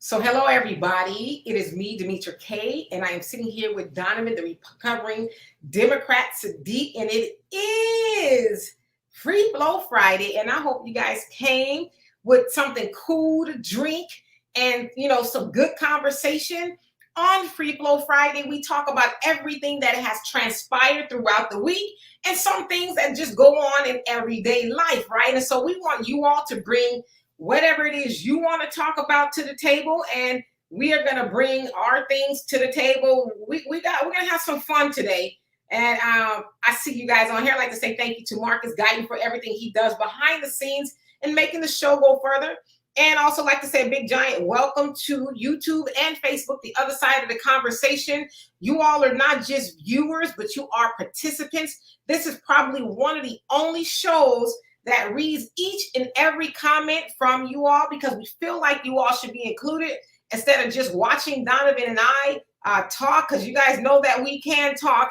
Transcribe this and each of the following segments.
So, hello everybody. It is me, Demetra K, and I am sitting here with Donovan, the recovering Democrat Sadiq, and it is Free Flow Friday. And I hope you guys came with something cool to drink and some good conversation. On Free Flow Friday, we talk about everything that has transpired throughout the week and some things that just go on in everyday life, right? And so we want you all to bring whatever it is you want to talk about to the table, and we are going to bring our things to the table. We're gonna have some fun today, and I see you guys on here. I'd like to say thank you to Marcus Guyton for everything he does behind the scenes and making the show go further. And also like to say a big giant welcome to YouTube and Facebook, the other side of the conversation. You all are not just viewers, but you are participants. This is probably one of the only shows that reads each and every comment from you all, because we feel like you all should be included instead of just watching Donovan and I talk, because you guys know that we can talk.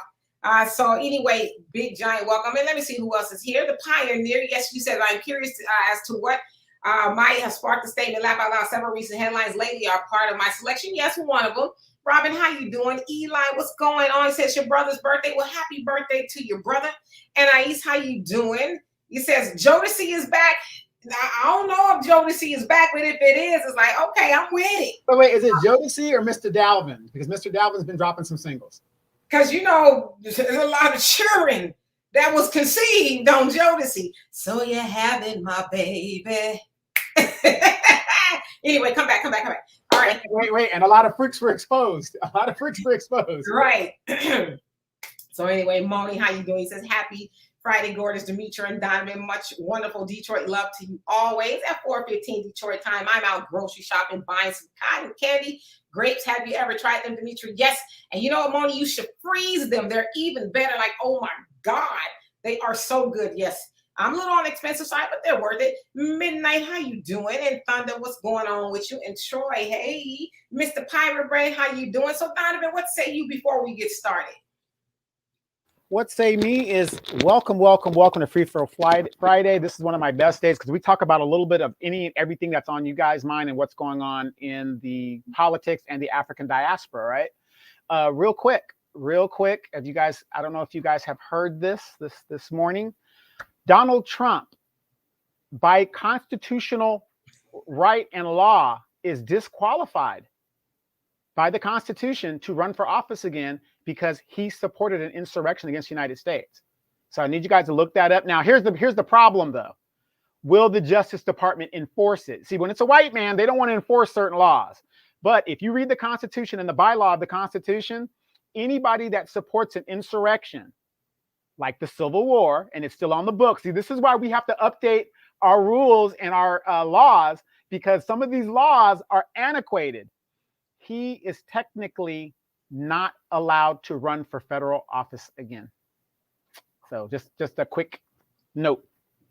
So anyway, big giant welcome. And let me see who else is here. The Pioneer. Yes, you said, I'm curious as to what might have sparked the statement. Laugh out loud. Several recent headlines lately are part of my selection. Yes, one of them. Robin, how you doing? Eli, what's going on? He says your brother's birthday. Well, happy birthday to your brother. And Ais, how you doing? He says Jodeci is back. Now, I don't know if Jodeci is back, but if it is, it's like, okay, I'm with it. But wait, is it Jodeci or Mr. Dalvin? Because Mr. Dalvin's been dropping some singles. Because, there's a lot of children that was conceived on Jodeci. So you're having my baby. Anyway, come back. All right. Wait. And a lot of freaks were exposed. Right. So anyway, Moni, how you doing? He says, happy Friday, gorgeous Demetra and Donovan. Much wonderful Detroit love to you always. At 4:15 Detroit time, I'm out grocery shopping, buying some cotton candy, grapes. Have you ever tried them, Demetra? Yes. And you know what, Moni? You should freeze them. They're even better. Like, oh my God, they are so good. Yes. I'm a little on the expensive side, but they're worth it. Midnight, how you doing? And Thunder, what's going on with you? And Troy, hey. Mr. Pirate Brain, how you doing? So Donovan, what say you before we get started? What say me is welcome to Free Throw Friday. This is one of my best days because we talk about a little bit of any and everything that's on you guys' mind and what's going on in the politics and the African diaspora, right? Real quick, if you guys, I don't know if you guys have heard this morning. Donald Trump, by constitutional right and law, is disqualified by the Constitution to run for office again because he supported an insurrection against the United States. So I need you guys to look that up. Now, here's the problem, though. Will the Justice Department enforce it? See, when it's a white man, they don't want to enforce certain laws. But if you read the Constitution and the bylaw of the Constitution, anybody that supports an insurrection, like the Civil War, and it's still on the books. See, this is why we have to update our rules and our laws, because some of these laws are antiquated. He is technically not allowed to run for federal office again. So just a quick note.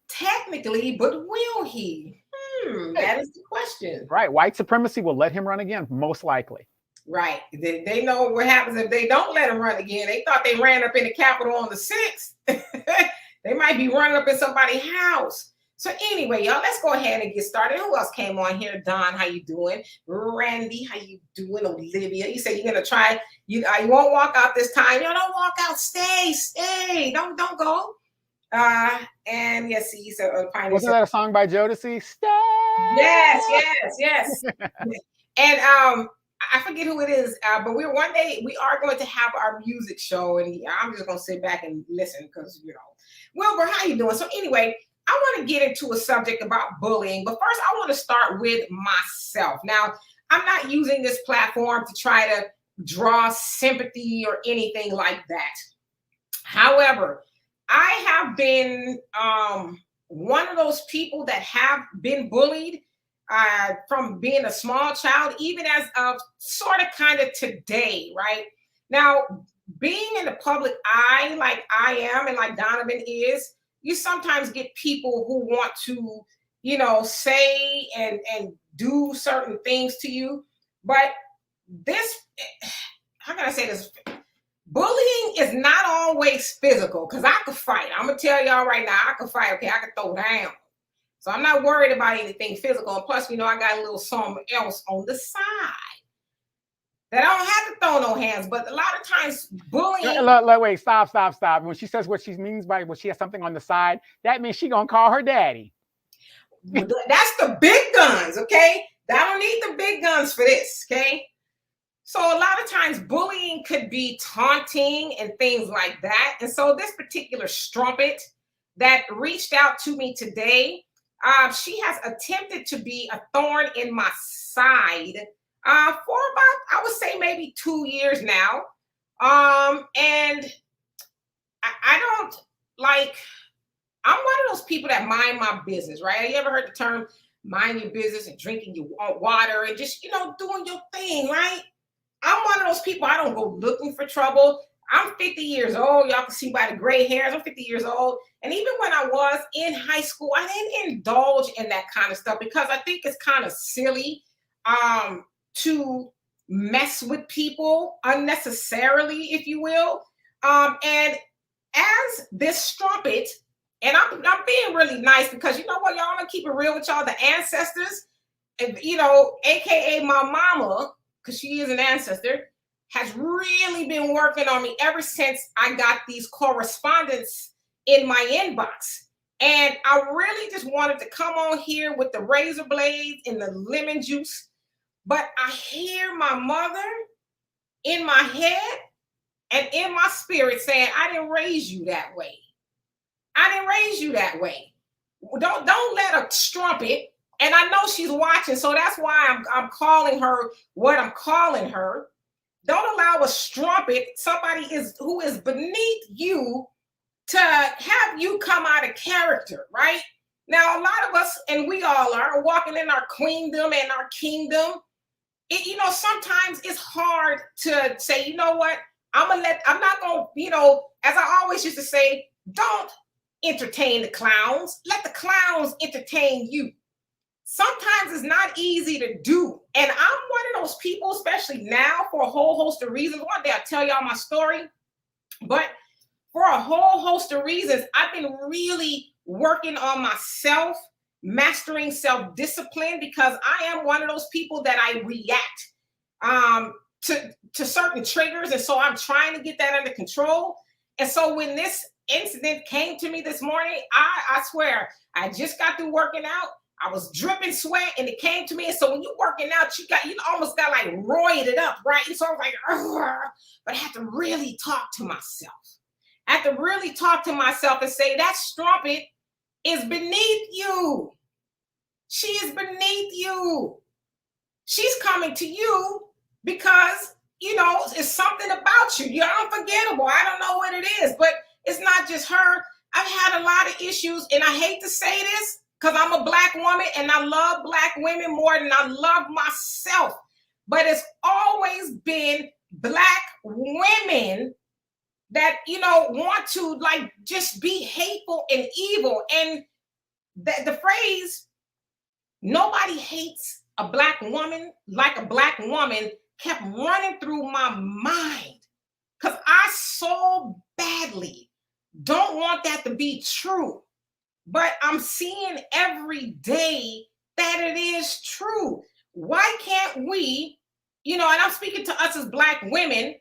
Technically, but will he? That is the question. Right. White supremacy will let him run again, most likely. Right. They know what happens if they don't let him run again. They thought they ran up in the Capitol on the 6th. They might be running up in somebody's house. So anyway, y'all, let's go ahead and get started. Who else came on here? Don, how you doing? Randy, how you doing? Olivia, you said you're gonna try. You won't walk out this time. Don't walk out. Stay. Don't go. And yes, he said, wasn't that a song by Jodeci? Stay. Yes. And I forget who it is, but one day we are going to have our music show, and I'm just gonna sit back and listen because Wilbur, how you doing? So anyway, I want to get into a subject about bullying, but first I want to start with myself. Now, I'm not using this platform to try to draw sympathy or anything like that. However, I have been one of those people that have been bullied from being a small child, even as of sort of kind of today, right? Now, being in the public eye like I am and like Donovan is, you sometimes get people who want to, say and do certain things to you. But this, how can I say this? Bullying is not always physical, because I could fight. I'm going to tell y'all right now, I could fight. Okay, I could throw down. So I'm not worried about anything physical. And plus, I got a little something else on the side that I don't have to throw no hands. But a lot of times bullying. Wait, stop. When she says what she means by when she has something on the side, that means she gonna call her daddy. That's the big guns, okay? I don't need the big guns for this, okay? So a lot of times bullying could be taunting and things like that. And so this particular strumpet that reached out to me today, she has attempted to be a thorn in my side for about, I would say maybe 2 years now. And I don't like, I'm one of those people that mind my business, right? Have you ever heard the term mind your business and drinking your water and just, doing your thing, right? I'm one of those people, I don't go looking for trouble. I'm 50 years old. Y'all can see by the gray hairs, I'm 50 years old. And even when I was in high school, I didn't indulge in that kind of stuff because I think it's kind of silly to mess with people unnecessarily, if you will. And as this strumpet, and I'm being really nice because you know what, y'all, I'm gonna keep it real with y'all. The ancestors, and AKA my mama, because she is an ancestor, has really been working on me ever since I got these correspondence in my inbox. And I really just wanted to come on here with the razor blades and the lemon juice. But I hear my mother in my head and in my spirit saying, I didn't raise you that way. I didn't raise you that way. Don't let a strumpet, and I know she's watching, so that's why I'm calling her what I'm calling her. Don't allow a strumpet, somebody who is beneath you, to have you come out of character, right? Now, a lot of us, and we all are walking in our queendom and our kingdom. Sometimes it's hard to say, you know what? I'm not going to, as I always used to say, don't entertain the clowns. Let the clowns entertain you. Sometimes it's not easy to do. And I'm one of those people, especially now, for a whole host of reasons. One day I'll tell y'all my story. But for a whole host of reasons, I've been really working on myself, mastering self-discipline, because I am one of those people that I react to certain triggers. And so I'm trying to get that under control. And so when this incident came to me this morning, I swear, I just got through working out. I was dripping sweat and it came to me. And so when you're working out, you almost got like roided up, right? And so I was like, ugh. But I had to really talk to myself. I had to really talk to myself and say, that strumpet is beneath you. She is beneath you. She's coming to you because, it's something about you. You're unforgettable. I don't know what it is, but it's not just her. I've had a lot of issues, and I hate to say this because I'm a Black woman and I love Black women more than I love myself. But it's always been Black women that, want to just be hateful and evil. And the phrase, nobody hates a Black woman like a Black woman, kept running through my mind because I so badly don't want that to be true. But I'm seeing every day that it is true. Why can't we, and I'm speaking to us as Black women,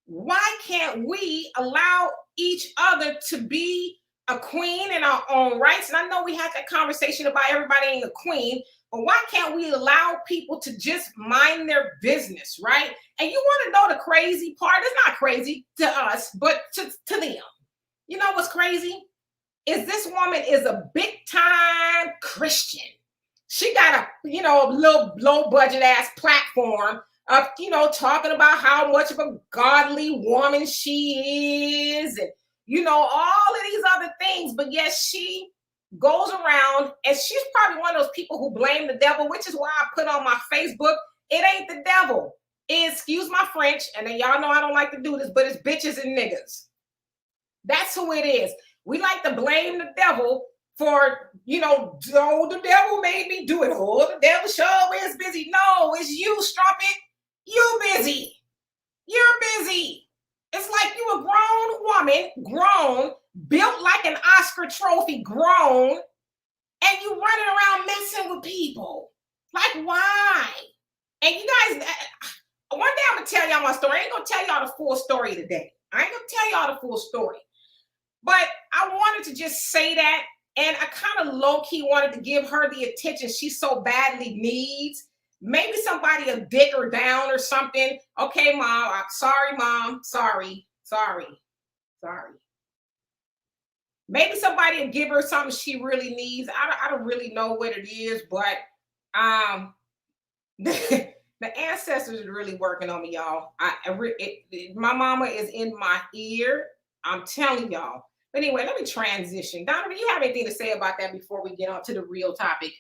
why can't we allow each other to be a queen in our own rights? And I know we had that conversation about everybody being a queen, but why can't we allow people to just mind their business, right? And you want to know the crazy part? It's not crazy to us, but to them. You know what's crazy? Is this woman is a big time Christian. She got a little low budget ass platform of talking about how much of a godly woman she is, and all of these other things. But yet she goes around, and she's probably one of those people who blame the devil, which is why I put on my Facebook, it ain't the devil. Excuse my French, and then y'all know I don't like to do this, but it's bitches and niggas. That's who it is. We like to blame the devil for, oh, the devil made me do it. Oh, the devil sure is busy. No, it's you, strumpet. You busy. You're busy. It's like you a grown woman, built like an Oscar trophy, grown, and you running dealing with people. Like, why? And you guys, one day I'm gonna tell y'all my story. I ain't gonna tell y'all the full story today. I ain't gonna tell y'all the full story. But I wanted to just say that. And I kind of low-key wanted to give her the attention she so badly needs. Maybe somebody will dig her down or something. Okay, mom. I'm sorry, mom. Sorry. Maybe somebody will give her something she really needs. I don't really know what it is, but the ancestors are really working on me, y'all. My mama is in my ear. I'm telling y'all. But anyway, let me transition. Donovan, do you have anything to say about that before we get on to the real topic?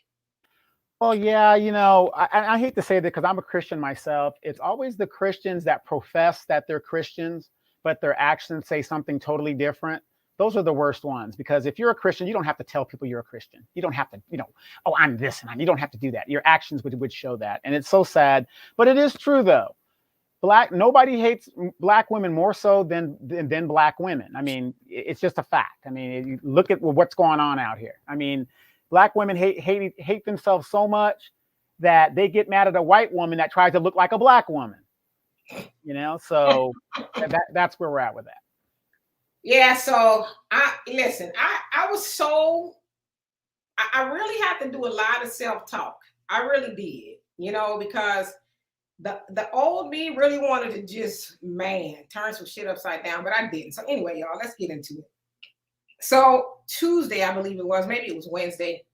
Well, yeah, I hate to say that because I'm a Christian myself. It's always the Christians that profess that they're Christians, but their actions say something totally different. Those are the worst ones, because if you're a Christian, you don't have to tell people you're a Christian. You don't have to, oh, I'm this and you don't have to do that. Your actions would show that. And it's so sad, but it is true though. Nobody hates Black women more so than Black women. I mean, it's just a fact. I mean, you look at what's going on out here. I mean, Black women hate themselves so much that they get mad at a white woman that tries to look like a Black woman. So that's where we're at with that. Yeah. So I really had to do a lot of self-talk. I really did, because the old me really wanted to just, turn some shit upside down, but I didn't. So anyway, y'all, let's get into it. So Tuesday, I believe it was, maybe it was Wednesday,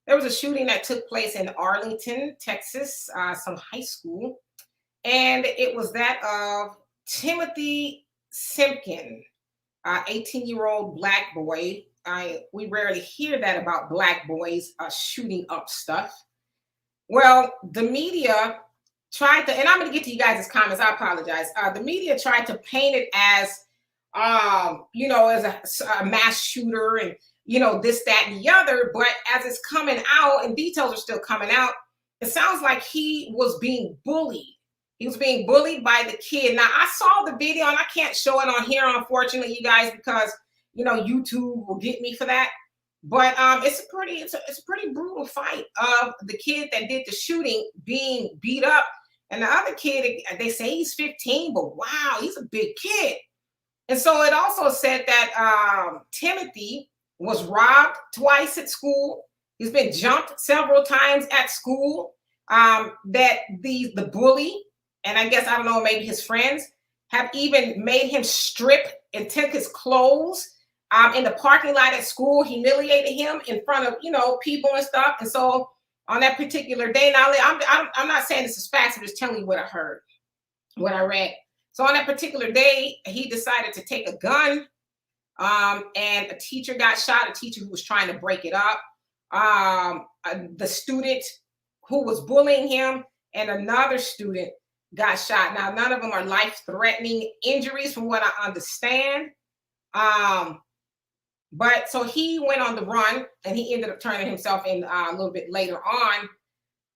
there was a shooting that took place in Arlington, Texas, some high school. And it was that of Timothy Simpkin, 18-year-old Black boy. We rarely hear that about Black boys shooting up stuff. Well, the media tried to, and I'm going to get to you guys' comments. I apologize. The media tried to paint it as, as a mass shooter and, this, that, and the other. But as it's coming out, and details are still coming out, it sounds like he was being bullied. He was being bullied by the kid. Now, I saw the video, and I can't show it on here, unfortunately, you guys, because, YouTube will get me for that. But it's a pretty brutal fight of the kid that did the shooting being beat up. And the other kid, they say he's 15, but wow, he's a big kid. And so it also said that Timothy was robbed twice at school. He's been jumped several times at school. That the bully, and I guess, I don't know, maybe his friends, have even made him strip and took his clothes in the parking lot at school, humiliated him in front of, people and stuff. And so on that particular day, now I'm not saying this is facts, I'm just telling you what I heard, what I read. So on that particular day, he decided to take a gun, and a teacher got shot, a teacher who was trying to break it up. The student who was bullying him and another student got shot. Now, none of them are life-threatening injuries from what I understand. But so he went on the run, and he ended up turning himself in a little bit later on.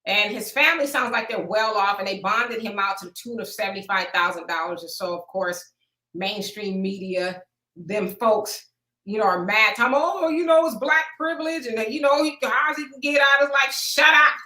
And his family sounds like they're well off, and they bonded him out to the tune of $75,000 or so. Of course, mainstream media, them folks, are mad. It's Black privilege, and how's he can get out? It's like, shut up.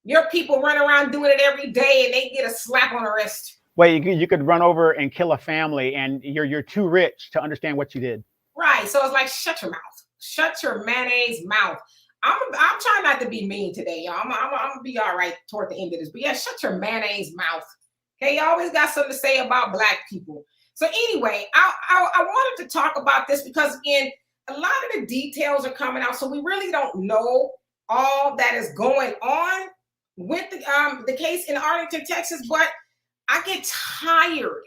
Your people run around doing it every day, and they get a slap on the wrist. Well, you could run over and kill a family, and you're too rich to understand what you did. Right. So it's like, shut your mouth. Shut your mayonnaise mouth. I'm trying not to be mean today, y'all. I'm gonna be all right toward the end of this. But yeah, shut your mayonnaise mouth. Okay, you always got something to say about Black people. So anyway, I wanted to talk about this because, again, a lot of the details are coming out, so we really don't know all that is going on with the case in Arlington, Texas. But I get tired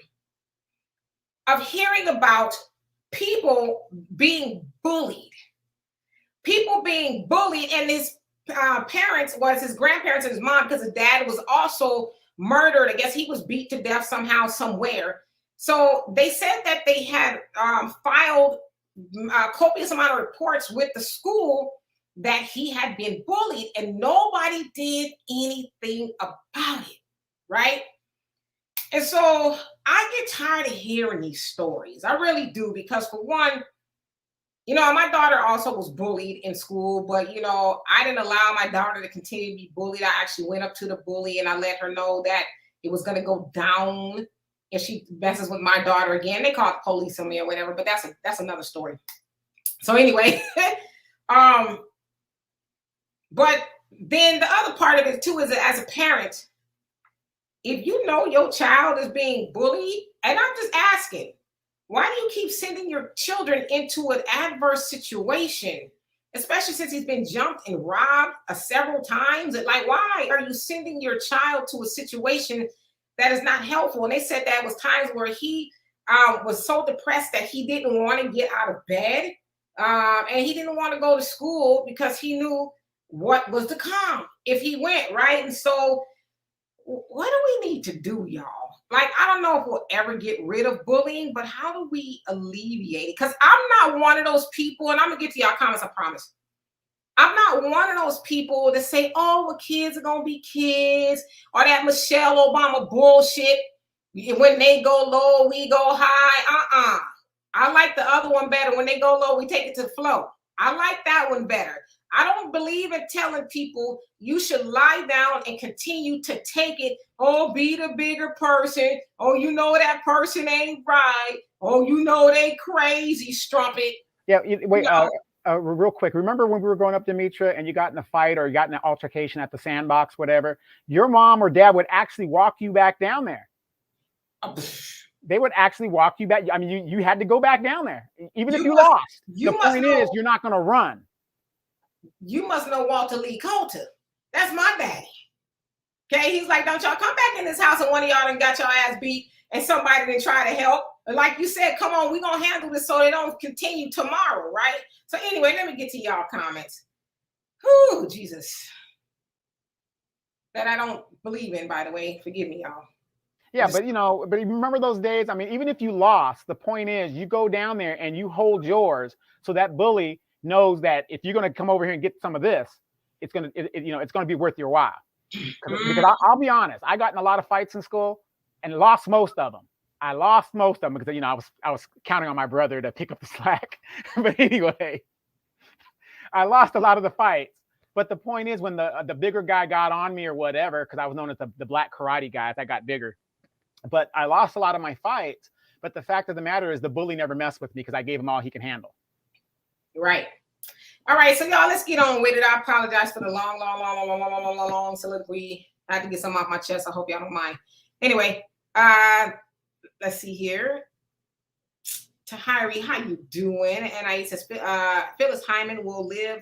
of hearing about people being bullied. People being bullied, and his parents, was his grandparents and his mom, because his dad was also murdered. I guess he was beat to death somehow, somewhere. So they said that they had filed a copious amount of reports with the school that he had been bullied, and nobody did anything about it, right? And so I get tired of hearing these stories. I really do, because for one, My daughter also was bullied in school, but I didn't allow my daughter to continue to be bullied. I actually went up to the bully and I let her know that it was going to go down if she messes with my daughter again. They called the police on me or whatever, but that's another story. So anyway, but then the other part of it too is that as a parent, if you know your child is being bullied, and I'm just asking, why do you keep sending your children into an adverse situation, especially since he's been jumped and robbed several times? Like, why are you sending your child to a situation that is not helpful? And they said that was times where he was so depressed that he didn't want to get out of bed, and he didn't want to go to school because he knew what was to come if he went, right? And so what do we need to do, y'all? Like, I don't know if we'll ever get rid of bullying, but how do we alleviate it? Because I'm not one of those people, and I'm going to get to y'all comments, I promise. I'm not one of those people that say, oh, well, kids are going to be kids, or that Michelle Obama bullshit. When they go low, we go high. I like the other one better. When they go low, we take it to the flow. I like that one better. I don't believe in telling people you should lie down and continue to take it. Oh, be the bigger person. Oh, that person ain't right. Oh, they crazy, strumpet. Yeah, wait, real quick. Remember when we were growing up, Demetra, and you got in a fight or you got in an altercation at the sandbox, whatever, your mom or dad would actually walk you back down there. They would actually walk you back. I mean, you had to go back down there, even if you lost. The point is, you're not going to run. You must know Walter Lee Coulter. That's my daddy. Okay, he's like, don't y'all come back in this house and one of y'all done got your ass beat and somebody didn't try to help. And like you said, come on, we're going to handle this so they don't continue tomorrow, right? So anyway, let me get to y'all comments. Whew, Jesus. That I don't believe in, by the way. Forgive me, y'all. Yeah, but remember those days? I mean, even if you lost, the point is you go down there and you hold yours so that bully knows that if you're going to come over here and get some of this, it's going to be worth your while. Because I'll be honest, I got in a lot of fights in school and lost most of them. I lost most of them because I was counting on my brother to pick up the slack. But anyway, I lost a lot of the fights. But the point is, when the bigger guy got on me or whatever, because I was known as the black karate guy, I got bigger. But I lost a lot of my fights. But the fact of the matter is, the bully never messed with me because I gave him all he can handle. Right. All right. So y'all, let's get on with it. I apologize for the long soliloquy. I had to get some off my chest. I hope y'all don't mind. Anyway, let's see here. Tahiri, how you doing? And I says, Phyllis Hyman will live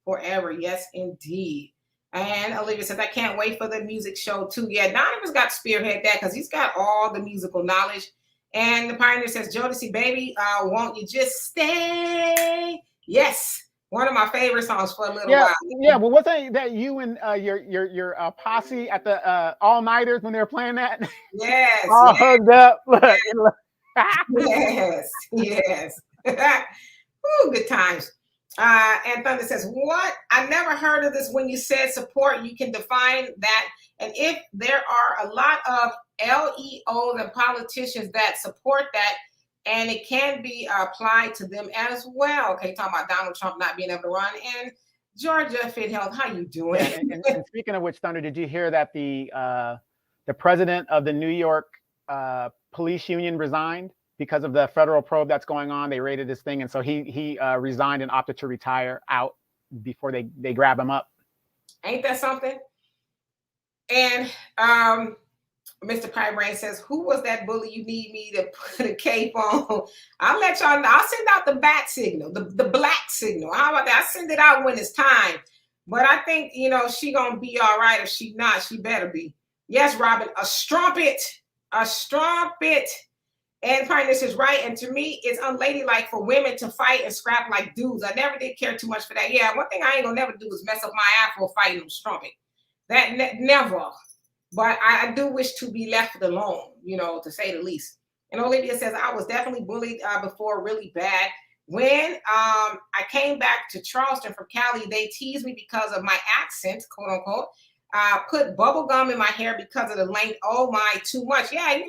forever. Yes, indeed. And Olivia says, I can't wait for the music show too. Yeah, Donovan's got to spearhead that because he's got all the musical knowledge. And the Pioneer says, Jodeci, baby, won't you just stay? Yes. One of my favorite songs for a little while. Yeah, well, wasn't that you and your posse at the all-nighters when they were playing that? Yes. All hugged up. Look. Yes. Ooh, good times. And Thunder says, what? I never heard of this. When you said support, you can define that. And if there are a lot of LEOs and politicians that support that, and it can be applied to them as well. Okay, talking about Donald Trump not being able to run. And Georgia Fit Health, how you doing? Yeah, and speaking of which, Thunder, did you hear that the president of the New York police union resigned because of the federal probe that's going on? They raided this thing, and so he resigned and opted to retire out before they grab him up. Ain't that something? And Mr. Pybrain says, who was that bully you need me to put a cape on? I'll let y'all know. I'll send out the bat signal, the black signal. How about that? I send it out when it's time. But I think, she going to be all right. If she not, she better be. Yes, Robin, a strumpet. And Pioneer says, right. And to me, it's unladylike for women to fight and scrap like dudes. I never did care too much for that. Yeah, one thing I ain't going to never do is mess up my afro fighting them strumpet. That never. But I do wish to be left alone, to say the least. And Olivia says, I was definitely bullied before, really bad. When I came back to Charleston from Cali, they teased me because of my accent, quote unquote. Put bubble gum in my hair because of the length. Oh my, too much. Yeah,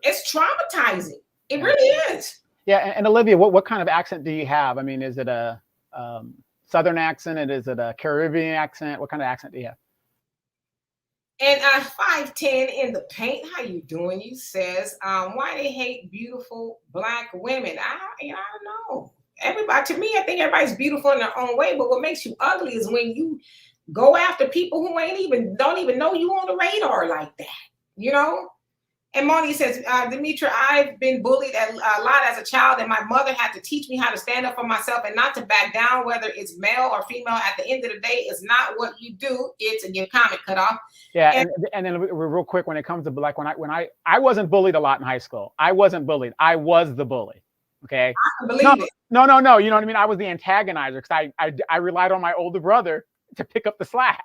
it's traumatizing. It really is. Yeah, and Olivia, what kind of accent do you have? I mean, is it a Southern accent? And is it a Caribbean accent? What kind of accent do you have? And 5'10" in the paint. How you doing? You says, why they hate beautiful black women? I don't know. Everybody, to me, I think everybody's beautiful in their own way. But what makes you ugly is when you go after people who don't even know you on the radar like that. You know. And Moni says, Demetra, I've been bullied a lot as a child, and my mother had to teach me how to stand up for myself and not to back down, whether it's male or female. At the end of the day, it's not what you do; it's a your comment cut off. Yeah, and then real quick, when it comes to like when I wasn't bullied a lot in high school. I wasn't bullied. I was the bully. Okay. I believe it. No. You know what I mean? I was the antagonizer because I relied on my older brother to pick up the slack.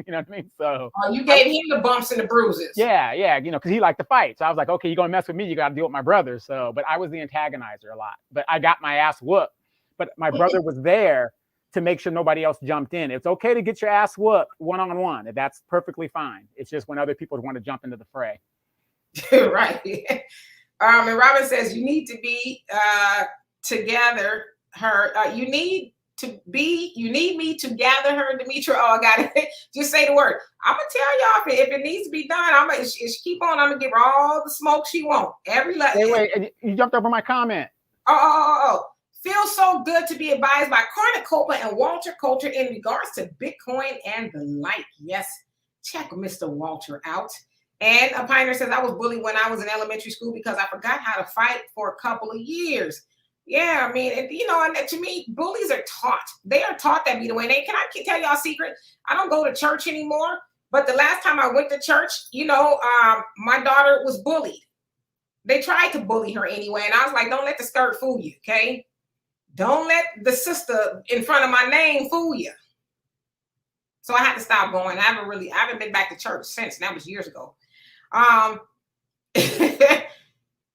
You know what I mean? So you gave him the bumps and the bruises. Yeah, you know, because he liked to fight. So I was like, okay, you're gonna mess with me, you got to deal with my brother. So, but I was the antagonizer a lot. But I got my ass whooped. But my brother was there to make sure nobody else jumped in. It's okay to get your ass whooped one-on-one. That's perfectly fine. It's just when other people want to jump into the fray. Right. And Robin says you need to be together. You need me to gather her, Demetra. Oh, I got it. Just say the word. I'm gonna tell y'all if it needs to be done. If she keep on, I'm gonna give her all the smoke she wants. Wait, you jumped over my comment. Oh. Feels so good to be advised by Cornucopia and Walter Coulter in regards to Bitcoin and the like. Yes, check Mr. Walter out. And a Pioneer says, I was bullied when I was in elementary school because I forgot how to fight for a couple of years. Yeah, I mean, and to me, bullies are taught. They are taught that be the way. Can I tell y'all a secret? I don't go to church anymore. But the last time I went to church, my daughter was bullied. They tried to bully her anyway. And I was like, don't let the skirt fool you, okay? Don't let the sister in front of my name fool you. So I had to stop going. I haven't been back to church since. That was years ago.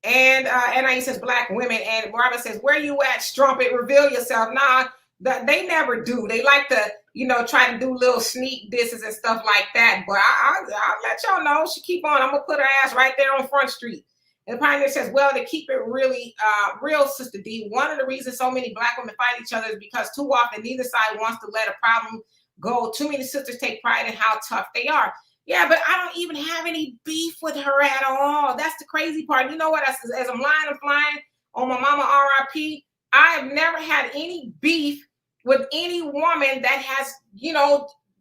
And he says black women, and Robert says, where you at, strumpet, reveal yourself. Nah, they never do. They like to, try to do little sneak disses and stuff like that. But I'll let y'all know. She keep on. I'm gonna put her ass right there on Front Street. And Pioneer says, well, to keep it really real, Sister D, one of the reasons so many black women fight each other is because too often neither side wants to let a problem go. Too many sisters take pride in how tough they are. Yeah, but I don't even have any beef with her at all. That's the crazy part. You know what? As I'm lying and flying on my mama RIP, I have never had any beef with any woman that has,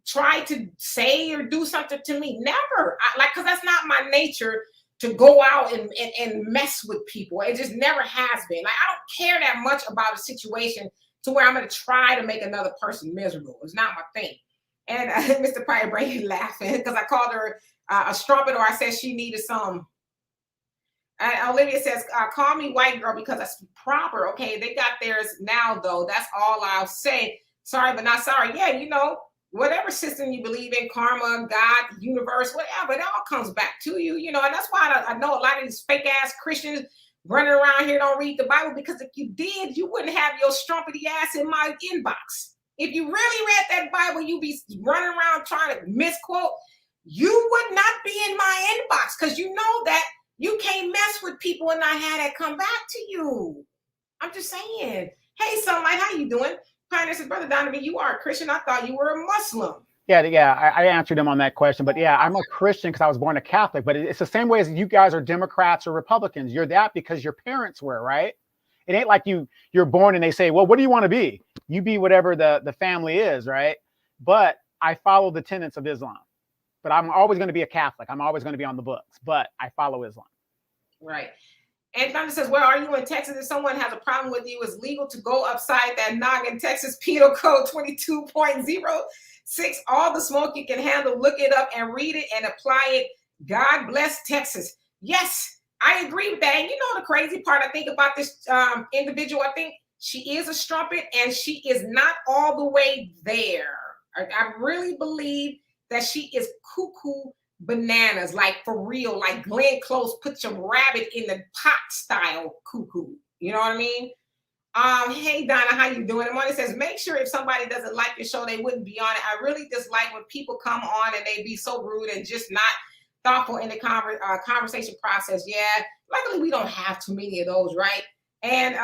tried to say or do something to me. Never. Because that's not my nature to go out and mess with people. It just never has been. Like, I don't care that much about a situation to where I'm going to try to make another person miserable. It's not my thing. And Mr. Pryor Brady laughing because I called her a strumpet, or I said she needed some. Olivia says, call me white girl because that's proper. Okay, they got theirs now, though. That's all I'll say. Sorry, but not sorry. Yeah, whatever system you believe in, karma, God, universe, whatever, it all comes back to you, and that's why I know a lot of these fake ass Christians running around here don't read the Bible, because if you did, you wouldn't have your strumpety ass in my inbox. If you really read that Bible, you'd be running around trying to misquote. You would not be in my inbox, because you know that you can't mess with people and not have that come back to you. I'm just saying. Hey, Sunlight, how you doing? Pioneer says, Brother Donovan, you are a Christian. I thought you were a Muslim. Yeah, I answered him on that question. But yeah, I'm a Christian because I was born a Catholic. But it's the same way as you guys are Democrats or Republicans. You're that because your parents were, right? It ain't like you're born and they say, well, what do you want to be? You be whatever the family is, right? But I follow the tenets of Islam. But I'm always going to be a Catholic. I'm always going to be on the books. But I follow Islam. Right. And Thunder says, where are you in Texas? If someone has a problem with you, it's legal to go upside that noggin. Texas Penal Code 22.06. All the smoke you can handle. Look it up and read it and apply it. God bless Texas. Yes. I agree with that. And the crazy part I think about this individual, I think she is a strumpet and she is not all the way there. I really believe that she is cuckoo bananas, like for real, like Glenn Close put your rabbit in the pot style cuckoo. You know what I mean? Hey Donna, how you doing? And Money says, make sure if somebody doesn't like your show, they wouldn't be on it. I really dislike when people come on and they be so rude and just not thoughtful in the conversation process. Yeah, luckily we don't have too many of those, right? And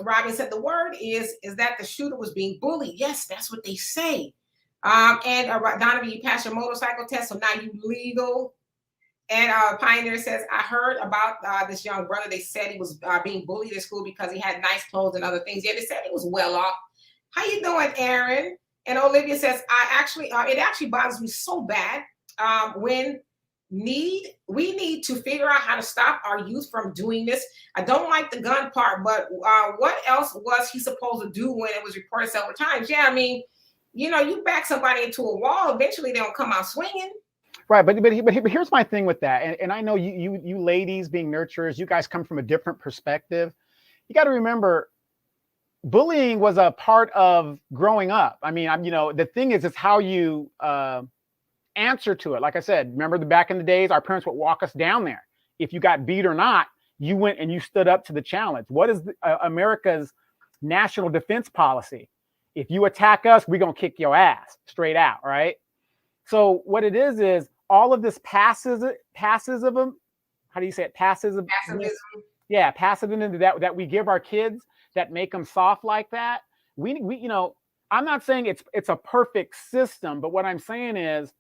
Robin said the word is that the shooter was being bullied. Yes, that's what they say. And Donovan, you passed your motorcycle test, so now you legal. And Pioneer says, I heard about this young brother. They said he was being bullied at school because he had nice clothes and other things. Yeah, they said he was well off. How you doing, Aaron? And Olivia says, it actually bothers me so bad when we need to figure out how to stop our youth from doing this. I don't like the gun part, but what else was he supposed to do when it was reported several times? Yeah, I mean, you back somebody into a wall, eventually they don't come out swinging. Right, but here's my thing with that, and I know you ladies being nurturers, you guys come from a different perspective. You got to remember, bullying was a part of growing up. I mean, the thing is, it's how you answer to it. Like I said, remember back in the days, our parents would walk us down there. If you got beat or not, you went and you stood up to the challenge. What is America's national defense policy? If you attack us, we're gonna kick your ass straight out, right? So what it is all of this passivism. How do you say it? Passivism. Yeah, passivism that we give our kids that make them soft like that. We I'm not saying it's a perfect system, but what I'm saying is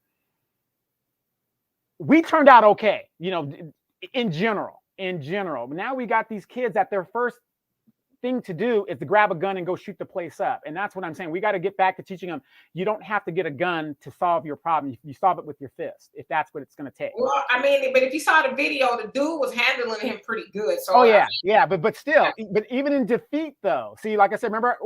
we turned out okay, in general. But now we got these kids that their first thing to do is to grab a gun and go shoot the place up. And that's what I'm saying. We got to get back to teaching them, you don't have to get a gun to solve your problem. You solve it with your fist, if that's what it's going to take. Well, I mean, but if you saw the video, the dude was handling him pretty good. So oh yeah, but still, but even in defeat though, see, like I said, remember,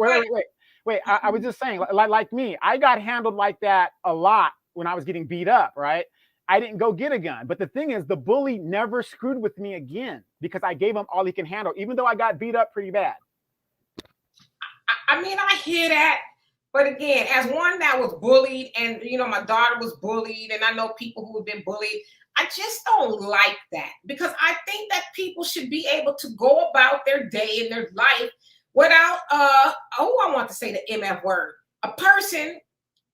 wait, I was just saying, like me, I got handled like that a lot when I was getting beat up, right? I didn't go get a gun. But the thing is, the bully never screwed with me again because I gave him all he can handle, even though I got beat up pretty bad. I mean, I hear that. But again, as one that was bullied and, my daughter was bullied and I know people who have been bullied, I just don't like that because I think that people should be able to go about their day and their life without, I want to say the MF word, a person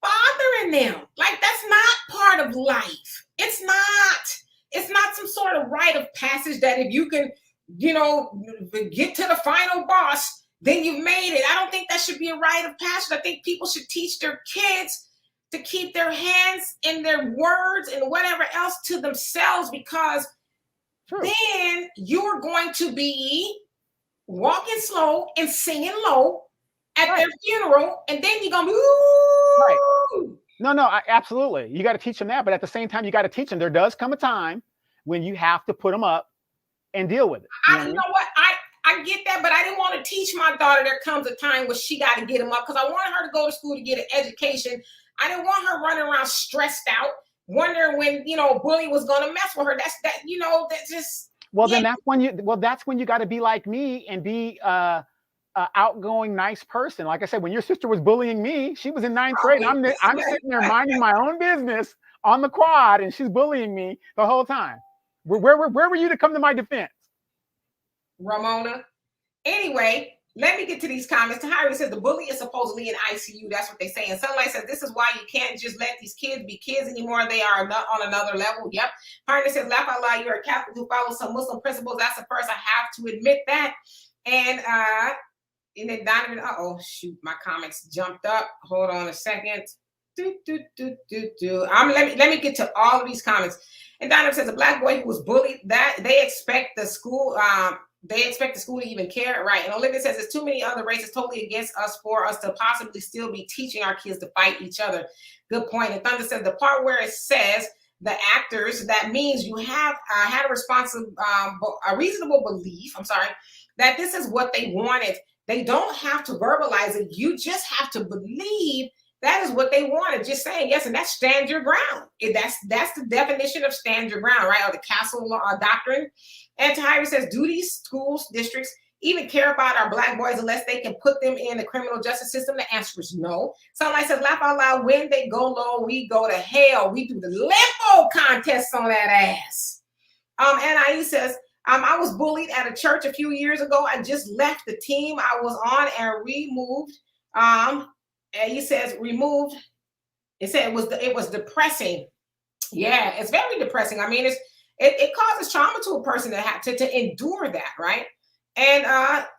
bothering them. Like, that's not part of life. It's not some sort of rite of passage that if you can, get to the final boss, then you've made it. I don't think that should be a rite of passage. I think people should teach their kids to keep their hands and their words and whatever else to themselves because then you're going to be walking slow and singing low at their funeral, and then you're going to be, ooh. Right. No, absolutely. You got to teach them that, but at the same time, you got to teach them there does come a time when you have to put them up and deal with it. You know what? I get that, but I didn't want to teach my daughter there comes a time where she got to get them up because I wanted her to go to school to get an education. I didn't want her running around stressed out, wondering when, bully was going to mess with her. That's just. Well, then that's when you got to be like me and be outgoing, nice person. Like I said, when your sister was bullying me, she was in 9th grade. I'm sitting there minding my own business on the quad, and she's bullying me the whole time. Where were you to come to my defense? Ramona. Anyway, let me get to these comments. Tahiri says the bully is supposedly in ICU. That's what they say. And Sunlight says this is why you can't just let these kids be kids anymore. They are not on another level. Yep. Partner says, laugh out loud. You're a Catholic who follows some Muslim principles. That's the first I have to admit that. And then Donovan, shoot, my comments jumped up. Hold on a second. Let me get to all of these comments. And Donovan says a black boy who was bullied, that they expect the school to even care, right? And Olivia says there's too many other races totally against us for us to possibly still be teaching our kids to fight each other. Good point. And Thunder says the part where it says the actors, that means you have had a reasonable belief, that this is what they wanted. They don't have to verbalize it. You just have to believe that is what they wanted. Just saying yes, and that's stand your ground. That's the definition of stand your ground, right? Or the castle doctrine. And Tahiri says, do these schools, districts even care about our black boys unless they can put them in the criminal justice system? The answer is no. Sunlight says, laugh out loud. When they go low, we go to hell. We do the limbo contest on that ass. And Aisha says, I was bullied at a church a few years ago. I just left the team I was on and removed. And he says removed. It said it was depressing. Yeah, it's very depressing. I mean, it causes trauma to a person to have to endure that, right? And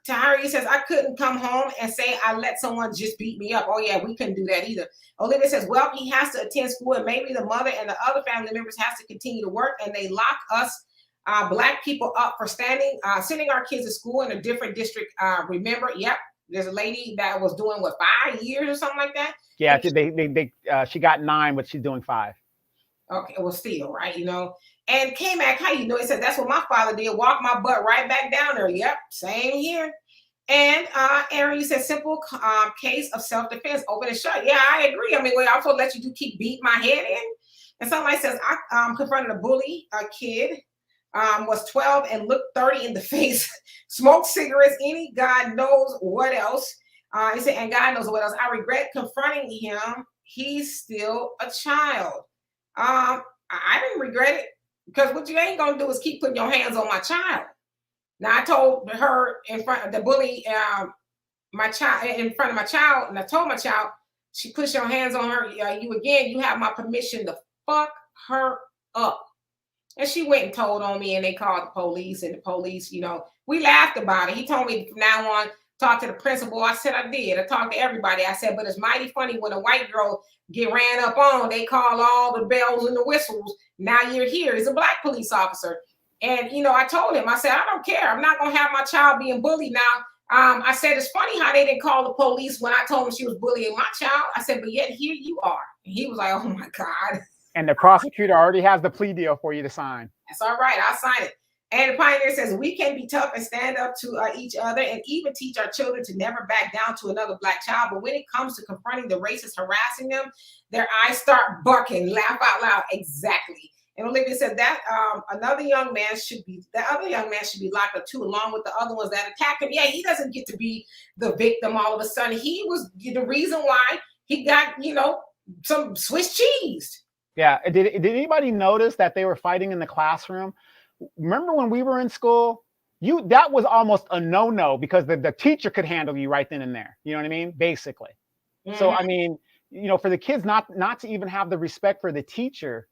Tahari says, I couldn't come home and say I let someone just beat me up. Oh, yeah, we couldn't do that either. Olivia says, well, he has to attend school, and maybe the mother and the other family members has to continue to work, and they lock us Black people up for sending our kids to school in a different district. Remember, yep, there's a lady that was doing, what, 5 years or something like that? Yeah, she got 9, but she's doing 5. Okay, well, still, right, And K-Mac, how you know? He said, that's what my father did, walk my butt right back down there. Yep, same here. And Aaron, you said simple case of self-defense, open and shut. Yeah, I agree. I mean, well, I'm supposed to let you keep beating my head in. And somebody says, I confronted a bully, a kid, was 12 and looked 30 in the face, smoked cigarettes, any God knows what else. He said, and God knows what else. I regret confronting him. He's still a child. I didn't regret it, because what you ain't gonna do is keep putting your hands on my child. Now, I told her in front of the bully, my child, in front of my child, and I told my child, she puts your hands on her, you have my permission to fuck her up. And she went and told on me, and they called the police, and the police, we laughed about it. He told me from now on, talk to the principal. I said I did. I talked to everybody. I said, but it's mighty funny when a white girl get ran up on, they call all the bells and the whistles. Now you're here. He's a Black police officer. And, I told him, I said, I don't care. I'm not going to have my child being bullied now. I said, it's funny how they didn't call the police when I told them she was bullying my child. I said, but yet here you are. And he was like, oh my God. And the prosecutor already has the plea deal for you to sign. That's all right. I'll sign it. And the Pioneer says, we can be tough and stand up to each other and even teach our children to never back down to another Black child. But when it comes to confronting the racist harassing them, their eyes start bucking, laugh out loud. Exactly. And Olivia said that the other young man should be locked up too, along with the other ones that attacked him. Yeah, he doesn't get to be the victim all of a sudden. He was the reason why he got, some Swiss cheese. Yeah. Did anybody notice that they were fighting in the classroom? Remember when we were in school, that was almost a no-no, because the teacher could handle you right then and there. You know what I mean? Basically. Mm-hmm. So, I mean, for the kids not to even have the respect for the teacher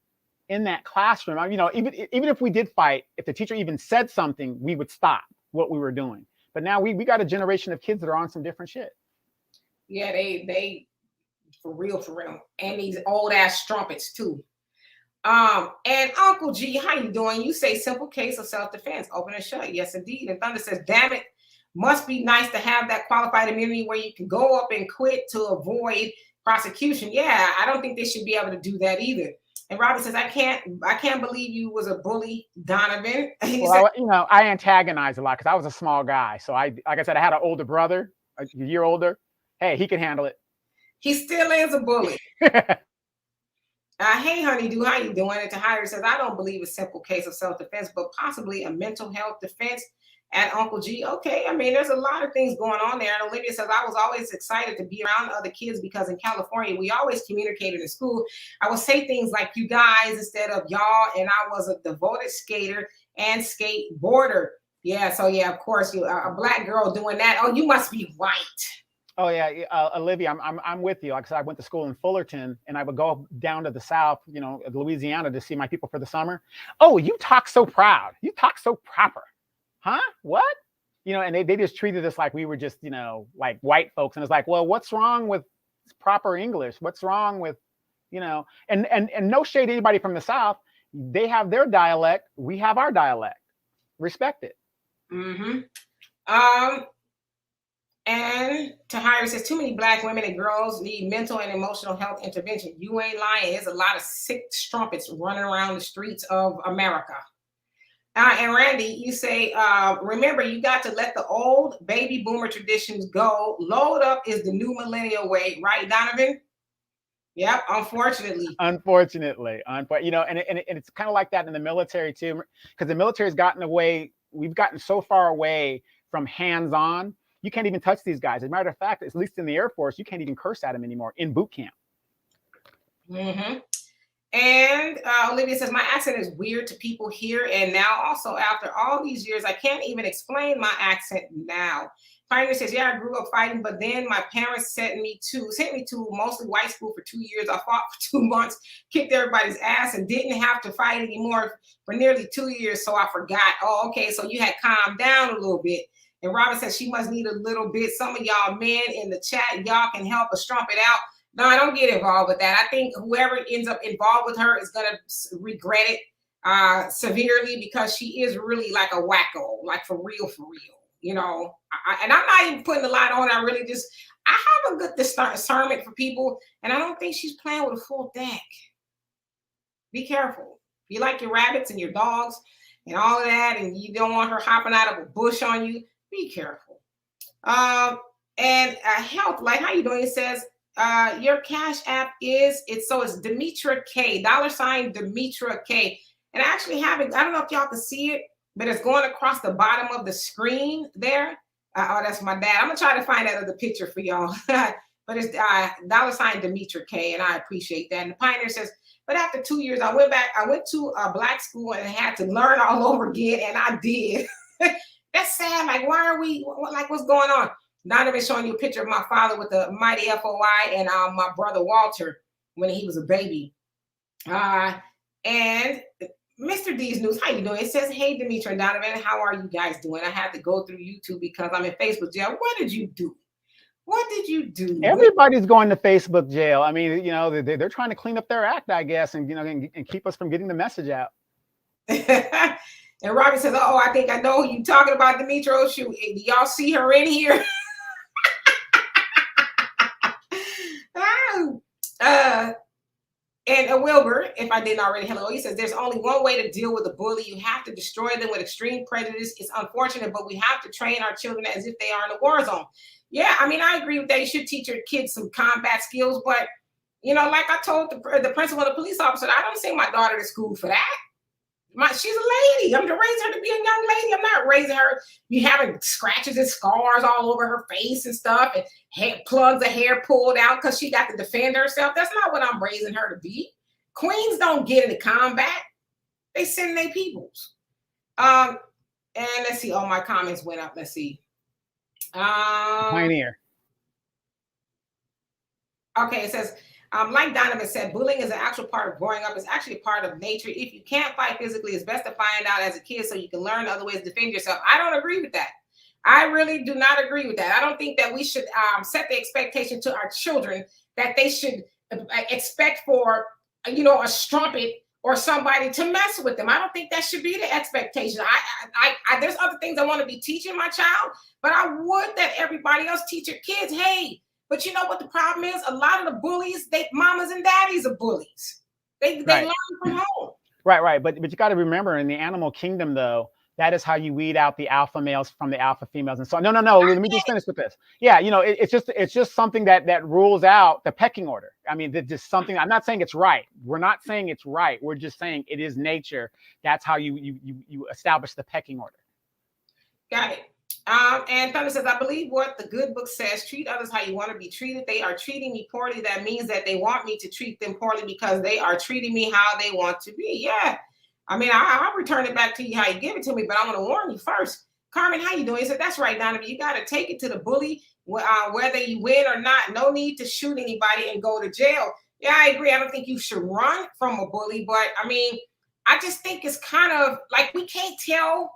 in that classroom, even if we did fight, if the teacher even said something, we would stop what we were doing. But now we got a generation of kids that are on some different shit. Yeah, they for real. And these old ass strumpets too. And Uncle G, how you doing? You say simple case of self-defense, open and shut. Yes, indeed. And Thunder says, damn it, must be nice to have that qualified immunity where you can go up and quit to avoid prosecution. Yeah, I don't think they should be able to do that either. And Robert says, I can't believe you was a bully, Donovan. I antagonized a lot because I was a small guy. So like I said, I had an older brother, a year older. Hey, he can handle it. He still is a bully. Hey, honeydew, how you doing? And Tahir says, I don't believe a simple case of self-defense, but possibly a mental health defense at Uncle G. Okay, I mean, there's a lot of things going on there. And Olivia says, I was always excited to be around other kids because in California, we always communicated in school. I would say things like you guys instead of y'all, and I was a devoted skater and skateboarder. Yeah, so yeah, of course, you a Black girl doing that. Oh, you must be white. Oh yeah, Olivia, I'm with you. Like I said, I went to school in Fullerton, and I would go down to the South, Louisiana, to see my people for the summer. Oh, you talk so proud. You talk so proper, huh? What? And they just treated us like we were just, like white folks. And it's like, well, what's wrong with proper English? What's wrong with, and no shade to anybody from the South. They have their dialect. We have our dialect. Respect it. Mm-hmm. And Tahir says, too many Black women and girls need mental and emotional health intervention. You ain't lying. There's a lot of sick strumpets running around the streets of America. And Randy, you say, remember, you got to let the old baby boomer traditions go. Load up is the new millennial way. Right, Donovan? Yep, unfortunately. And it's kind of like that in the military too, because the military's gotten away. We've gotten so far away from hands-on. You can't even touch these guys. As a matter of fact, at least in the Air Force, you can't even curse at them anymore in boot camp. Mm-hmm. And Olivia says, my accent is weird to people here. And now also after all these years, I can't even explain my accent now. Pioneer says, yeah, I grew up fighting, but then my parents sent me to mostly white school for 2 years. I fought for 2 months, kicked everybody's ass, and didn't have to fight anymore for nearly 2 years. So I forgot. Oh, okay. So you had calmed down a little bit. And Robin says she must need a little bit. Some of y'all men in the chat, y'all can help us trump it out. No, I don't get involved with that. I think whoever ends up involved with her is going to regret it severely, because she is really like a wacko, like for real, you know. And I'm not even putting a lot on. I have a good discernment for people, and I don't think she's playing with a full deck. Be careful. If you like your rabbits and your dogs and all of that, and you don't want her hopping out of a bush on you, be careful. And health, like, how you doing? It says your Cash App it's Demetra K, $ Demetra K. And I actually have it. I don't know if y'all can see it, but it's going across the bottom of the screen there. Oh, that's my dad. I'm gonna try to find that other picture for y'all. But it's $ Demetra K, and I appreciate that. And the Pioneer says, but after 2 years, I went to a black school and had to learn all over again, and I did. That's sad. Like, why are we, like, what's going on? Donovan showing you a picture of my father with the mighty FOI, and my brother Walter when he was a baby. And Mr. D's News, how you doing? It says, hey, Demetra and Donovan, how are you guys doing? I had to go through YouTube because I'm in Facebook jail. What did you do? What did you do? Everybody's going to Facebook jail. I mean, you know, they're trying to clean up their act, I guess, and, you know, and keep us from getting the message out. And Robbie says, oh, I think I know who you talking about, Demetra. Oh, shoot. Do y'all see her in here? And Wilbur, if I didn't already, hello, he says, there's only one way to deal with a bully. You have to destroy them with extreme prejudice. It's unfortunate, but we have to train our children as if they are in a war zone. Yeah, I mean, I agree with that. You should teach your kids some combat skills. But, you know, like I told the principal and the police officer, I don't send my daughter to school for that. She's a lady. I'm to raise her to be a young lady. I'm not raising her be having scratches and scars all over her face and stuff, and plugs of hair pulled out because she got to defend herself. That's not what I'm raising her to be. Queens don't get into combat. They send their peoples. And let's see. All my comments went up. Let's see. Pioneer. Okay, it says, like Donovan said, bullying is an actual part of growing up. It's actually a part of nature. If you can't fight physically, it's best to find out as a kid so you can learn other ways to defend yourself. I don't agree with that. I really do not agree with that. I don't think that we should set the expectation to our children that they should expect for, you know, a strumpet or somebody to mess with them. I don't think that should be the expectation. There's other things I want to be teaching my child, but I would that everybody else teach your kids, hey. But you know what the problem is? A lot of the bullies, mamas and daddies are bullies. They learn from home. Right. But you got to remember, in the animal kingdom, though, that is how you weed out the alpha males from the alpha females. And so, no. Let me just finish with this. Yeah, you know, it's just something that rules out the pecking order. I mean, it's just something. I'm not saying it's right. We're not saying it's right. We're just saying it is nature. That's how you establish the pecking order. Got it. And Thunder says, I believe what the good book says, treat others how you want to be treated. They are treating me poorly. That means that they want me to treat them poorly because they are treating me how they want to be. Yeah. I mean, I'll return it back to you how you give it to me, but I'm going to warn you first. Carmen, how you doing? He said, that's right, Donovan. You got to take it to the bully, whether you win or not. No need to shoot anybody and go to jail. Yeah, I agree. I don't think you should run from a bully, but I mean, I just think it's kind of like we can't tell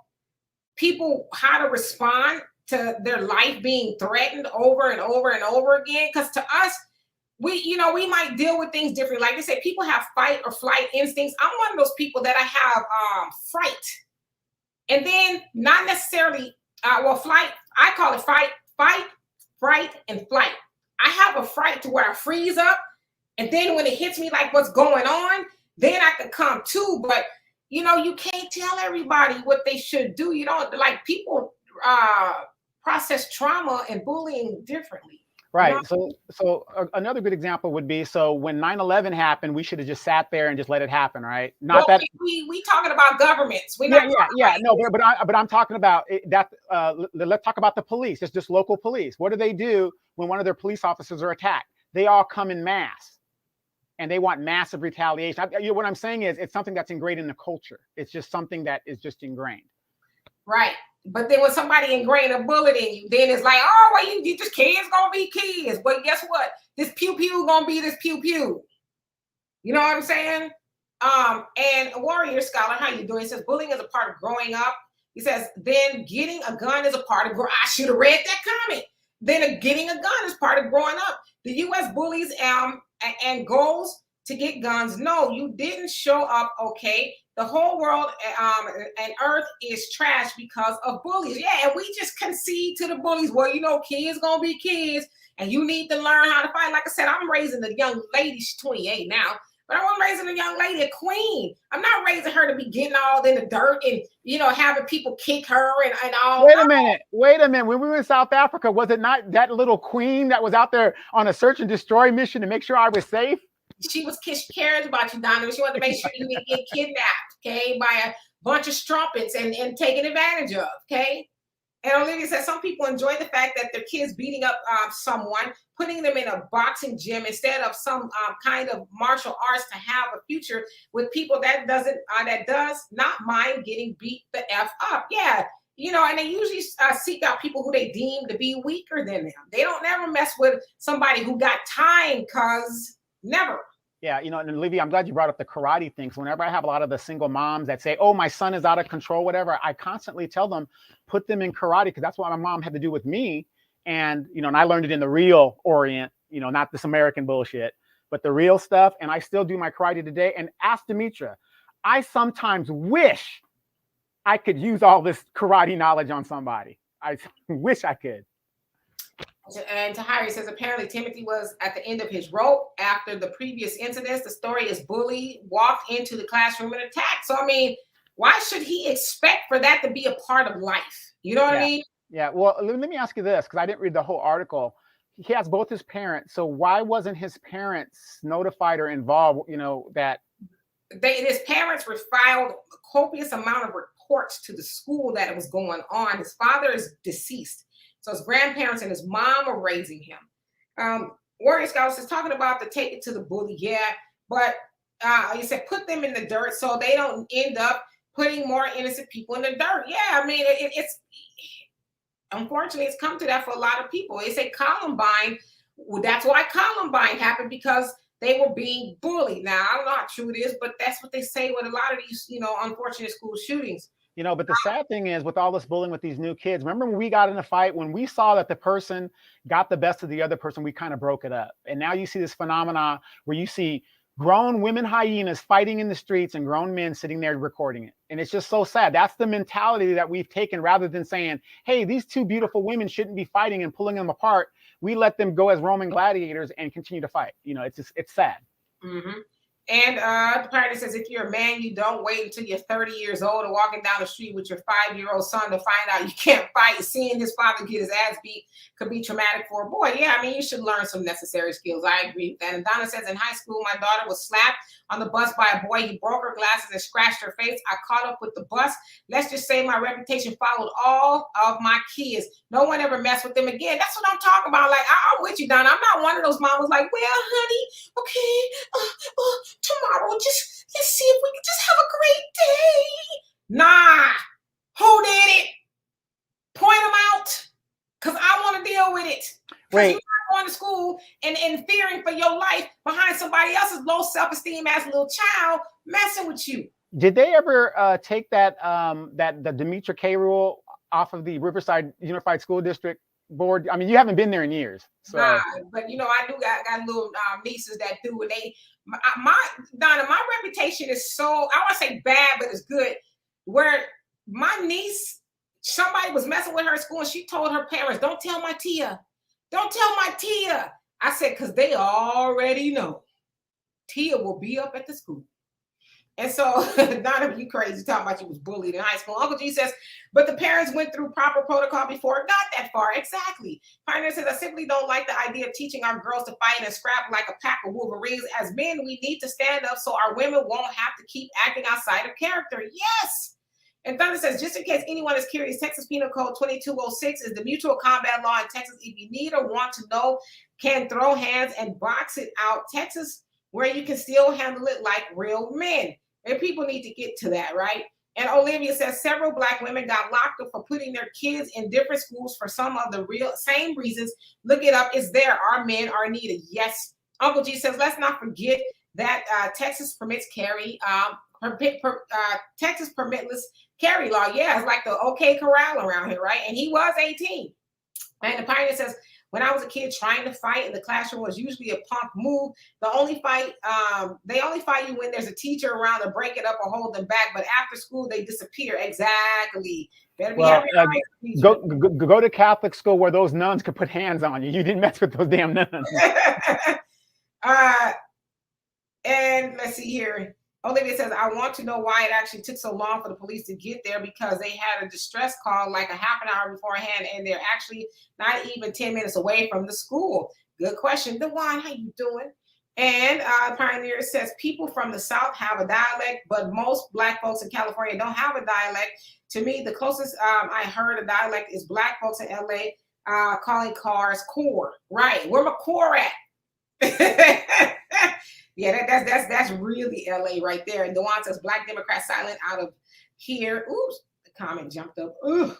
people how to respond to their life being threatened over and over and over again. Because to us, we might deal with things differently. Like I said, people have fight or flight instincts. I'm one of those people that I have fright. And then not necessarily, flight, I call it fight, fright, and flight. I have a fright to where I freeze up. And then when it hits me like what's going on, then I can come to. But you know, you can't tell everybody what they should do. You don't, like, people process trauma and bullying differently. Right. You know? So another good example would be, so when 9/11 happened, we should have just sat there and just let it happen, right? Not that we talking about governments. We're No, but I'm talking about that. Let's talk about the police. It's just local police. What do when one of their police officers are attacked? They all come in mass. And they want massive retaliation. What I'm saying is, it's something that's ingrained in the culture. It's just something that is just ingrained. Right. But then when somebody ingrained a bullet in you, then it's like, oh, well, you just kids gonna be kids. But guess what? This pew pew gonna be this pew pew. You know what I'm saying? And Warrior Scholar, how you doing? It says bullying is a part of growing up. He says, then getting a gun is a part of, I should have read that comment. Then getting a gun is part of growing up. The U.S. bullies and goals to get guns. No, you didn't show up, okay? The whole world and earth is trash because of bullies. Yeah, and we just concede to the bullies. Well, you know, kids gonna be kids, and you need to learn how to fight. Like I said, I'm raising a young lady. She's 28 now. But I'm raising a young lady, a queen. I'm not raising her to be getting all in the dirt and, you know, having people kick her and all. Wait a minute. When we were in South Africa, was it not that little queen that was out there on a search and destroy mission to make sure I was safe? She cares about you, Donovan. She wanted to make sure you didn't get kidnapped, okay, by a bunch of strumpets and taken advantage of, okay? And Olivia says some people enjoy the fact that their kids beating up someone, putting them in a boxing gym instead of some kind of martial arts to have a future with people that does not mind getting beat the F up. Yeah, you know, and they usually seek out people who they deem to be weaker than them. They don't never mess with somebody who got time, cause never. Yeah, you know, and Olivia, I'm glad you brought up the karate thing. So whenever I have a lot of the single moms that say, oh, my son is out of control, whatever, I constantly tell them, put them in karate, because that's what my mom had to do with me. And, you know, and I learned it in the real Orient, you know, not this American bullshit, but the real stuff. And I still do my karate today. And ask Demetra, I sometimes wish I could use all this karate knowledge on somebody. I wish I could. And Tahiri says apparently Timothy was at the end of his rope after the previous incidents. The story is bully walked into the classroom and attacked. So I mean, why should he expect for that to be a part of life? You know what I mean? Yeah. Well, let me ask you this, because I didn't read the whole article. He has both his parents. So why wasn't his parents notified or involved? You know, that his parents filed a copious amount of reports to the school that it was going on. His father is deceased. So his grandparents and his mom are raising him. Warrior Scouts is talking about the take it to the bully. Yeah, but he said put them in the dirt so they don't end up putting more innocent people in the dirt. Yeah, I mean, it's unfortunately it's come to that for a lot of people. They say Columbine, well, that's why Columbine happened, because they were being bullied. Now, I don't know how true it is, but that's what they say with a lot of these, you know, unfortunate school shootings. You know, but the sad thing is with all this bullying with these new kids, remember when we got in a fight, when we saw that the person got the best of the other person, we kind of broke it up. And now you see this phenomena where you see grown women hyenas fighting in the streets and grown men sitting there recording it. And it's just so sad. That's the mentality that we've taken, rather than saying, hey, these two beautiful women shouldn't be fighting and pulling them apart. We let them go as Roman gladiators and continue to fight. You know, it's sad. Mm-hmm. And the party says, if you're a man, you don't wait until you're 30 years old and walking down the street with your 5-year-old son to find out you can't fight. Seeing his father get his ass beat could be traumatic for a boy. Yeah, I mean, you should learn some necessary skills. I agree with that. And Donna says, in high school, my daughter was slapped on the bus by a boy. He broke her glasses and scratched her face. I caught up with the bus. Let's just say my reputation followed all of my kids. No one ever messed with them again. That's what I'm talking about. Like, I'm with you, Donna. I'm not one of those mamas like, well, honey, okay, tomorrow, let's see if we can just have a great day. Nah, who did it? Point them out, because I want to deal with it. Wait. You're not going to school and fearing for your life behind somebody else's low self-esteem as a little child messing with you. Did they ever take that the Demetra K rule off of the Riverside Unified School District board? I mean, you haven't been there in years. So. Nah, but you know, I do got little nieces that do, and Donna, my reputation is so, I want to say bad, but it's good. Where my niece, somebody was messing with her at school, and she told her parents, don't tell my tia. Don't tell my tia. I said, because they already know. Tia will be up at the school. And so, not if you crazy talking about you was bullied in high school. Uncle G says, but the parents went through proper protocol before it got that far. Exactly. Pioneer says, I simply don't like the idea of teaching our girls to fight and scrap like a pack of wolverines. As men, we need to stand up so our women won't have to keep acting outside of character. Yes. And Thunder says, just in case anyone is curious, Texas Penal Code 2206 is the mutual combat law in Texas. If you need or want to know, can throw hands and box it out. Texas, where you can still handle it like real men. And people need to get to that, right? And Olivia says several Black women got locked up for putting their kids in different schools for some of the same reasons. Look it up. It's there. Our men are needed. Yes. Uncle G says, let's not forget that Texas permits carry Texas permitless carry law. Yeah, it's like the OK Corral around here, right? And he was 18. And the pioneer says, when I was a kid, trying to fight in the classroom was usually a punk move. They only fight you when there's a teacher around to break it up or hold them back. But after school, they disappear. Exactly. Better be Well, having go to Catholic school where those nuns could put hands on you. You didn't mess with those damn nuns. And let's see here. Olivia says, I want to know why it actually took so long for the police to get there, because they had a distress call like a half an hour beforehand, and they're actually not even 10 minutes away from the school. Good question. DeJuan, how you doing? And Pioneer says, people from the South have a dialect, but most Black folks in California don't have a dialect. To me, the closest I heard a dialect is Black folks in LA calling cars core. Right. Where my core at? Yeah, that's really LA right there. And DeJuan says, Black Democrat silent out of here. Oops, the comment jumped up. Ooh,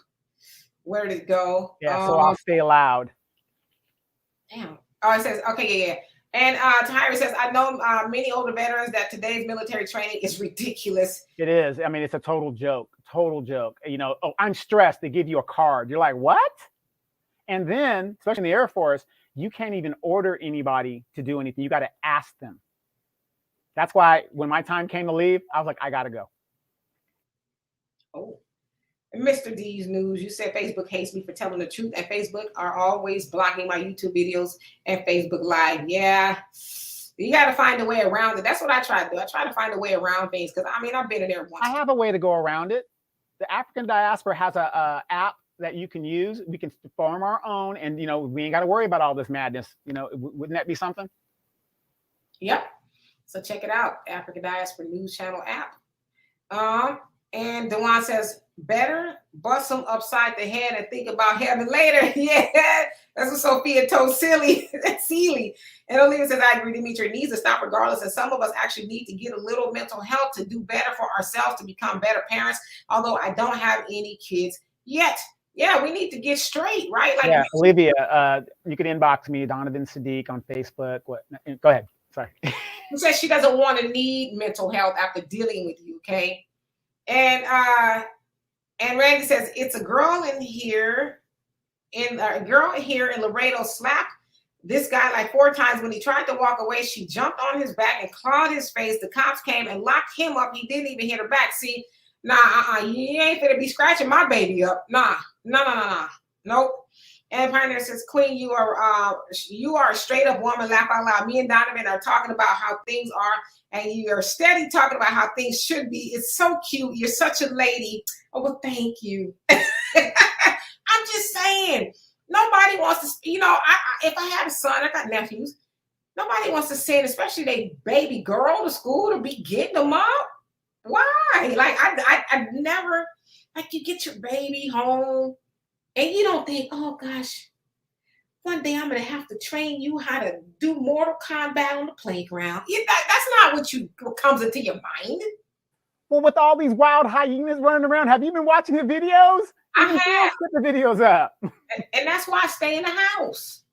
where did it go? Yeah, so I'll stay loud. Damn. Oh, it says, okay, yeah. And Tyra says, I know many older veterans that today's military training is ridiculous. It is. I mean, it's a total joke. Total joke. You know, oh, I'm stressed. They give you a card. You're like, what? And then, especially in the Air Force, you can't even order anybody to do anything. You got to ask them. That's why when my time came to leave, I was like, I got to go. Oh, Mr. D's News, you said Facebook hates me for telling the truth, and Facebook are always blocking my YouTube videos and Facebook Live. Yeah, you got to find a way around it. That's what I try to do. I try to find a way around things because, I mean, I've been in there once. I have a way to go around it. The African diaspora has a app that you can use. We can form our own, and, you know, we ain't got to worry about all this madness. You know, wouldn't that be something? Yep. So check it out, African Diaspora News Channel app. And DeJuan says, better bust them upside the head and think about heaven later. Yeah, that's what Sophia told Sealy. And Olivia says, I agree, Demetri, needs to stop regardless. And some of us actually need to get a little mental health to do better for ourselves, to become better parents, although I don't have any kids yet. Yeah, we need to get straight, right? Like, yeah, Olivia, you can inbox me, Donovan Sadiq on Facebook. Go ahead. Sorry. Who says she doesn't want to need mental health after dealing with you, okay? And Randy says, it's a girl here in Laredo slapped this guy like 4 times. When he tried to walk away, she jumped on his back and clawed his face. The cops came and locked him up. He didn't even hit her back. See, you ain't finna be scratching my baby up. Nah. Nope. And Pioneer says, Queen, you are a straight up woman, laugh out loud. Me and Donovan are talking about how things are, and you're steady talking about how things should be. It's so cute. You're such a lady. Oh, well, thank you. I'm just saying, nobody wants to, you know, if I had a son, I got nephews, nobody wants to send, especially their baby girl to school to be getting them up. Why? Like, I never, like, you get your baby home, and you don't think, oh gosh, one day I'm gonna have to train you how to do Mortal Kombat on the playground. That's not what comes into your mind. Well, with all these wild hyenas running around, have you been watching the videos? I have. Put the videos up. And that's why I stay in the house.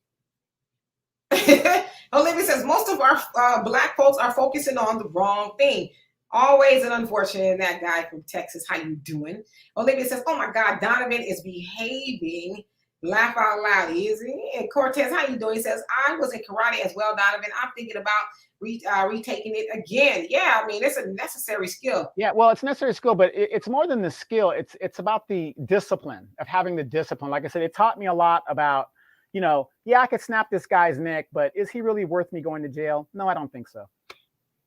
Olivia says, most of our Black folks are focusing on the wrong thing. Always an unfortunate. That guy from Texas, how you doing? Olivia says, oh my God, Donovan is behaving. Laugh out loud, is he? And Cortez, how you doing? He says, I was in karate as well, Donovan. I'm thinking about retaking it again. Yeah, I mean, it's a necessary skill. Yeah, well, it's a necessary skill, but it's more than the skill. It's about the discipline of having the discipline. Like I said, it taught me a lot about, you know, yeah, I could snap this guy's neck, but is he really worth me going to jail? No, I don't think so.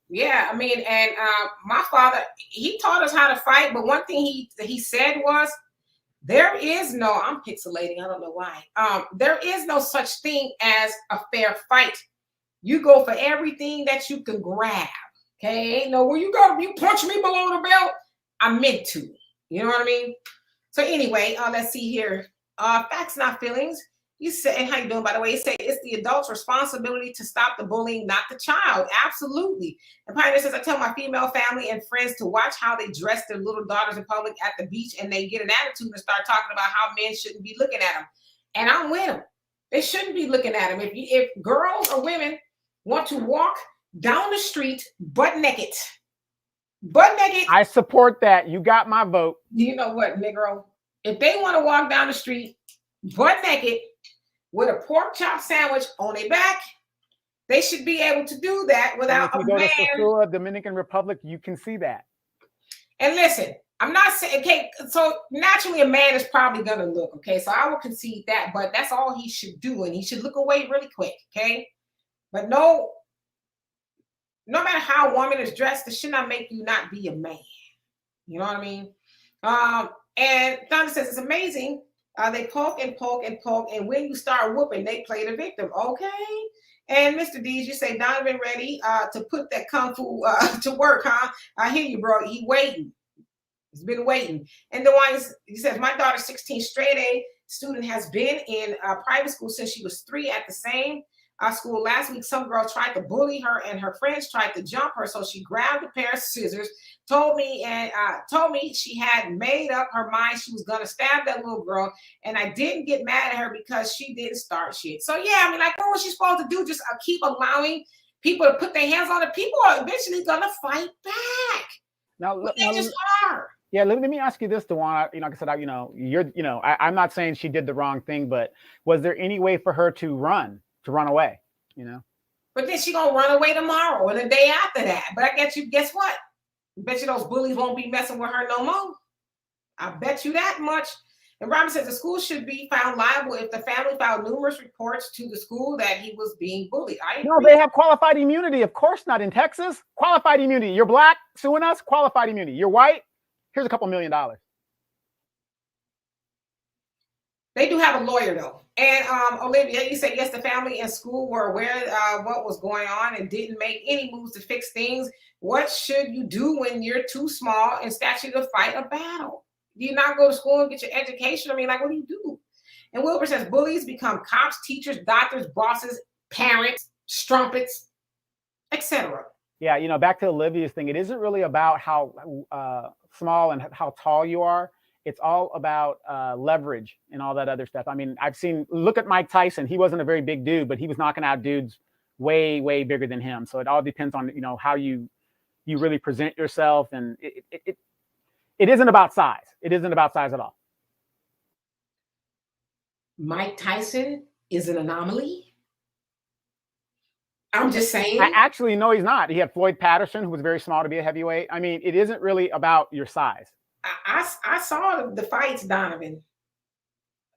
Yeah, I mean, and my father, he taught us how to fight, but one thing he said was, there is no, I'm pixelating, I don't know why. There is no such thing as a fair fight. You go for everything that you can grab. Okay, no, where you punch me below the belt. I meant to. You know what I mean? So anyway, let's see here. Facts, not feelings. You said, and how you doing, by the way? You say it's the adult's responsibility to stop the bullying, not the child. Absolutely. And Pioneer says, I tell my female family and friends to watch how they dress their little daughters in public at the beach, and they get an attitude and start talking about how men shouldn't be looking at them. And I'm with them. They shouldn't be looking at them. If girls or women want to walk down the street butt naked, butt naked. I support that. You got my vote. You know what, Negro? If they want to walk down the street butt naked with a pork chop sandwich on their back, they should be able to do that And without if you a go to man. Sosua, Dominican Republic, you can see that. And listen, I'm not saying, okay, so naturally a man is probably going to look, okay? So I will concede that, but that's all he should do. And he should look away really quick, okay? But no matter how a woman is dressed, it should not make you not be a man. You know what I mean? And Thunder says it's amazing. They poke and poke and poke, and when you start whooping, they play the victim. Okay. And Mr. Dees, you say Donovan ready to put that kung fu to work, huh? I hear you, bro. He waiting. He's been waiting. And the one he says, my daughter, 16, straight A student, has been in private school since she was 3 at the same school. Last week, some girl tried to bully her, and her friends tried to jump her. So she grabbed a pair of scissors, told me she had made up her mind she was gonna stab that little girl, and I didn't get mad at her because she didn't start shit. So yeah, I mean, like, what was she supposed to do? Just keep allowing people to put their hands on it? People are eventually gonna fight back. Now, they just are. Yeah, let me ask you this, Dewan. Like I said, I'm not saying she did the wrong thing, but was there any way for her to run away? But then she gonna run away tomorrow and the day after that. But I guess what? I bet you those bullies won't be messing with her no more. I bet you that much. And Robin says the school should be found liable if the family filed numerous reports to the school that he was being bullied. No, they have qualified immunity. Of course not in Texas. Qualified immunity. You're black, suing us, qualified immunity. You're white, here's a couple $1 million. They do have a lawyer though. And Olivia, you said yes, the family and school were aware what was going on and didn't make any moves to fix things. What should you do when you're too small in stature to fight a battle? Do you not go to school and get your education? I mean, like, what do you do? And Wilbur says bullies become cops, teachers, doctors, bosses, parents, strumpets, etc. Yeah, back to Olivia's thing. It isn't really about how small and how tall you are. It's all about leverage and all that other stuff. I mean, look at Mike Tyson. He wasn't a very big dude, but he was knocking out dudes way, way bigger than him. So it all depends on, how you really present yourself. And it isn't about size. It isn't about size at all. Mike Tyson is an anomaly. I'm just saying. Actually, no, he's not. He had Floyd Patterson, who was very small to be a heavyweight. I mean, it isn't really about your size. I saw the fights, Donovan.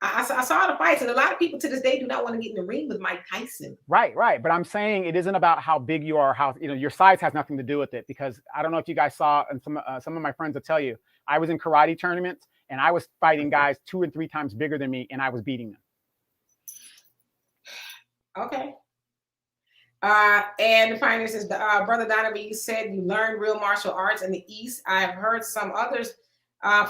I saw the fights, and a lot of people to this day do not want to get in the ring with Mike Tyson. Right. But I'm saying it isn't about how big you are, how your size has nothing to do with it. Because I don't know if you guys saw, and some of my friends will tell you, I was in karate tournaments and I was fighting guys 2 and 3 times bigger than me, and I was beating them. Okay. And the Pioneer says, Brother Donovan, you said you learned real martial arts in the East. I've heard some others.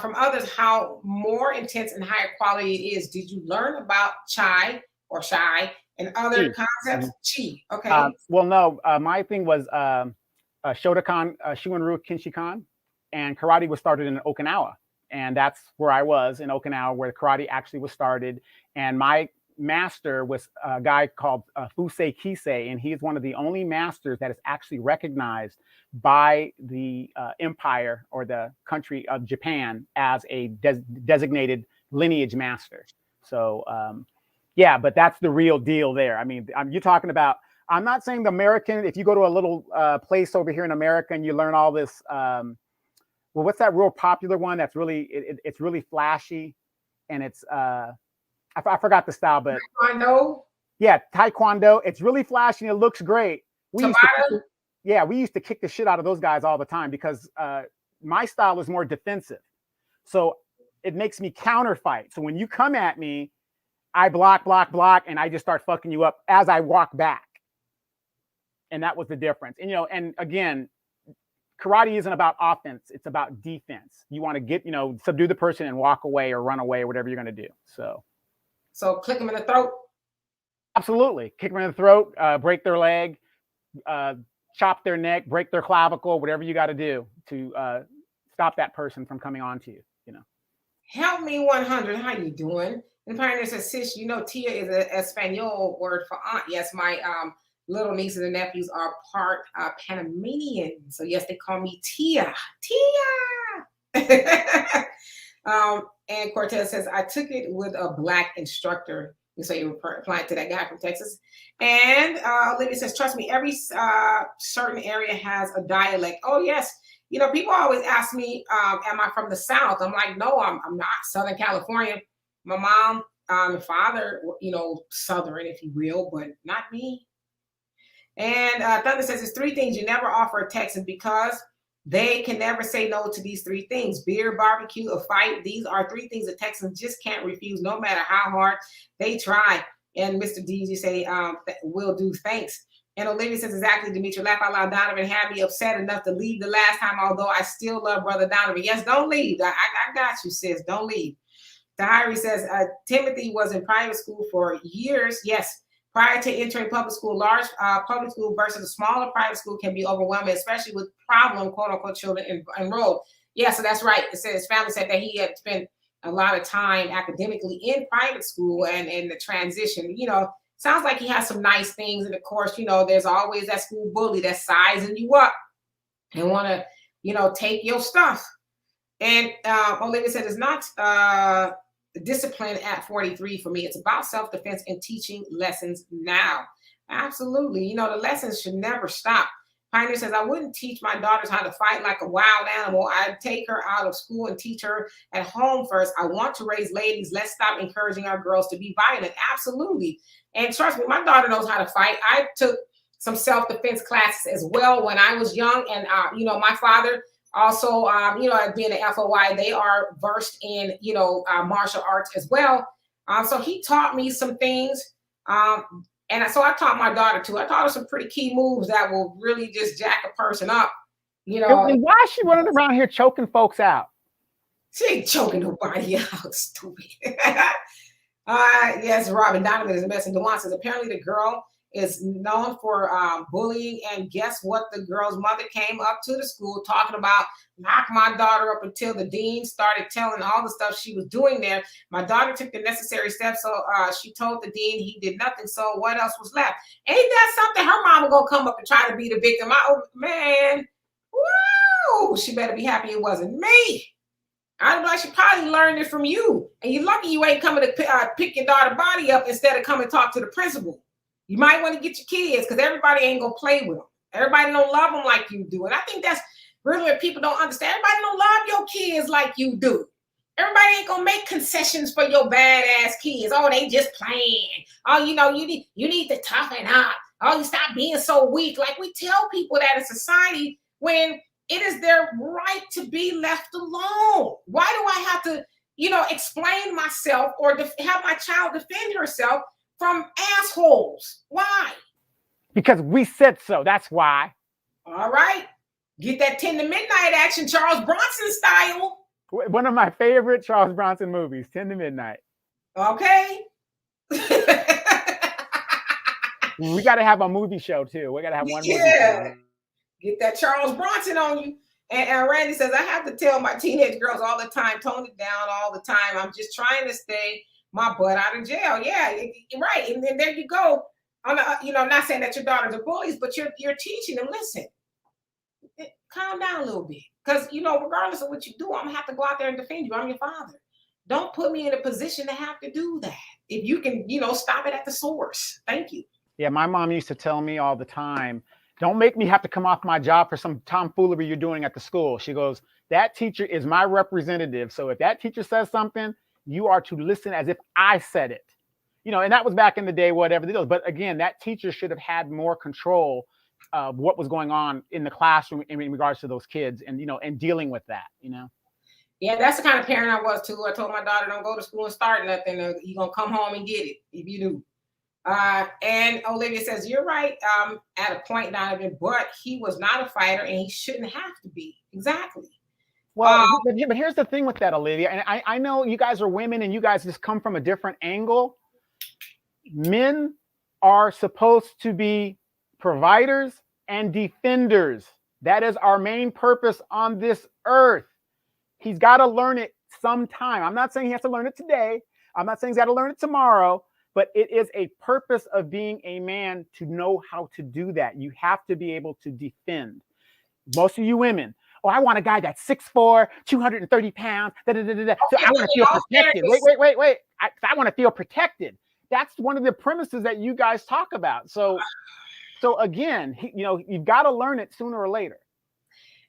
From others, how more intense and higher quality it is. Did you learn about Chai or Shai and other concepts? Chi. Okay. Well, no. My thing was Shotokan, Shuinru Kinshikan, and karate was started in Okinawa, and that's where I was in Okinawa, where karate actually was started. And my master was a guy called Fusei Kisei, and he's one of the only masters that is actually recognized by the empire or the country of Japan as a designated lineage master. So yeah, but that's the real deal there. I mean, you're talking about, I'm not saying the American, if you go to a little place over here in America and you learn all this, well, what's that real popular one that's really, it's really flashy, and it's I forgot the style, but Taekwondo. Yeah, Taekwondo. It's really flashy and it looks great. We used to kick the shit out of those guys all the time because my style is more defensive. So it makes me counter fight. So when you come at me, I block, and I just start fucking you up as I walk back. And that was the difference. And and again, karate isn't about offense, it's about defense. You want to get, subdue the person and walk away or run away or whatever you're going to do. So click them in the throat. Absolutely. Kick them in the throat, break their leg, chop their neck, break their clavicle, whatever you got to do to stop that person from coming on to you, Help me 100. How you doing? And Pioneer says, sis, Tia is an Espanol word for aunt. Yes, my little nieces and nephews are part Panamanian. So yes, they call me Tia. Tia. And Cortez says, I took it with a black instructor. So you're replying to that guy from Texas. And Lydia says, trust me, every certain area has a dialect. Oh, yes. People always ask me, am I from the South? I'm like, no, I'm not. Southern California. My mom and father, Southern, if you will, but not me. And Thunder says, there's three things you never offer a Texan because they can never say no to these three things: beer, barbecue, a fight. These are three things the Texans just can't refuse, no matter how hard they try. And Mr. D, you say, will do, thanks. And Olivia says, exactly, Demetri, laugh out loud. Donovan had me upset enough to leave the last time, although I still love Brother Donovan. Yes, don't leave. I got you, sis. Don't leave. Tahiri says, Timothy was in private school for years. Yes. Prior to entering public school, large public school versus a smaller private school can be overwhelming, especially with problem, quote unquote, children enrolled. Yeah, so that's right. It says his family said that he had spent a lot of time academically in private school and in the transition. Sounds like he has some nice things. And of course, there's always that school bully that's sizing you up and want to, take your stuff. And Olivia said it's not discipline at 43 for me. It's about self-defense and teaching lessons now. Absolutely. The lessons should never stop. Pioneer says, I wouldn't teach my daughters how to fight like a wild animal. I'd take her out of school and teach her at home first. I want to raise ladies. Let's stop encouraging our girls to be violent. Absolutely. And trust me, my daughter knows how to fight. I took some self-defense classes as well when I was young. And, my father also, being an FOI, they are versed in, martial arts as well. So he taught me some things. And so I taught my daughter too. I taught her some pretty key moves that will really just jack a person up. And why is she running around here choking folks out? She ain't choking nobody out, stupid. Yes, Robin Donovan is messing. DeWan says, apparently the girl is known for bullying, and guess what? The girl's mother came up to the school talking about knock my daughter up until the dean started telling all the stuff she was doing there. My daughter took the necessary steps, so she told the dean he did nothing. So what else was left? Ain't that something? Her mama gonna come up and try to be the victim. Man, woo! She better be happy it wasn't me. I know she probably learned it from you, and you're lucky you ain't coming to pick your daughter's body up instead of coming to talk to the principal. You might want to get your kids because everybody ain't going to play with them. Everybody don't love them like you do. And I think that's really what people don't understand. Everybody don't love your kids like you do. Everybody ain't going to make concessions for your badass kids. Oh, they just playing. Oh, you need to toughen up. Oh, you stop being so weak. Like we tell people that in society when it is their right to be left alone. Why do I have to, explain myself or have my child defend herself from assholes? Why? Because we said so. That's why. All right. Get that 10 to midnight action, Charles Bronson style. One of my favorite Charles Bronson movies, 10 to Midnight. Okay. We got to have a movie show too. We got to have one movie show. Get that Charles Bronson on you. And Randy says, I have to tell my teenage girls all the time, tone it down all the time. I'm just trying to stay my butt out of jail. Yeah, right. And then there you go. I'm not saying that your daughters are bullies, but you're teaching them, listen, calm down a little bit. Because, regardless of what you do, I'm going to have to go out there and defend you. I'm your father. Don't put me in a position to have to do that. If you can, stop it at the source. Thank you. Yeah, my mom used to tell me all the time, don't make me have to come off my job for some tomfoolery you're doing at the school. She goes, that teacher is my representative. So if that teacher says something, you are to listen as if I said it. And that was back in the day, whatever it is. But again, that teacher should have had more control of what was going on in the classroom in regards to those kids and, and dealing with that, Yeah, that's the kind of parent I was too. I told my daughter, don't go to school and start nothing. You're going to come home and get it if you do. And Olivia says, you're right at a point, Donovan, but he was not a fighter and he shouldn't have to be. Exactly. Well, but here's the thing with that, Olivia. And I know you guys are women and you guys just come from a different angle. Men are supposed to be providers and defenders. That is our main purpose on this earth. He's got to learn it sometime. I'm not saying he has to learn it today. I'm not saying he's got to learn it tomorrow. but it is a purpose of being a man to know how to do that. You have to be able to defend. Most of you women, oh, I want a guy that's 6'4", 230 pounds. So I want to feel protected. Wait. I want to feel protected. That's one of the premises that you guys talk about. So again, you've got to learn it sooner or later.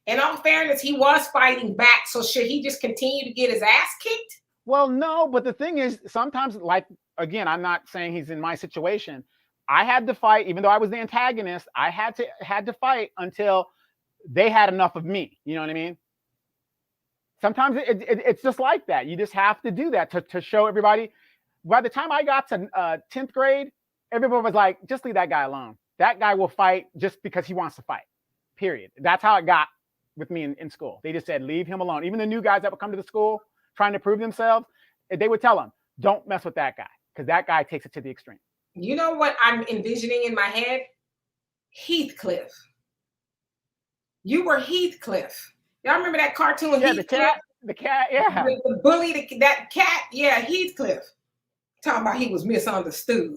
In all fairness, he was fighting back. So should he just continue to get his ass kicked? Well, no, but the thing is, sometimes, like, again, I'm not saying he's in my situation. I had to fight, even though I was the antagonist. I had to fight until they had enough of me. You know what I mean? Sometimes it's just like that. You just have to do that to show everybody. By the time I got to 10th grade, everybody was like, just leave that guy alone. That guy will fight just because he wants to fight, period. That's how it got with me in school. They just said, leave him alone. Even the new guys that would come to the school trying to prove themselves, they would tell them, don't mess with that guy, because that guy takes it to the extreme. You know what I'm envisioning in my head? Heathcliff. You were Heathcliff. Y'all remember that cartoon? Yeah, Heathcliff? the cat, yeah. The bully, that cat, yeah, Heathcliff. Talking about he was misunderstood.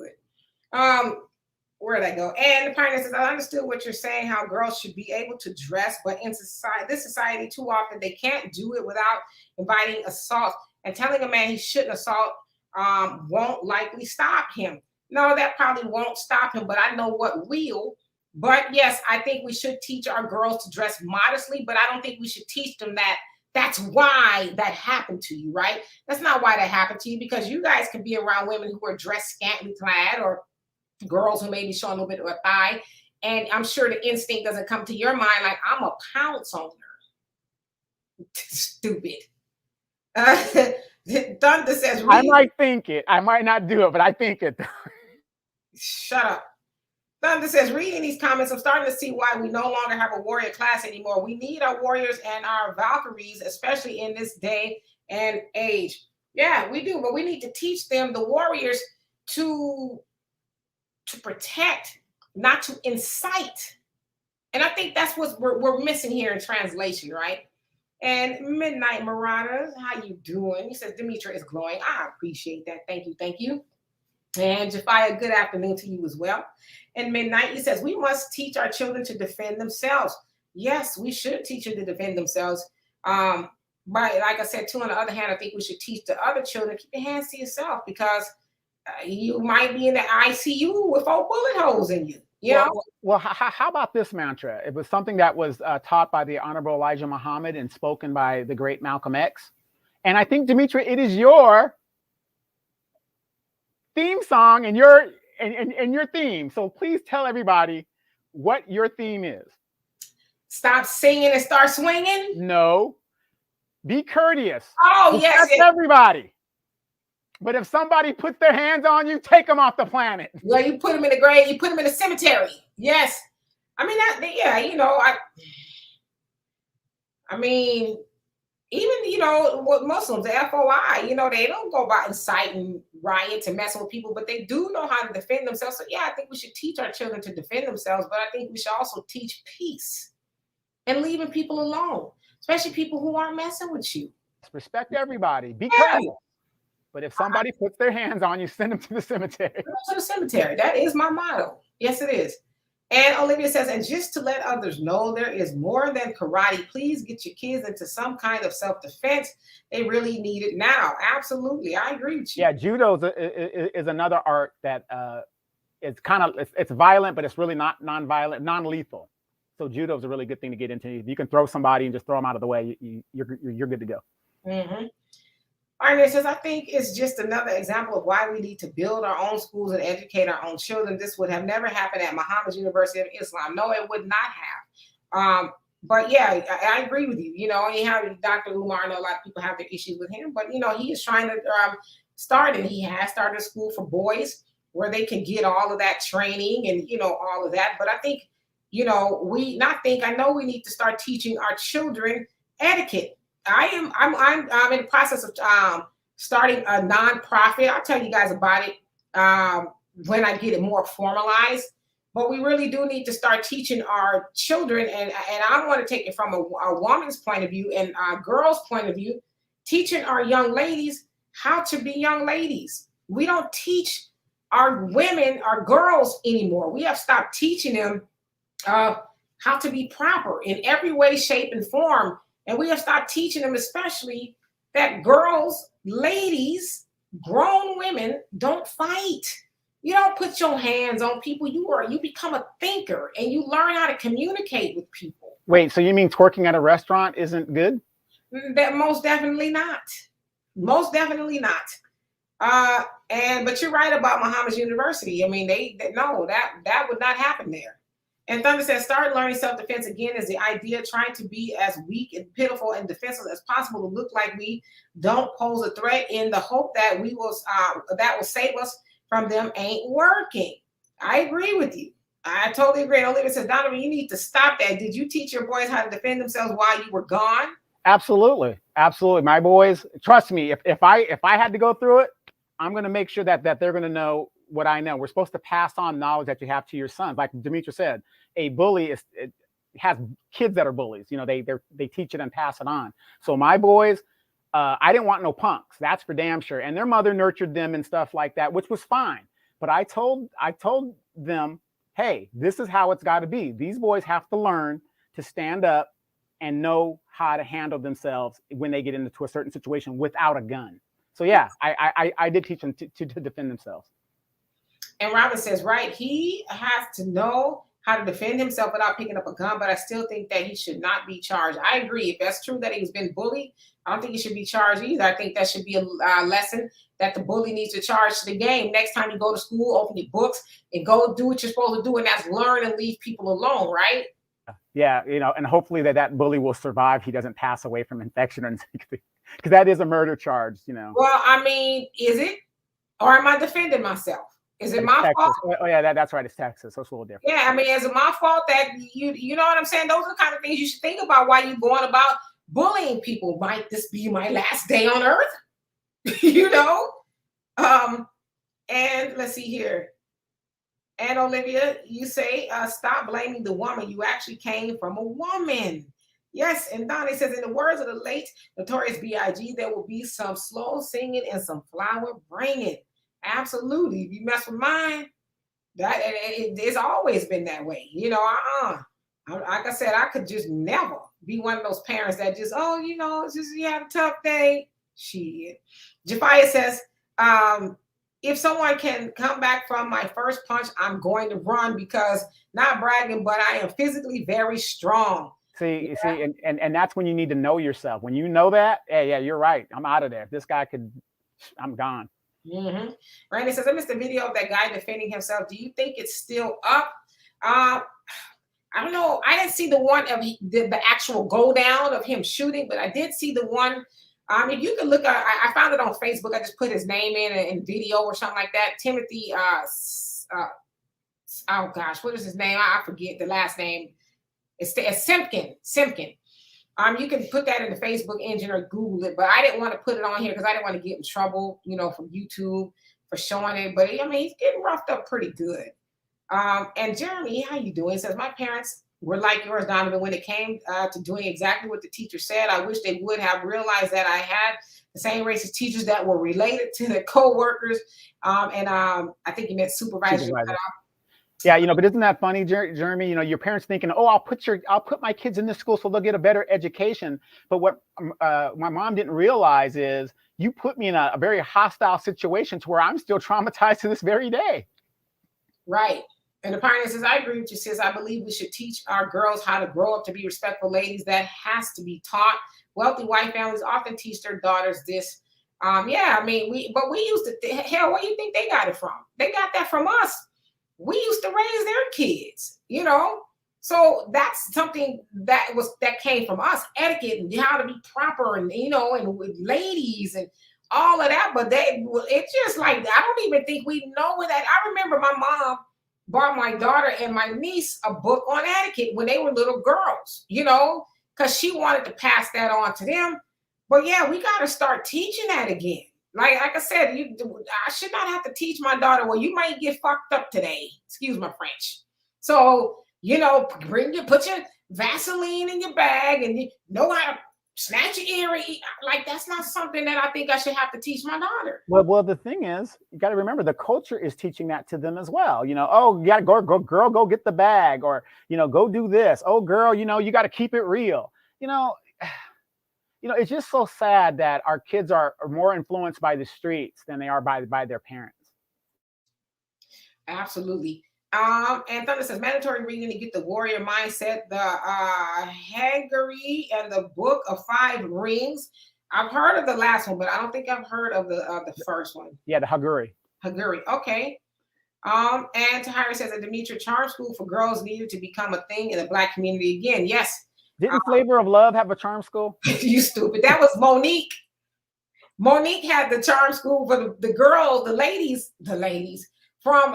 Where'd I go? And the partner says, I understood what you're saying, how girls should be able to dress, but in this society, too often they can't do it without inviting assault. And telling a man he shouldn't assault won't likely stop him. No, that probably won't stop him, but I know what will. But yes, I think we should teach our girls to dress modestly, but I don't think we should teach them that that's why that happened to you, right? That's not why that happened to you, because you guys can be around women who are dressed scantily clad, or girls who may be showing a little bit of a thigh. And I'm sure the instinct doesn't come to your mind like, I'm a pounce on her. Stupid. Thunder says, I might think it. I might not do it, but I think it. Shut up. Thunder says, reading these comments, I'm starting to see why we no longer have a warrior class anymore. We need our warriors and our Valkyries, especially in this day and age. Yeah, we do, but we need to teach them, the warriors, to protect, not to incite. And I think that's what we're missing here in translation, right? And Midnight Marauders, how you doing? He says, Demetra is glowing. I appreciate that. Thank you. And Jafia, good afternoon to you as well. And Midnight, he says, we must teach our children to defend themselves. Yes, we should teach them to defend themselves. But like I said, too, on the other hand, I think we should teach the other children, keep your hands to yourself, because you might be in the ICU with 4 bullet holes in you. You know? Well, how about this mantra? It was something that was taught by the Honorable Elijah Muhammad and spoken by the great Malcolm X. And I think, Demetra, it is your theme song and your theme. So please tell everybody what your theme is. Stop singing and start swinging? No. Be courteous. Oh, yes. Everybody. But if somebody puts their hands on you, take them off the planet. Well, you put them in the grave. You put them in the cemetery. Yes. I mean, yeah, you know, I mean, even, you know, what Muslims, the FOI, you know, they don't go about inciting riots and messing with people, but they do know how to defend themselves. So, yeah, I think we should teach our children to defend themselves, but I think we should also teach peace and leaving people alone, especially people who aren't messing with you. Respect everybody. Be careful. But if somebody puts their hands on you, send them to the cemetery. Send them to the cemetery. That is my motto. Yes, it is. And Olivia says, and just to let others know there is more than karate, please get your kids into some kind of self-defense. They really need it now. Absolutely. I agree with you. Yeah, judo is another art that it's kind of, it's violent, but it's really not non-violent, non-lethal. So judo is a really good thing to get into. If you can throw somebody and just throw them out of the way, you're good to go. Mm-hmm. Arne says, I think it's just another example of why we need to build our own schools and educate our own children. This would have never happened at Muhammad's University of Islam. No, it would not have. But yeah, I agree with you. You know, you have Dr. Umar. I know a lot of people have their issues with him, but you know, he is trying to start, and he has started a school for boys where they can get all of that training and, you know, all of that. But I think, you know, I know we need to start teaching our children etiquette. I'm in the process of starting a nonprofit. I'll tell you guys about it when I get it more formalized. But we really do need to start teaching our children, and I want to take it from a woman's point of view and a girl's point of view, teaching our young ladies how to be young ladies. We don't teach our women, our girls anymore. We have stopped teaching them how to be proper in every way, shape, and form. And we have stopped teaching them, especially that girls, ladies, grown women don't fight. You don't put your hands on people. You become a thinker and you learn how to communicate with people. Wait, so you mean twerking at a restaurant isn't good? That most definitely not. Most definitely not. But you're right about Muhammad's University. I mean, they no, that would not happen there. And Thunder says, start learning self-defense again is the idea, trying to be as weak and pitiful and defenseless as possible to look like we don't pose a threat in the hope that we will that will save us from them ain't working. I agree with you. I totally agree. Olivia says, Donovan, you need to stop that. Did you teach your boys how to defend themselves while you were gone? Absolutely. Absolutely. My boys, trust me, if I had to go through it, I'm going to make sure that they're going to know what I know. We're supposed to pass on knowledge that you have to your sons. Like Demetra said, a bully has kids that are bullies. You know, they teach it and pass it on. So my boys, I didn't want no punks. That's for damn sure. And their mother nurtured them and stuff like that, which was fine. But I told them, hey, this is how it's got to be. These boys have to learn to stand up and know how to handle themselves when they get into a certain situation without a gun. So yeah, I did teach them to defend themselves. And Robin says, right, he has to know how to defend himself without picking up a gun, but I still think that he should not be charged. I agree. If that's true that he's been bullied, I don't think he should be charged either. I think that should be a lesson that the bully needs to charge to the game. Next time you go to school, open your books and go do what you're supposed to do, and that's learn and leave people alone, right? Yeah, you know, and hopefully that bully will survive. He doesn't pass away from infection or anything, because that is a murder charge, you know. Well, I mean, is it? Or am I defending myself? Is it my fault? Oh yeah, that's right. It's Texas, so it's a little different. Yeah, I mean, is it my fault that you know what I'm saying? Those are the kind of things you should think about while you're going about bullying people. Might this be my last day on earth? You know? And let's see here. And Olivia, you say, stop blaming the woman. You actually came from a woman. Yes, and Donnie says, in the words of the late Notorious B.I.G., there will be some slow singing and some flower bringing. Absolutely. If you mess with mine, it's always been that way. You know, like I said, I could just never be one of those parents that just, oh, you know, it's just you had a tough day. Shit. Jafia says, if someone can come back from my first punch, I'm going to run because, not bragging, but I am physically very strong. See, and that's when you need to know yourself. When you know that, hey, yeah, you're right. I'm out of there. If this guy could, I'm gone. Mm-hmm. Randy says, I missed the video of that guy defending himself. Do you think it's still up? I don't know. I didn't see the one of the actual go down of him shooting, but I did see the one. If you can look, I found it on Facebook. I just put his name in video or something like that. Timothy, oh gosh, what is his name? I forget the last name. It's Simpkin. You can put that in the Facebook engine or Google it, but I didn't want to put it on here because I didn't want to get in trouble, you know, from YouTube for showing it. But I mean, he's getting roughed up pretty good. And Jeremy, how you doing? He says, my parents were like yours, Donovan, when it came to doing exactly what the teacher said. I wish they would have realized that I had the same racist teachers that were related to the co-workers. I think he meant supervisors. Yeah, you know, but isn't that funny, Jeremy? You know, your parents thinking, oh, I'll put my kids in this school so they'll get a better education. But what my mom didn't realize is you put me in a very hostile situation to where I'm still traumatized to this very day. Right. And the Pioneer says, I agree with you, sis. I believe we should teach our girls how to grow up to be respectful ladies. That has to be taught. Wealthy white families often teach their daughters this. Yeah, I mean, we used to, hell, where do you think they got it from? They got that from us. We used to raise their kids, you know. So that's something that came from us, etiquette and how to be proper, and you know, and with ladies and all of that. But it's just like, I don't even think we know that. I remember my mom bought my daughter and my niece a book on etiquette when they were little girls, you know, because she wanted to pass that on to them. But yeah, we got to start teaching that again. Like I said, I should not have to teach my daughter, well, you might get fucked up today. Excuse my French. So, you know, put your Vaseline in your bag and you know how to snatch your earring. Like, that's not something that I think I should have to teach my daughter. Well, the thing is, you got to remember the culture is teaching that to them as well. You know, oh, you got to go, girl, go get the bag, or go do this. Oh, girl, you got to keep it real. It's just so sad that our kids are more influenced by the streets than they are by their parents. Absolutely. And Thunder says mandatory reading to get the warrior mindset, the Haggerty and the Book of Five Rings. I've heard of the last one, but I don't think I've heard of the first one. Yeah, the Haguri. Okay. And Tahira says that Demetra charm school for girls needed to become a thing in the Black community again. Yes. Didn't Flavor of Love have a charm school? You stupid. That was Monique. Monique had the charm school for the girls, the ladies from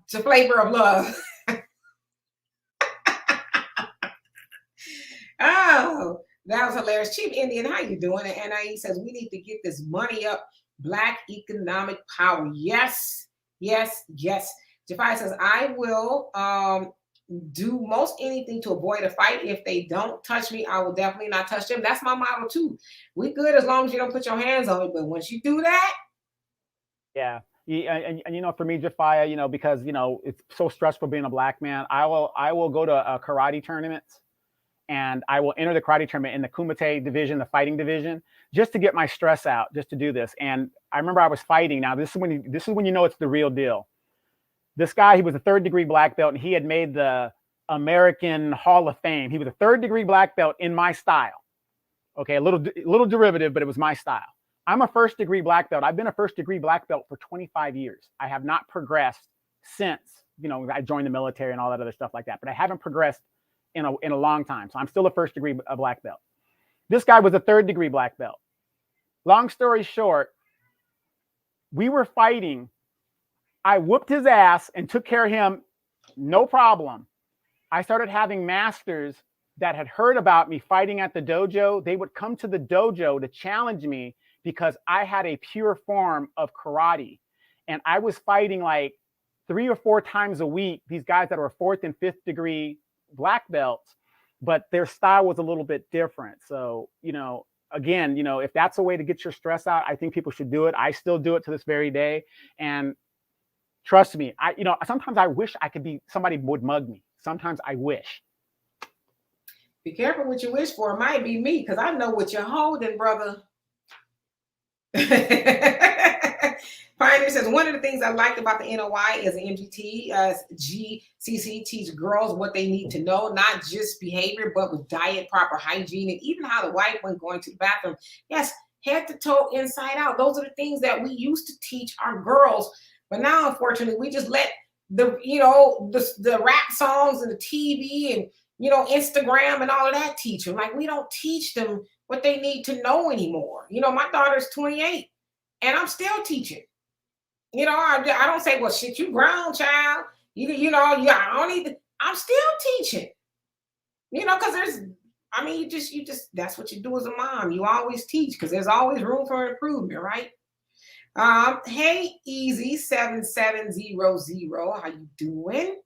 to Flavor of Love. Oh, that was hilarious. Chief Indian, how you doing? And he says we need to get this money up. Black economic power. Yes. Jafai says I will do most anything to avoid a fight. If they don't touch me, I will definitely not touch them. That's my motto too. We good as long as you don't put your hands on it. But once you do that, yeah. And for me, Jafia, because it's so stressful being a Black man. I will go to karate tournaments, and I will enter the karate tournament in the Kumite division, the fighting division, just to get my stress out, just to do this. And I remember I was fighting. Now this is when you know it's the real deal. This guy, he was a 3rd degree black belt, and he had made the American Hall of Fame. He was a 3rd degree black belt in my style. Okay, a little derivative, but it was my style. I'm a 1st degree black belt. I've been a 1st degree black belt for 25 years. I have not progressed since, I joined the military and all that other stuff like that, but I haven't progressed in a long time. So I'm still a 1st degree black belt. This guy was a 3rd degree black belt. Long story short, we were fighting. I whooped his ass and took care of him, no problem. I started having masters that had heard about me fighting at the dojo. They would come to the dojo to challenge me because I had a pure form of karate. And I was fighting like 3 or 4 times a week, these guys that were 4th and 5th degree black belts, but their style was a little bit different. So, again, if that's a way to get your stress out, I think people should do it. I still do it to this very day. And trust me, sometimes I wish I could be, somebody would mug me. Sometimes I wish. Be careful what you wish for. It might be me, because I know what you're holding, brother. Pioneer says, one of the things I liked about the NOI is the MGT, GCC teach girls what they need to know, not just behavior, but with diet, proper hygiene, and even how to wipe when going to the bathroom. Yes, head to toe, inside out. Those are the things that we used to teach our girls. But now, unfortunately, we just let the rap songs and the TV and, Instagram and all of that teach them. Like, we don't teach them what they need to know anymore. My daughter's 28 and I'm still teaching. I don't say, well, shit, you grown, child. I don't need to, I'm still teaching. Because you just, that's what you do as a mom. You always teach because there's always room for improvement, right? Hey, Easy7700, how you doing?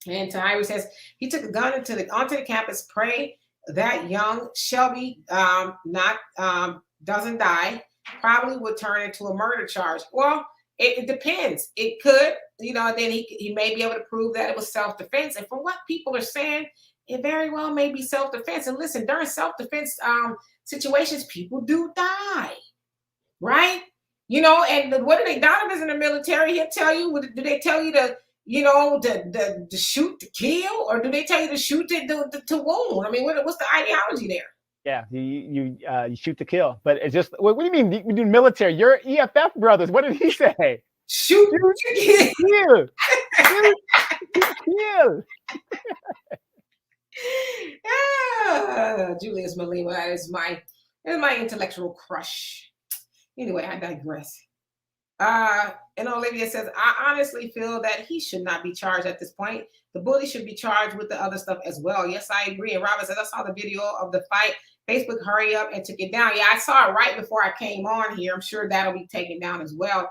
And Tahira says he took a gun onto the campus. Pray that young Shelby doesn't die. Probably would turn into a murder charge. Well, it depends. It could, then he may be able to prove that it was self-defense. And from what people are saying, it very well may be self-defense. And listen, during self-defense situations, people do die, right? And what do they? Donovan's in the military. He'll tell you. Do they tell you to shoot to kill, or do they tell you to shoot to wound? I mean, what's the ideology there? Yeah, you shoot to kill, but it's just, what do you mean? We do military. You're EFF brothers. What did he say? Shoot to kill. Kill. Julius Malema is my intellectual crush. Anyway, I digress. And Olivia says, I honestly feel that he should not be charged at this point. The bully should be charged with the other stuff as well. Yes, I agree. And Robert says, I saw the video of the fight. Facebook hurry up and took it down. Yeah, I saw it right before I came on here. I'm sure that'll be taken down as well.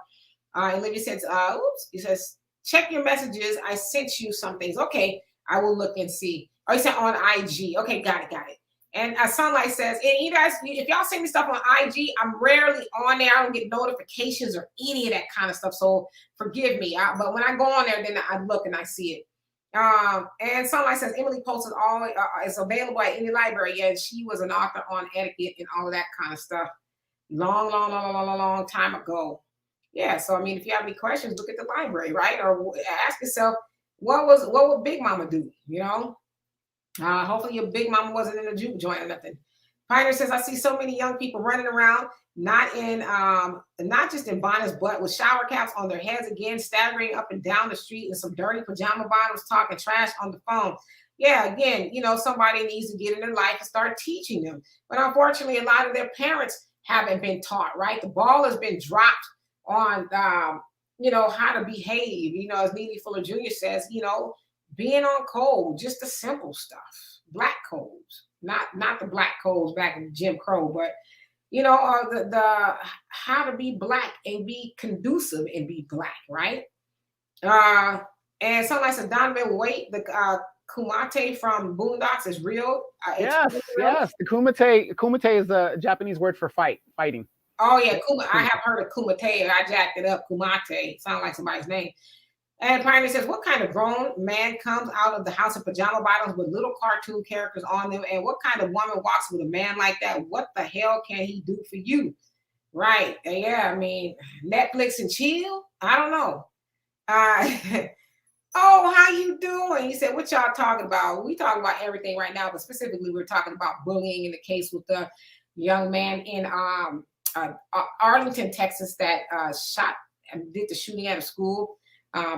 Olivia says, he says, check your messages. I sent you some things. Okay, I will look and see. Oh, he said on IG. Okay, got it. And Sunlight says, and you guys, if y'all send me stuff on IG, I'm rarely on there. I don't get notifications or any of that kind of stuff. So forgive me. But when I go on there, then I look and I see it. And Sunlight says, Emily posted all it's available at any library. Yeah, she was an author on etiquette and all of that kind of stuff. Long time ago. Yeah. So I mean, if you have any questions, look at the library, right? Or ask yourself, what would Big Mama do? You know? Hopefully your big mama wasn't in a juke joint or nothing. Pioneer says, I see so many young people running around, not just in bonnets, but with shower caps on their heads again, staggering up and down the street in some dirty pajama bottoms, talking trash on the phone. Yeah, again, somebody needs to get in their life and start teaching them. But unfortunately, a lot of their parents haven't been taught, right? The ball has been dropped on, how to behave. As Neely Fuller Jr. says, being on code, just the simple stuff, black codes, not the black codes back in Jim Crow, but the how to be black and be conducive and be black, right? And something like Donovan, wait, the kumite from Boondocks is real. Yes. The kumite is a Japanese word for fighting. Oh yeah, I have heard of kumite. I jacked it up. Kumite sounds like somebody's name. And Pioneer says, what kind of grown man comes out of the house in pajama bottoms with little cartoon characters on them? And what kind of woman walks with a man like that? What the hell can he do for you? Right. Yeah, I mean, Netflix and chill? I don't know. Oh, how you doing? You said, what y'all talking about? We talking about everything right now, but specifically we're talking about bullying in the case with the young man in Arlington, Texas that shot and did the shooting at a school.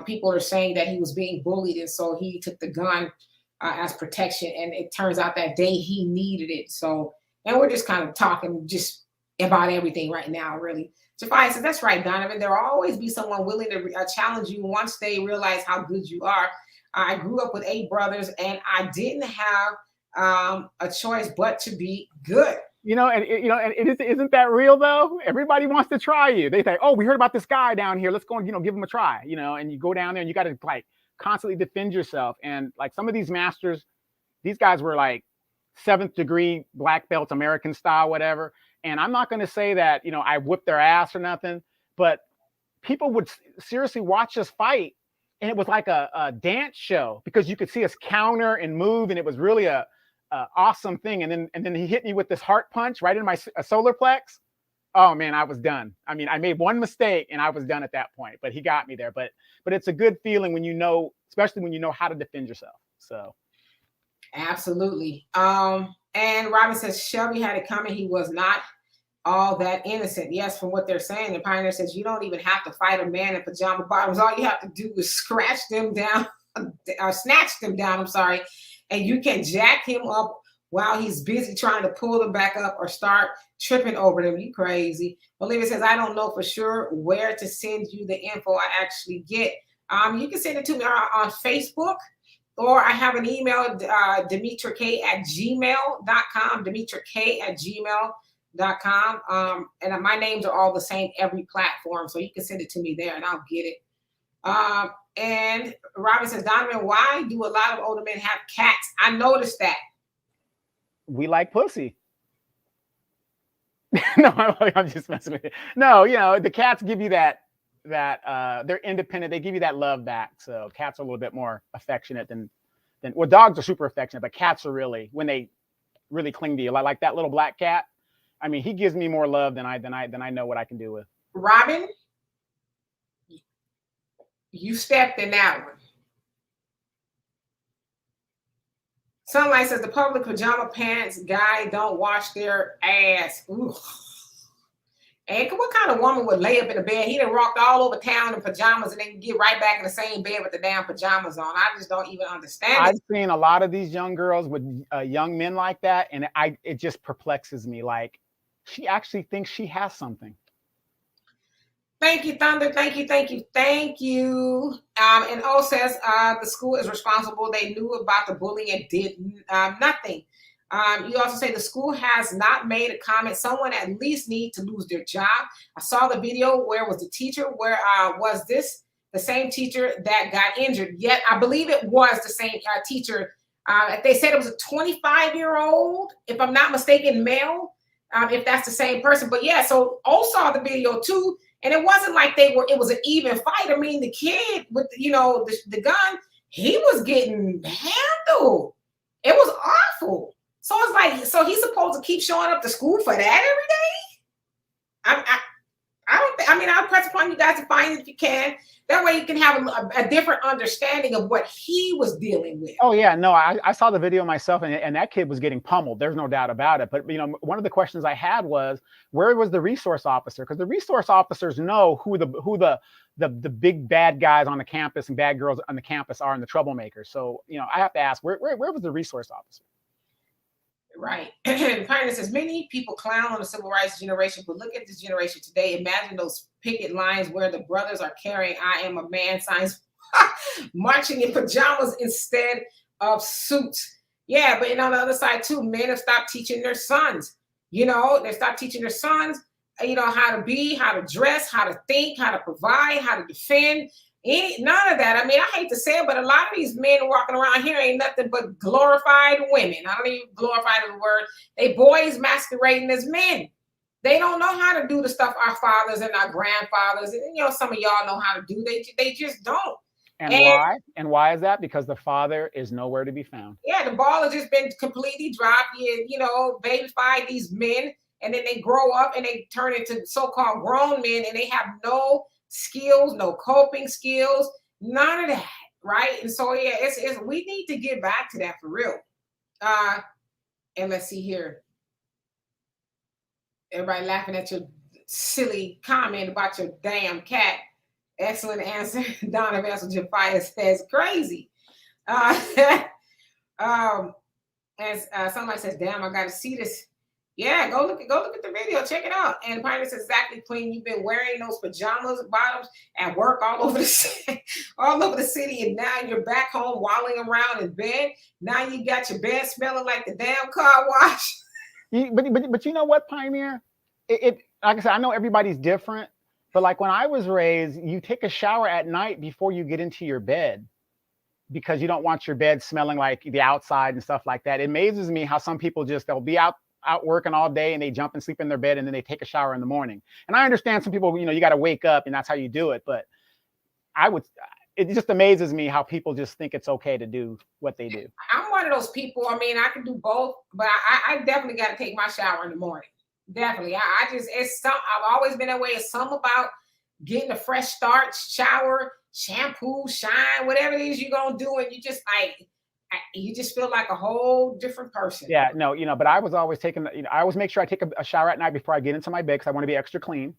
People are saying that he was being bullied, and so he took the gun as protection. And it turns out that day he needed it. So, and we're just kind of talking just about everything right now, really. Jafai says, that's right, Donovan. There will always be someone willing to challenge you once they realize how good you are. I grew up with 8 brothers, and I didn't have a choice but to be good. Isn't that real though? Everybody wants to try you. They say, oh, we heard about this guy down here. Let's go and, give him a try, and you go down there and you got to like constantly defend yourself. And like some of these masters, these guys were like 7th degree black belts, American style, whatever. And I'm not going to say that, I whipped their ass or nothing, but people would seriously watch us fight. And it was like a dance show because you could see us counter and move. And it was really a awesome thing. And then he hit me with this heart punch right in my solar plex. Oh man, I was done. I mean, I made one mistake and I was done at that point, but he got me there. But it's a good feeling when especially when you know how to defend yourself. So absolutely. And Robin says Shelby had it coming. He was not all that innocent. Yes, from what they're saying. And Pioneer says you don't even have to fight a man in pajama bottoms. All you have to do is scratch them down or snatch them down. I'm sorry. And you can jack him up while he's busy trying to pull them back up or start tripping over them. You crazy. Olivia says, I don't know for sure where to send you the info I actually get. You can send it to me on Facebook, or I have an email, DimitraK@gmail.com, DimitraK@gmail.com. And my names are all the same every platform. So you can send it to me there and I'll get it. And Robin says, Donovan, why do a lot of older men have cats? I noticed that. We like pussy. No, I'm just messing with you. No, the cats give you that they're independent. They give you that love back. So cats are a little bit more affectionate than dogs are super affectionate, but cats are really, when they really cling to you, like that little black cat. I mean, he gives me more love than I know what I can do with. Robin, you stepped in that one. Sunlight says the public pajama pants guy don't wash their ass. Ooh. And what kind of woman would lay up in the bed? He done walked all over town in pajamas and then get right back in the same bed with the damn pajamas on. I just don't even understand I've seen a lot of these young girls with young men like that, and it just perplexes me. Like, she actually thinks she has something. Thank you, Thunder. Thank you. And O says the school is responsible. They knew about the bullying and did nothing. You also say the school has not made a comment. Someone at least need to lose their job. I saw the video. Where was the teacher? Where was this the same teacher that got injured? Yet I believe it was the same teacher They said it was a 25-year-old, if I'm not mistaken, male. If that's the same person, but yeah. So O saw the video too, and it wasn't like they were. It was an even fight. I mean, the kid with the gun, he was getting handled. It was awful. So it's like, so he's supposed to keep showing up to school for that every day? I don't think, I mean, I'll press upon you guys to find it if you can. That way you can have a different understanding of what he was dealing with. Oh, yeah. No, I saw the video myself, and that kid was getting pummeled. There's no doubt about it. But, one of the questions I had was, where was the resource officer? Because the resource officers know who the big bad guys on the campus and bad girls on the campus are, and the troublemakers. So, I have to ask, where was the resource officer? Right. Pioneer says, many people clown on the civil rights generation, but look at this generation today. Imagine those picket lines where the brothers are carrying "I am a man" signs, marching in pajamas instead of suits. Yeah, but on the other side too, men have stopped teaching their sons. They stopped teaching their sons, how to be, how to dress, how to think, how to provide, how to defend. None of that. I mean, I hate to say it, but a lot of these men walking around here ain't nothing but glorified women. I don't even glorify the word. They boys masquerading as men. They don't know how to do the stuff our fathers and our grandfathers, and some of y'all know how to do. They just don't. And why? And why is that? Because the father is nowhere to be found. Yeah, the ball has just been completely dropped. Babyfy these men, and then they grow up and they turn into so-called grown men, and they have no skills, no coping skills, none of that, right? And so yeah, it's we need to get back to that for real. And let's see here. Everybody laughing at your silly comment about your damn cat. Excellent answer. Donovan Jafia says crazy. As somebody says, damn, I gotta see this. Yeah, go look at the video, check it out. And Pioneer says, exactly, Queen. You've been wearing those pajamas bottoms at work all over the city, and now you're back home wallowing around in bed. Now you got your bed smelling like the damn car wash. But you know what, Pioneer? It like I said, I know everybody's different, but like when I was raised, you take a shower at night before you get into your bed, because you don't want your bed smelling like the outside and stuff like that. It amazes me how some people they'll be out working all day and they jump and sleep in their bed and then they take a shower in the morning. And I understand some people, you got to wake up and that's how you do it. But it just amazes me how people just think it's okay to do what they do. I'm one of those people. I mean, I can do both, but I definitely got to take my shower in the morning. Definitely. I've always been that way. It's something about getting a fresh start, shower, shampoo, shine, whatever it is you're going to do. And you just feel like a whole different person. Yeah, no, but I was always I always make sure I take a shower at night before I get into my bed, because I want to be extra clean.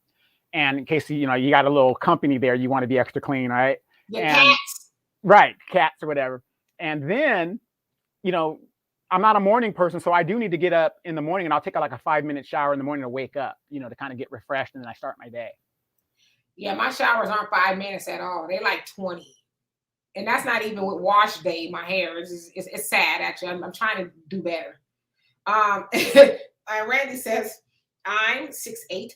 And in case, you got a little company there, you want to be extra clean, right? Cats. Right, cats or whatever. And then, I'm not a morning person, so I do need to get up in the morning, and I'll take like a 5-minute shower in the morning to wake up, to kind of get refreshed, and then I start my day. Yeah, my showers aren't 5 minutes at all. They're like 20. And that's not even with wash day. My hair it's sad, actually. I'm trying to do better. Randy says, I'm 6'8",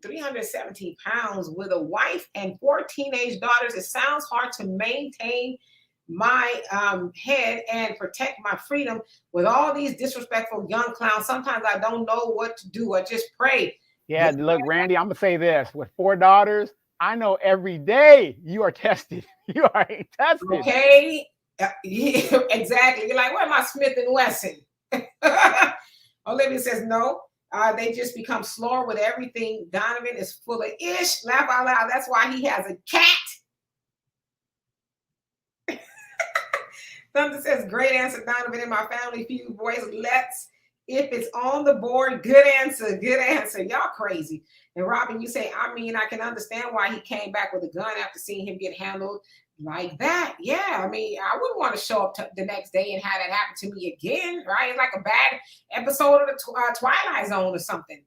317 pounds, with a wife and 4 teenage daughters. It sounds hard to maintain my head and protect my freedom with all these disrespectful young clowns. Sometimes I don't know what to do. I just pray. Yeah, look, Randy, I'm going to say this. With 4 daughters, I know every day you are tested. You are tested. Okay. Yeah, exactly. You're like, where am I, Smith and Wesson? Olivia says, no. They just become slower with everything. Donovan is full of ish. Laugh out loud. That's why he has a cat. Thunder says, great answer, Donovan. In my family feud, boys, let's. If it's on the board, good answer. Good answer. Y'all crazy. And Robin, you say, I can understand why he came back with a gun after seeing him get handled like that. Yeah, I wouldn't want to show up the next day and have that happen to me again, right? It's like a bad episode of the Twilight Zone or something.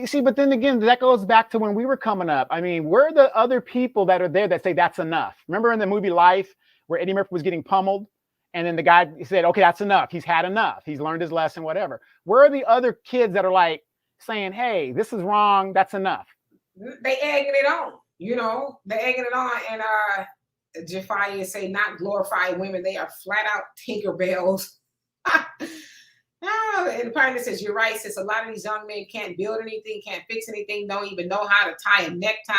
See, but then again, that goes back to when we were coming up. We're the other people that are there that say that's enough. Remember in the movie Life, where Eddie Murphy was getting pummeled? And then the guy said, okay, that's enough. He's had enough. He's learned his lesson, whatever. Where are the other kids that are like saying, hey, this is wrong. That's enough. They egging it on, they're egging it on. And Jafia say not glorify women. They are flat out Tinkerbells. Oh, and the partner says, you're right, sis. A lot of these young men can't build anything, can't fix anything, don't even know how to tie a necktie.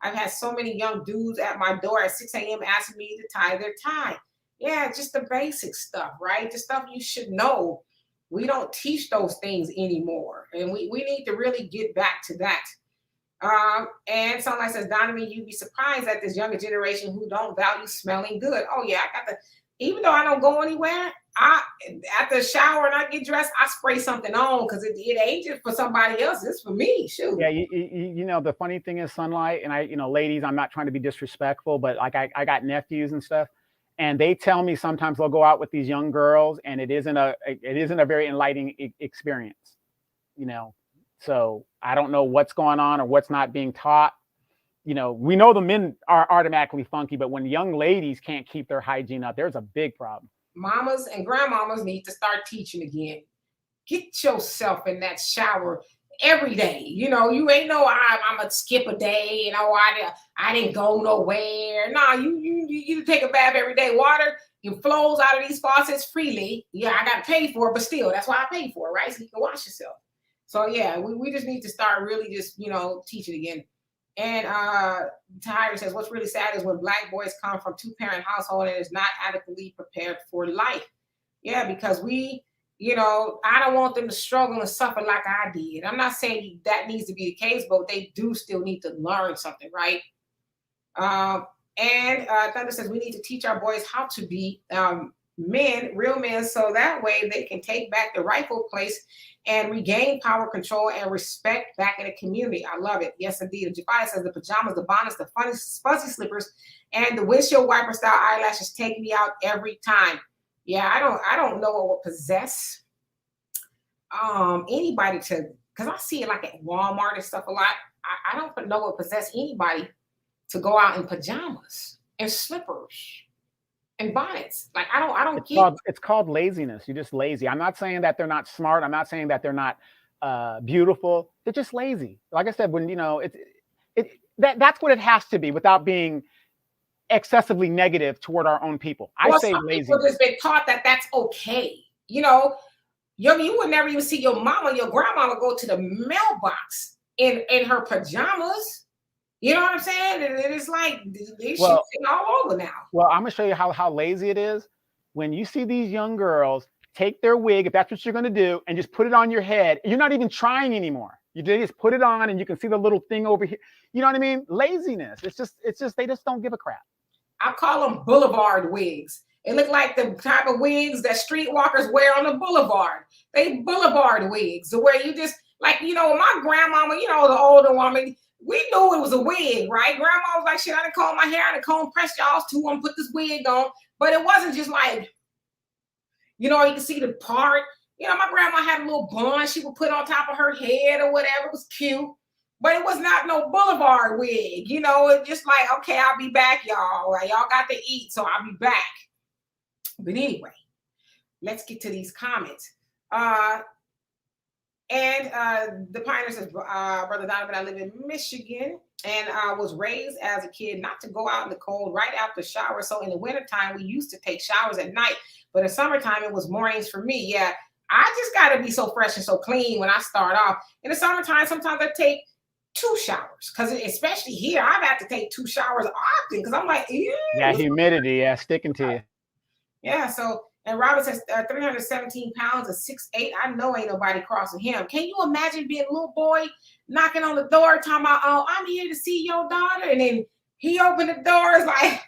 I've had so many young dudes at my door at 6 a.m. asking me to tie their tie. Yeah, just the basic stuff, right? The stuff you should know. We don't teach those things anymore. And we need to really get back to that. And someone says, Donovan, you'd be surprised at this younger generation who don't value smelling good. Oh, yeah, I got the, even though I don't go anywhere, after the shower and I get dressed, I spray something on because it ain't just for somebody else. It's for me. Shoot. Yeah, you know, the funny thing is, Sunlight, and I, you know, ladies, I'm not trying to be disrespectful, but like I got nephews and stuff, and they tell me sometimes they'll go out with these young girls, and it isn't a very enlightening experience, you know. So I don't know what's going on or what's not being taught. You know, we know the men are automatically funky, but when young ladies can't keep their hygiene up, there's a big problem. Mamas and grandmamas need to start teaching again. Get yourself in that shower every day. You know, you ain't no I'm gonna skip a day and I didn't go nowhere. No, you take a bath every day. Water it flows out of these faucets freely. Yeah, I gotta pay for it, but still, that's why I pay for it, right? So you can wash yourself. So yeah, we just need to start really just, you know, teaching again. And Tyler says, what's really sad is when Black boys come from two-parent household and is not adequately prepared for life. Yeah, because you know, I don't want them to struggle and suffer like I did. I'm not saying that needs to be the case, but they do still need to learn something, right? And Thunder says we need to teach our boys how to be men, real men, so that way they can take back the rightful place and regain power, control, and respect back in the community. I love it. Yes, indeed. And Jafia says the pajamas, the bonnets, the funny fuzzy slippers, and the windshield wiper style eyelashes take me out every time. Yeah, I don't know what will possess anybody to, because I see it like at Walmart and stuff a lot. I don't know what possess anybody to go out in pajamas and slippers and bonnets. Like I don't get it's called laziness. You're just lazy. I'm not saying that they're not smart. I'm not saying that they're not beautiful. They're just lazy. Like I said, when you know that's what it has to be without being excessively negative toward our own people. I say lazy. People just been taught that that's okay. You know, you would never even see your mama, your grandmama go to the mailbox in her pajamas. You know what I'm saying? It is like they shit all over now. Well, I'm gonna show you how lazy it is. When you see these young girls take their wig, if that's what you're gonna do, and just put it on your head, you're not even trying anymore. You just put it on, and you can see the little thing over here. You know what I mean? Laziness. It's just they just don't give a crap. I call them boulevard wigs. It look like the type of wigs that streetwalkers wear on the boulevard. They boulevard wigs, the way you just like, you know, my grandmama, you know, the older woman. We knew it was a wig, right? Grandma was like, shit, I didn't comb my hair, I didn't comb press y'all's too, I'm put this wig on. But it wasn't just like, you know, you can see the part. You know, my grandma had a little bun she would put on top of her head or whatever. It was cute. But it was not no boulevard wig. You know, it's just like, okay, I'll be back, y'all. Right? Y'all got to eat, so I'll be back. But anyway, let's get to these comments. And the pioneer says, Brother Donovan, I live in Michigan and I was raised as a kid not to go out in the cold right after shower. So in the wintertime, we used to take showers at night, but in summertime, it was mornings for me. Yeah, I just got to be so fresh and so clean when I start off. In the summertime, sometimes I take 2 showers because especially here, I've had to take 2 showers often because I'm like, ew. Yeah, humidity, sticking to you. Yeah, so. And Robert says 317 pounds and 6'8". I know ain't nobody crossing him. Can you imagine being a little boy knocking on the door, talking about, oh, I'm here to see your daughter. And then he opened the doors like,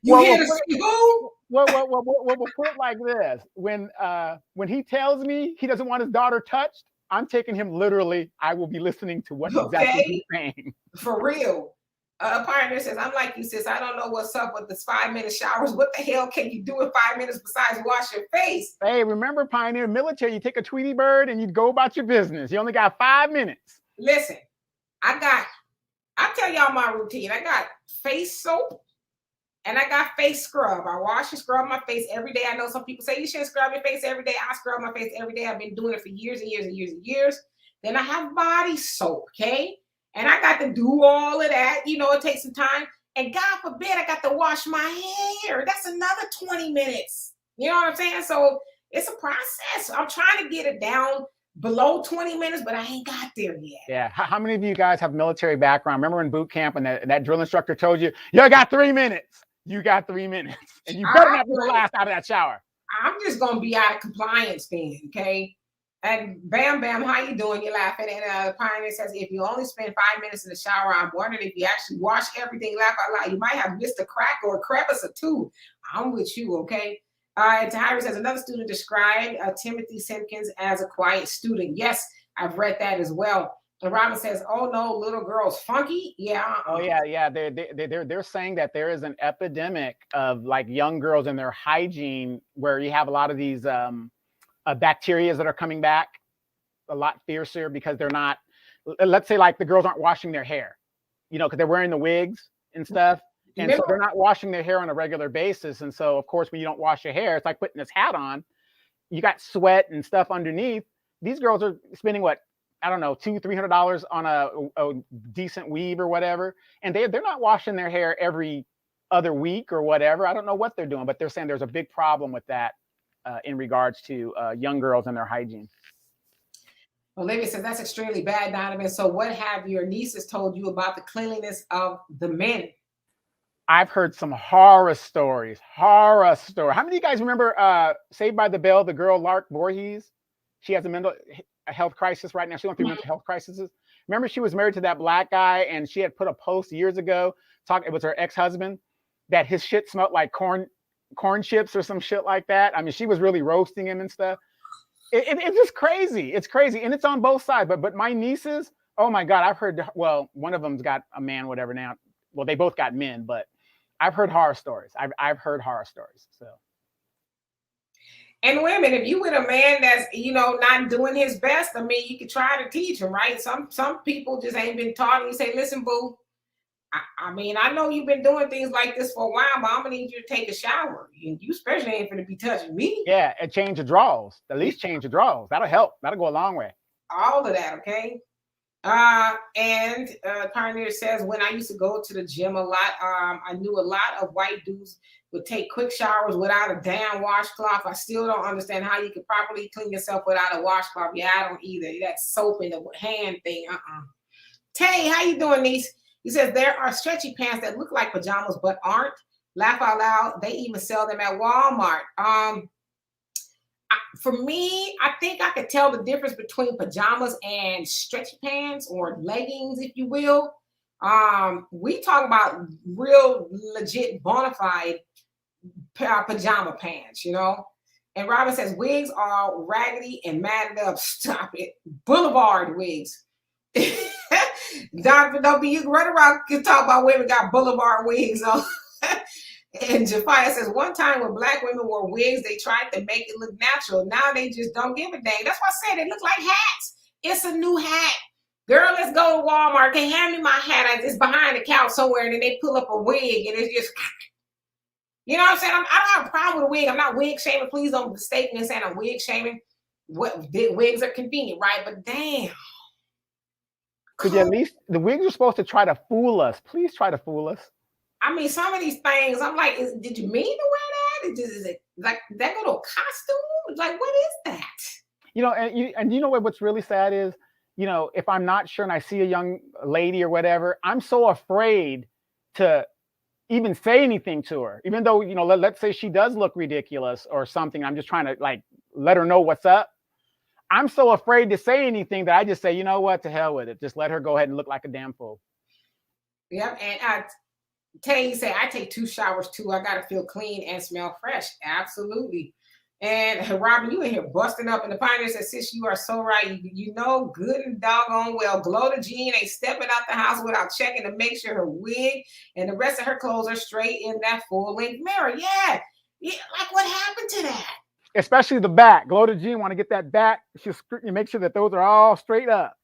you here to see who? We'll put it like this. When he tells me he doesn't want his daughter touched, I'm taking him literally. I will be listening to what exactly he's saying. For real. Pioneer says, I'm like you, sis. I don't know what's up with this 5-minute showers. What the hell can you do in 5 minutes besides wash your face? Hey, remember, Pioneer military, you take a Tweety bird and you go about your business. You only got 5 minutes. Listen, I'll tell y'all my routine. I got face soap and I got face scrub. I wash and scrub my face every day. I know some people say you shouldn't scrub your face every day. I scrub my face every day. I've been doing it for years and years and years and years. Then I have body soap, okay? And I got to do all of that. You know, it takes some time. And God forbid I got to wash my hair. That's another 20 minutes. You know what I'm saying? So it's a process. I'm trying to get it down below 20 minutes, but I ain't got there yet. Yeah. How many of you guys have military background? Remember in boot camp and that drill instructor told you, you got 3 minutes. You got 3 minutes. And you better not be the last out of that shower. I'm just going to be out of compliance then, okay? And Bam Bam, how you doing? You're laughing. And the Pioneer says, if you only spend 5 minutes in the shower, I'm wondering if you actually wash everything, laugh out loud. You might have missed a crack or a crevice or two. I'm with you, okay? And Tahira says, another student described Timothy Simpkins as a quiet student. Yes, I've read that as well. And Robin says, oh no, little girl's funky. Yeah. Oh yeah. They're saying that there is an epidemic of like young girls and their hygiene where you have a lot of these bacteria that are coming back a lot fiercer because they're not, let's say like the girls aren't washing their hair, you know, because they're wearing the wigs and stuff. And so they're not washing their hair on a regular basis. And so, of course, when you don't wash your hair, it's like putting this hat on. You got sweat and stuff underneath. These girls are spending what, I don't know, $200-300 on a decent weave or whatever. And they're not washing their hair every other week or whatever. I don't know what they're doing, but they're saying there's a big problem with that in regards to young girls and their hygiene. Olivia says, that's extremely bad, Donovan. So what have your nieces told you about the cleanliness of the men? I've heard some horror stories. How many of you guys remember Saved by the Bell, the girl Lark Voorhees? She has a mental health crisis right now. She's going through mental health crises. Remember, she was married to that black guy, and she had put a post years ago. It was her ex-husband, that his shit smelled like corn chips or some shit like that. I mean, she was really roasting him and stuff. It's just crazy. It's crazy, and it's on both sides. But my nieces, oh my God, I've heard. Well, one of them's got a man, whatever now. Well, they both got men, but I've heard horror stories. I've heard horror stories. So. And women, if you with a man that's, you know, not doing his best, I mean, you could try to teach him, right? Some people just ain't been taught. And you say, listen, boo, I mean, I know you've been doing things like this for a while, but I'm gonna need you to take a shower. And you especially ain't gonna be touching me. Yeah, and change the drawers. At least change the drawers. That'll help. That'll go a long way. All of that, okay? And Pioneer says, when I used to go to the gym a lot, I knew a lot of white dudes would take quick showers without a damn washcloth. I still don't understand how you could properly clean yourself without a washcloth. Yeah, I don't either. That soap in the hand thing. Tay, how you doing, niece? He says, there are stretchy pants that look like pajamas but aren't. Laugh out loud. They even sell them at Walmart. For me, I think I could tell the difference between pajamas and stretchy pants or leggings, if you will. We talk about real legit bona fide pajama pants, you know. And Robin says, wigs are raggedy and matted up. Stop it. Boulevard wigs. Don't be, you can run around and talk about women got boulevard wigs on. And Jafia says, one time when black women wore wigs, they tried to make it look natural. Now they just don't give a dang. That's why I said it looks like hats. It's a new hat. Girl, let's go to Walmart. Can you hand me my hat? It's behind the couch somewhere. And then they pull up a wig and it's just, you know what I'm saying? I don't have a problem with a wig. I'm not wig shaming. Please don't mistake me and saying I'm wig shaming. Wigs are convenient, right? But damn. Could you at least, the wigs are supposed to try to fool us. Please try to fool us. I mean, some of these things, I'm like, did you mean to wear that? Is it like that little costume? Like, what is that? You know, and you know what's really sad is, you know, if I'm not sure and I see a young lady or whatever, I'm so afraid to even say anything to her, even though, you know, let's say she does look ridiculous or something. I'm just trying to like let her know what's up. I'm so afraid to say anything that I just say, you know what, to hell with it. Just let her go ahead and look like a damn fool. Yep. And Tay said, I take 2 showers too. I got to feel clean and smell fresh. Absolutely. And Robin, you in here busting up. And the Pioneer said, sis, you are so right. You know good and doggone well. Glow the Jean ain't stepping out the house without checking to make sure her wig and the rest of her clothes are straight in that full-length mirror. Yeah. Like, what happened to that? Especially the back. Glow the Jean want to get that back. She'll make sure that those are all straight up.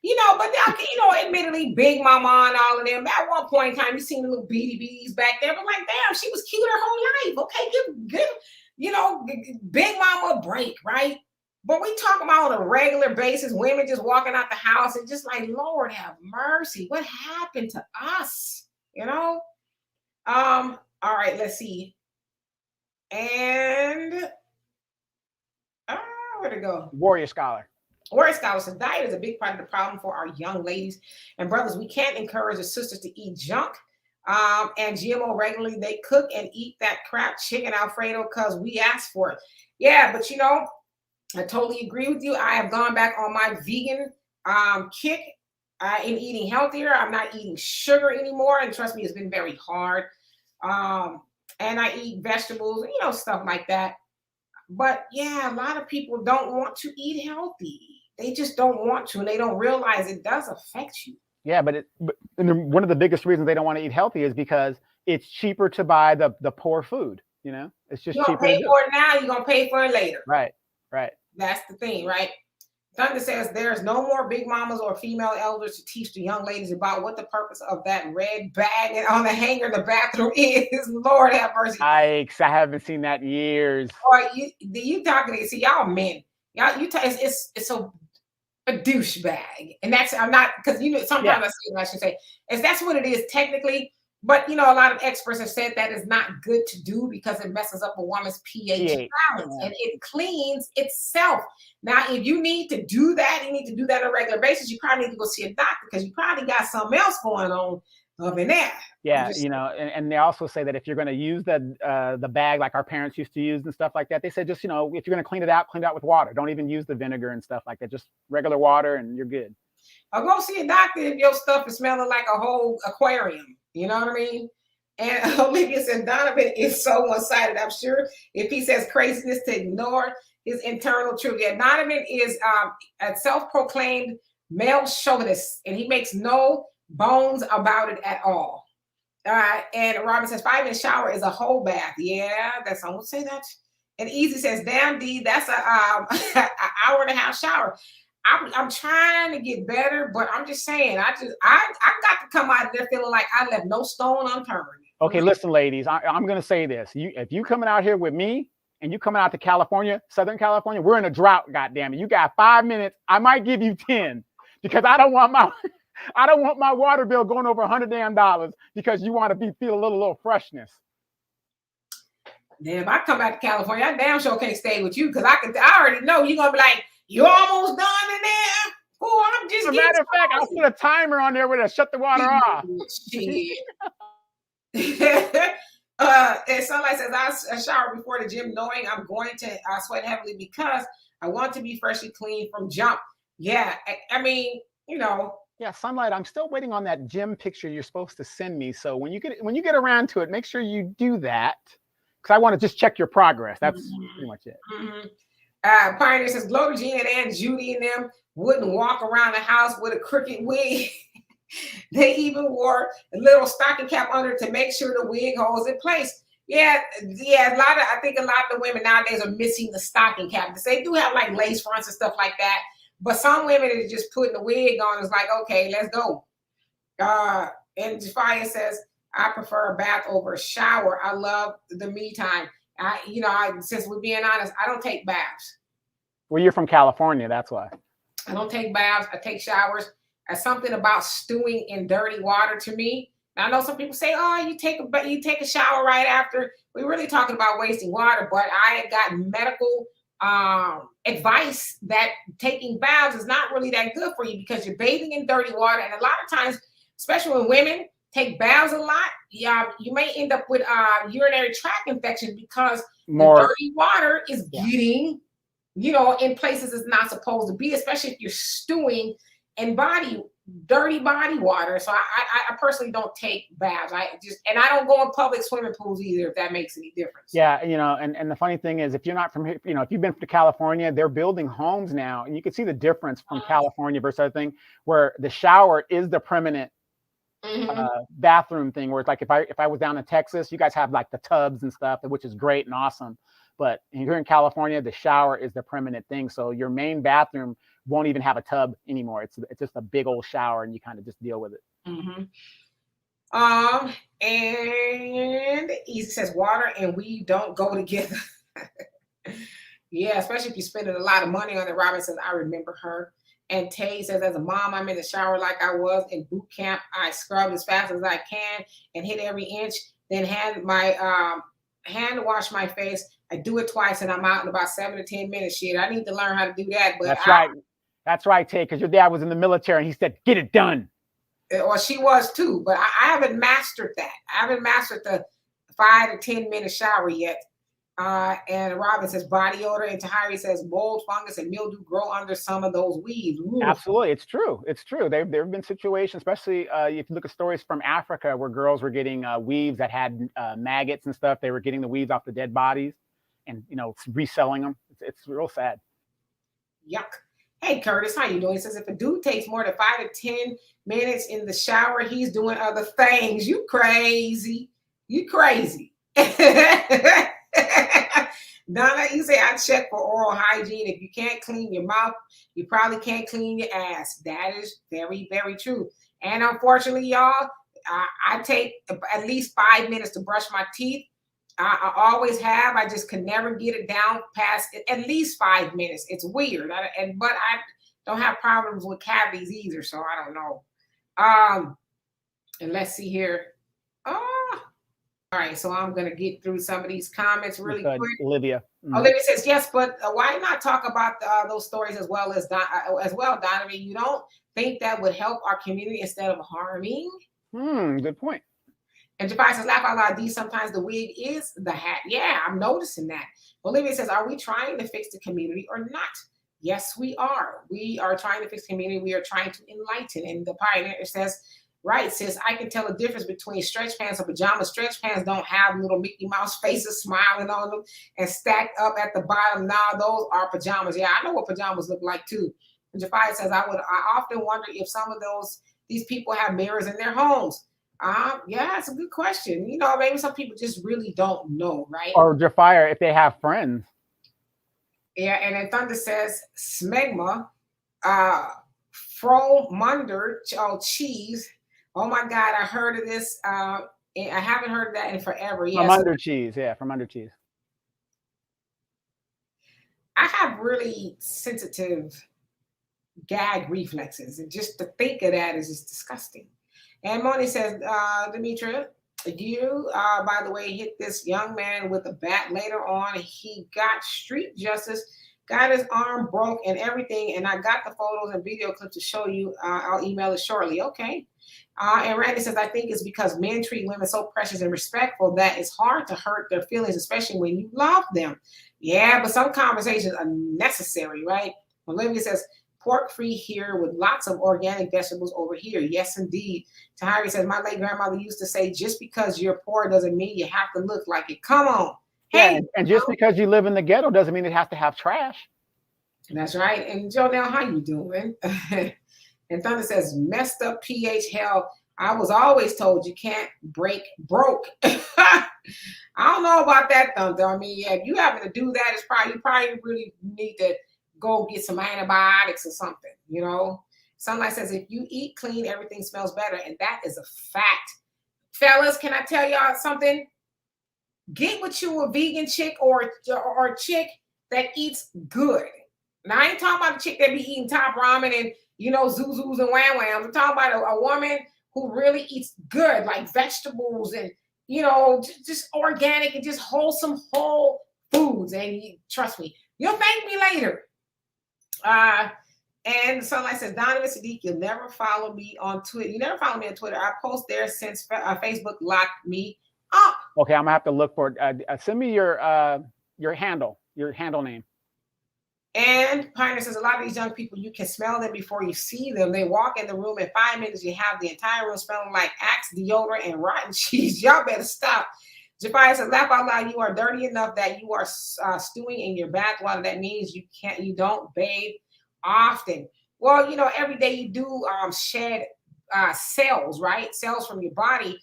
You know, but you know, admittedly, Big Mama and all of them. At one point in time, you seen the little beady bees back there, but like, damn, she was cute her whole life. Okay, give you know, Big Mama a break, right? But we talk about on a regular basis, women just walking out the house and just like, Lord have mercy, what happened to us? You know? All right, let's see. And where'd it go? Warrior Scholar. Warrior Scholar says diet is a big part of the problem for our young ladies and brothers. We can't encourage the sisters to eat junk and GMO regularly. They cook and eat that crap chicken Alfredo because we asked for it. Yeah, but you know, I totally agree with you. I have gone back on my vegan kick in eating healthier. I'm not eating sugar anymore. And trust me, it's been very hard. And I eat vegetables, you know, stuff like that. But yeah, a lot of people don't want to eat healthy. They just don't want to, and they don't realize it does affect you. Yeah, but one of the biggest reasons they don't want to eat healthy is because it's cheaper to buy the poor food. You know, it's just You're cheaper gonna to pay do. for it now, you're gonna pay for it later. Right, right. That's the thing, right? Thunder says there's no more big mamas or female elders to teach the young ladies about what the purpose of that red bag on the hanger in the bathroom is. Lord have mercy. I haven't seen that in years. Or you talking to see y'all men. Y'all it's a douchebag. And that's I'm not because you know sometimes I should say is that's what it is technically. But you know, a lot of experts have said that is not good to do because it messes up a woman's pH balance and it cleans itself. Now, if you need to do that, you need to do that on a regular basis. You probably need to go see a doctor because you probably got something else going on up in there. Yeah, you know, and they also say that if you're going to use the bag like our parents used to use and stuff like that, they said just, you know, if you're going to clean it out with water. Don't even use the vinegar and stuff like that. Just regular water and you're good. I'll go see a doctor if your stuff is smelling like a whole aquarium. You know what I mean? And Olivia said Donovan is so one-sided. I'm sure if he says craziness to ignore his internal truth. Yeah, Donovan is a self-proclaimed male chauvinist, and he makes no bones about it at all. All right. And Robin says 5-minute shower is a whole bath. Yeah, that's I won't say that. And Easy says, damn D, that's a an hour and a half shower. I'm trying to get better, but I'm just saying, I got to come out of there feeling like I left no stone unturned. Okay, listen, ladies, I'm going to say this. If you coming out here with me and you coming out to California, Southern California, we're in a drought, goddammit. You got 5 minutes. I might give you 10 because I don't want my water bill going over $100 damn because you want to feel a little freshness. Damn, if I come back to California, I damn sure can't stay with you because I already know you're gonna be like, you almost done in there. Oh, I'm just. As a matter of fact, I'll put a timer on there where to shut the water off. Shit. And Sunlight says I shower before the gym, knowing I'm going to sweat heavily because I want to be freshly clean from jump. Yeah, I mean, you know. Yeah, Sunlight, I'm still waiting on that gym picture you're supposed to send me. So when you get around to it, make sure you do that because I want to just check your progress. That's pretty much it. Mm-hmm. Pioneer says Gloria Jean and Aunt Judy and them wouldn't walk around the house with a crooked wig. They even wore a little stocking cap under to make sure the wig holds in place. Yeah. I think a lot of the women nowadays are missing the stocking cap. They do have like lace fronts and stuff like that, but some women are just putting the wig on. It's like, okay, let's go. And Jafia says, I prefer a bath over a shower. I love the me time. Since we're being honest, I don't take baths. Well, you're from California, that's why. I don't take baths. I take showers. There's something about stewing in dirty water to me. Now, I know some people say, "Oh, you take a shower right after." We're really talking about wasting water, but I got medical advice that taking baths is not really that good for you because you're bathing in dirty water, and a lot of times, especially when women take baths a lot, you may end up with urinary tract infection because the dirty water is getting, in places it's not supposed to be, especially if you're stewing in dirty body water. So I personally don't take baths. I don't go in public swimming pools either, if that makes any difference. Yeah, and the funny thing is, if you're not from here, if you've been to California, they're building homes now, and you can see the difference from California versus other thing, where the shower is the permanent bathroom thing, where it's like if I was down in Texas, you guys have like the tubs and stuff, which is great and awesome. But here in California, the shower is the permanent thing. So your main bathroom won't even have a tub anymore. It's just a big old shower, and you kind of just deal with it. Mm-hmm. And Easy says water and weed don't go together. Yeah, especially if you're spending a lot of money on it. Robin says, I remember her. And Tay says, as a mom, I'm in the shower like I was in boot camp. I scrub as fast as I can and hit every inch. Then hand wash my face. I do it twice and I'm out in about 7 to 10 minutes. Shit, I need to learn how to do that. But That's right. That's right, Tay, because your dad was in the military and he said, get it done. Or she was too, but I haven't mastered that. I haven't mastered the 5 to 10 minute shower yet. And Robin says body odor, and Tahiri says mold, fungus, and mildew grow under some of those weaves. Ooh. Absolutely, it's true. It's true. There have been situations, especially if you look at stories from Africa, where girls were getting weaves that had maggots and stuff. They were getting the weaves off the dead bodies, and reselling them. It's real sad. Yuck. Hey Curtis, how you doing? He says if a dude takes more than 5 to 10 minutes in the shower, he's doing other things. You crazy. You crazy. Donna, you say I check for oral hygiene. If you can't clean your mouth, you probably can't clean your ass. That is very, very true. And unfortunately, y'all, I take at least 5 minutes to brush my teeth. I always have. I just can never get it down past at least 5 minutes. It's weird. But I don't have problems with cavities either, so I don't know. And let's see here. All right, so I'm going to get through some of these comments really quick. Olivia. Mm-hmm. Olivia says, yes, but why not talk about those stories as well, Donovan? You don't think that would help our community instead of harming? Good point. And Jafar says, laugh out loud, D, sometimes the wig is the hat. Yeah, I'm noticing that. Olivia says, are we trying to fix the community or not? Yes, we are. We are trying to fix the community. We are trying to enlighten. And the Pioneer says, right, sis, I can tell the difference between stretch pants and pajamas. Stretch pants don't have little Mickey Mouse faces smiling on them and stacked up at the bottom. Now those are pajamas. Yeah, I know what pajamas look like too. And Jafar says, I often wonder if some of these people have mirrors in their homes. Yeah, it's a good question. Maybe some people just really don't know, right? Or Jafar, if they have friends. Yeah, and then Thunder says, smegma, fromunder, cheese. Oh my God, I heard of this. I haven't heard of that in forever. From under cheese, yeah, from under cheese. I have really sensitive gag reflexes, and just to think of that is just disgusting. And Moni says, Demetra, you, by the way, hit this young man with a bat later on. He got street justice, got his arm broke and everything. And I got the photos and video clips to show you. I'll email it shortly. Okay. And Randy says, I think it's because men treat women so precious and respectful that it's hard to hurt their feelings, especially when you love them. Yeah, but some conversations are necessary, right? Olivia says, pork free here with lots of organic vegetables over here. Yes, indeed. Tahiri says, my late grandmother used to say, just because you're poor doesn't mean you have to look like it. Come on. Hey, and just because you live in the ghetto doesn't mean it has to have trash. That's right. And Jonelle, how you doing? And Thunder says, messed up pH hell. I was always told you can't break broke. I don't know about that, Thunder. I mean, yeah, if you happen to do that, you probably really need to go get some antibiotics or something, Sunlight says, if you eat clean, everything smells better. And that is a fact. Fellas, can I tell y'all something? Get with you a vegan chick or a chick that eats good. Now, I ain't talking about a chick that be eating top ramen and, zuzus and wham whams. I'm talking about a woman who really eats good, like vegetables and, just organic and just wholesome, whole foods. And trust me, you'll thank me later. And Sunlight says, Donovan Sadiq, you'll never follow me on Twitter. You never follow me on Twitter. I post there since Facebook locked me up. Okay, I'm gonna have to look for it. Send me your handle name. And Pioneer says, a lot of these young people, you can smell them before you see them. They walk in the room in 5 minutes. You have the entire room smelling like Axe deodorant and rotten cheese. Y'all better stop. Jafar says, laugh out loud. You are dirty enough that you are stewing in your bathwater. That means you don't bathe often. Well, every day you do shed cells, right? Cells from your body.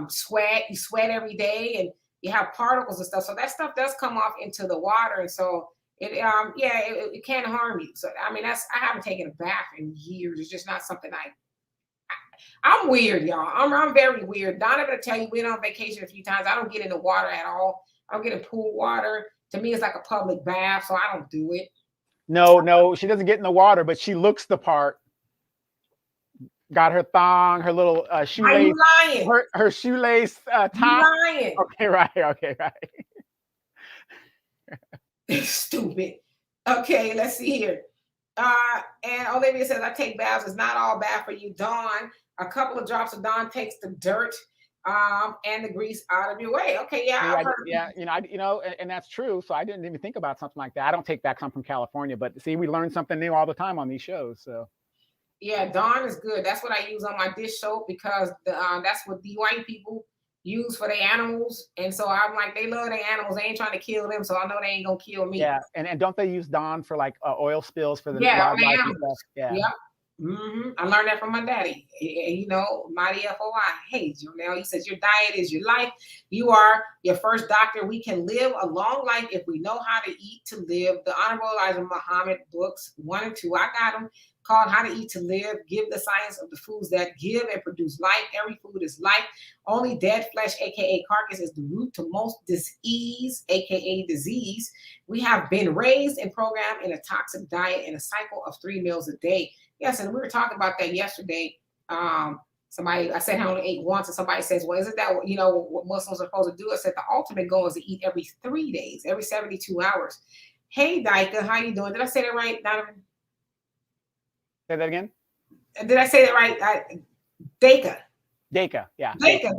Sweat. You sweat every day, and you have particles and stuff. So that stuff does come off into the water, and so it can harm you. So I mean, I haven't taken a bath in years. It's just not something I'm weird, y'all. I'm very weird. Donna gonna tell you, we've been on vacation a few times. I don't get in the water at all. I don't get in pool water. To me, it's like a public bath, so I don't do it. No, she doesn't get in the water, but she looks the part. Got her thong, her little Why you shoelace, lying? her shoelace You top. lying. Okay, right. Stupid. Okay, let's see here. And Olivia says, I take baths. It's not all bad for you. Dawn, a couple of drops of Dawn takes the dirt and the grease out of your way. Okay, yeah, I've heard. Yeah, and that's true. So I didn't even think about something like that. I don't take back. I'm from California, but see, we learn something new all the time on these shows. So Yeah, Dawn is good. That's what I use on my dish soap because that's what the white people use for their animals. And so I'm like, they love their animals. They ain't trying to kill them, so I know they ain't gonna kill me. yeah, and don't they use Dawn for like oil spills for the wildlife and stuff? Yeah. Yep. I learned that from my daddy. Mighty FOI. Hey, Jonelle, he says your diet is your life. You are your first doctor. We can live a long life if we know how to eat to live. The Honorable Elijah Muhammad books 1 and 2. I got them called How to Eat to Live. Give the science of the foods that give and produce life. Every food is life. Only dead flesh, aka carcass, is the root to most disease, aka disease. We have been raised and programmed in a toxic diet and a cycle of 3 meals a day. Yes, and we were talking about that yesterday. I said I only ate once, and somebody says, well, isn't that what Muslims are supposed to do? I said the ultimate goal is to eat every 3 days, every 72 hours. Hey, Dika, how you doing? Did I say that right, Donovan? Say that again? Did I say that right? Daka, yeah. Daka.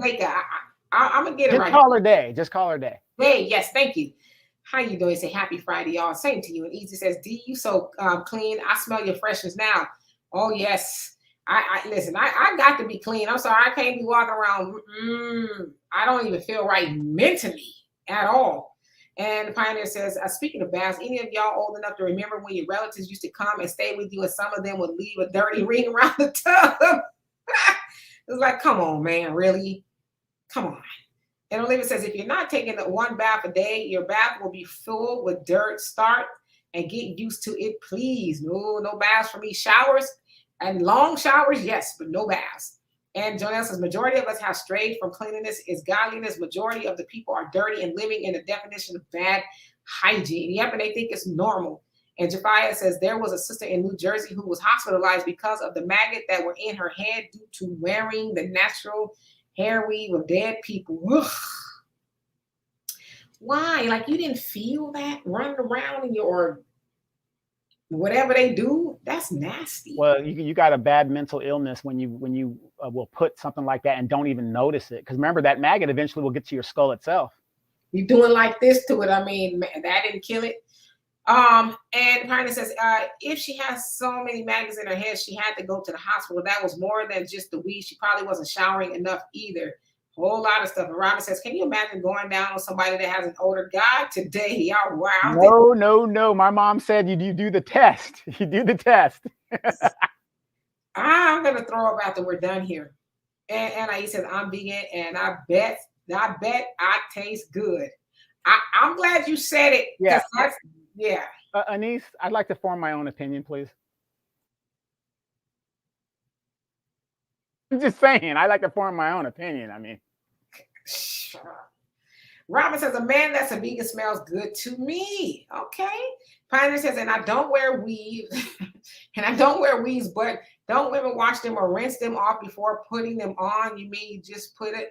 I'm going to get it right. Just call her Day. Hey, yes, thank you. How you doing? Say happy Friday, y'all. Same to you. And Easy says, D, you so clean. I smell your freshness now. Oh, yes. I listen, I got to be clean. I'm sorry. I can't be walking around. I don't even feel right mentally at all. And the Pioneer says, speaking of baths, any of y'all old enough to remember when your relatives used to come and stay with you and some of them would leave a dirty ring around the tub? It's like, come on, man. Really? Come on. And Olivia says, if you're not taking one bath a day, your bath will be full with dirt. Start and get used to it, please. No baths for me. Showers and long showers, yes, but no baths. And Jonelle says, majority of us have strayed from cleanliness is godliness. Majority of the people are dirty and living in the definition of bad hygiene. Yep, and they think it's normal. And Jafia says, there was a sister in New Jersey who was hospitalized because of the maggot that were in her head due to wearing the natural hair weave of dead people. Ugh. Why? Like you didn't feel that running around in your whatever they do? That's nasty. Well, you got a bad mental illness when you will put something like that and don't even notice it. Because remember, that maggot eventually will get to your skull itself. You're doing like this to it. I mean, that didn't kill it. And Pioneer says, if she has so many maggots in her head, she had to go to the hospital. That was more than just the weed. She probably wasn't showering enough either. Whole lot of stuff. And Robin says, can you imagine going down on somebody that has an older guy today? Y'all wow. No. My mom said you do the test. You do the test. I'm gonna throw up after we're done here. And I said, I'm vegan, and I bet I taste good. I'm glad you said it. Yeah. Yeah. Anise, I'd like to form my own opinion, please. I'm just saying, I like to form my own opinion. I mean, Robin says, a man that's a vegan smells good to me. Okay. Pioneer says, and I don't wear weave, but don't women wash them or rinse them off before putting them on? You mean you just put it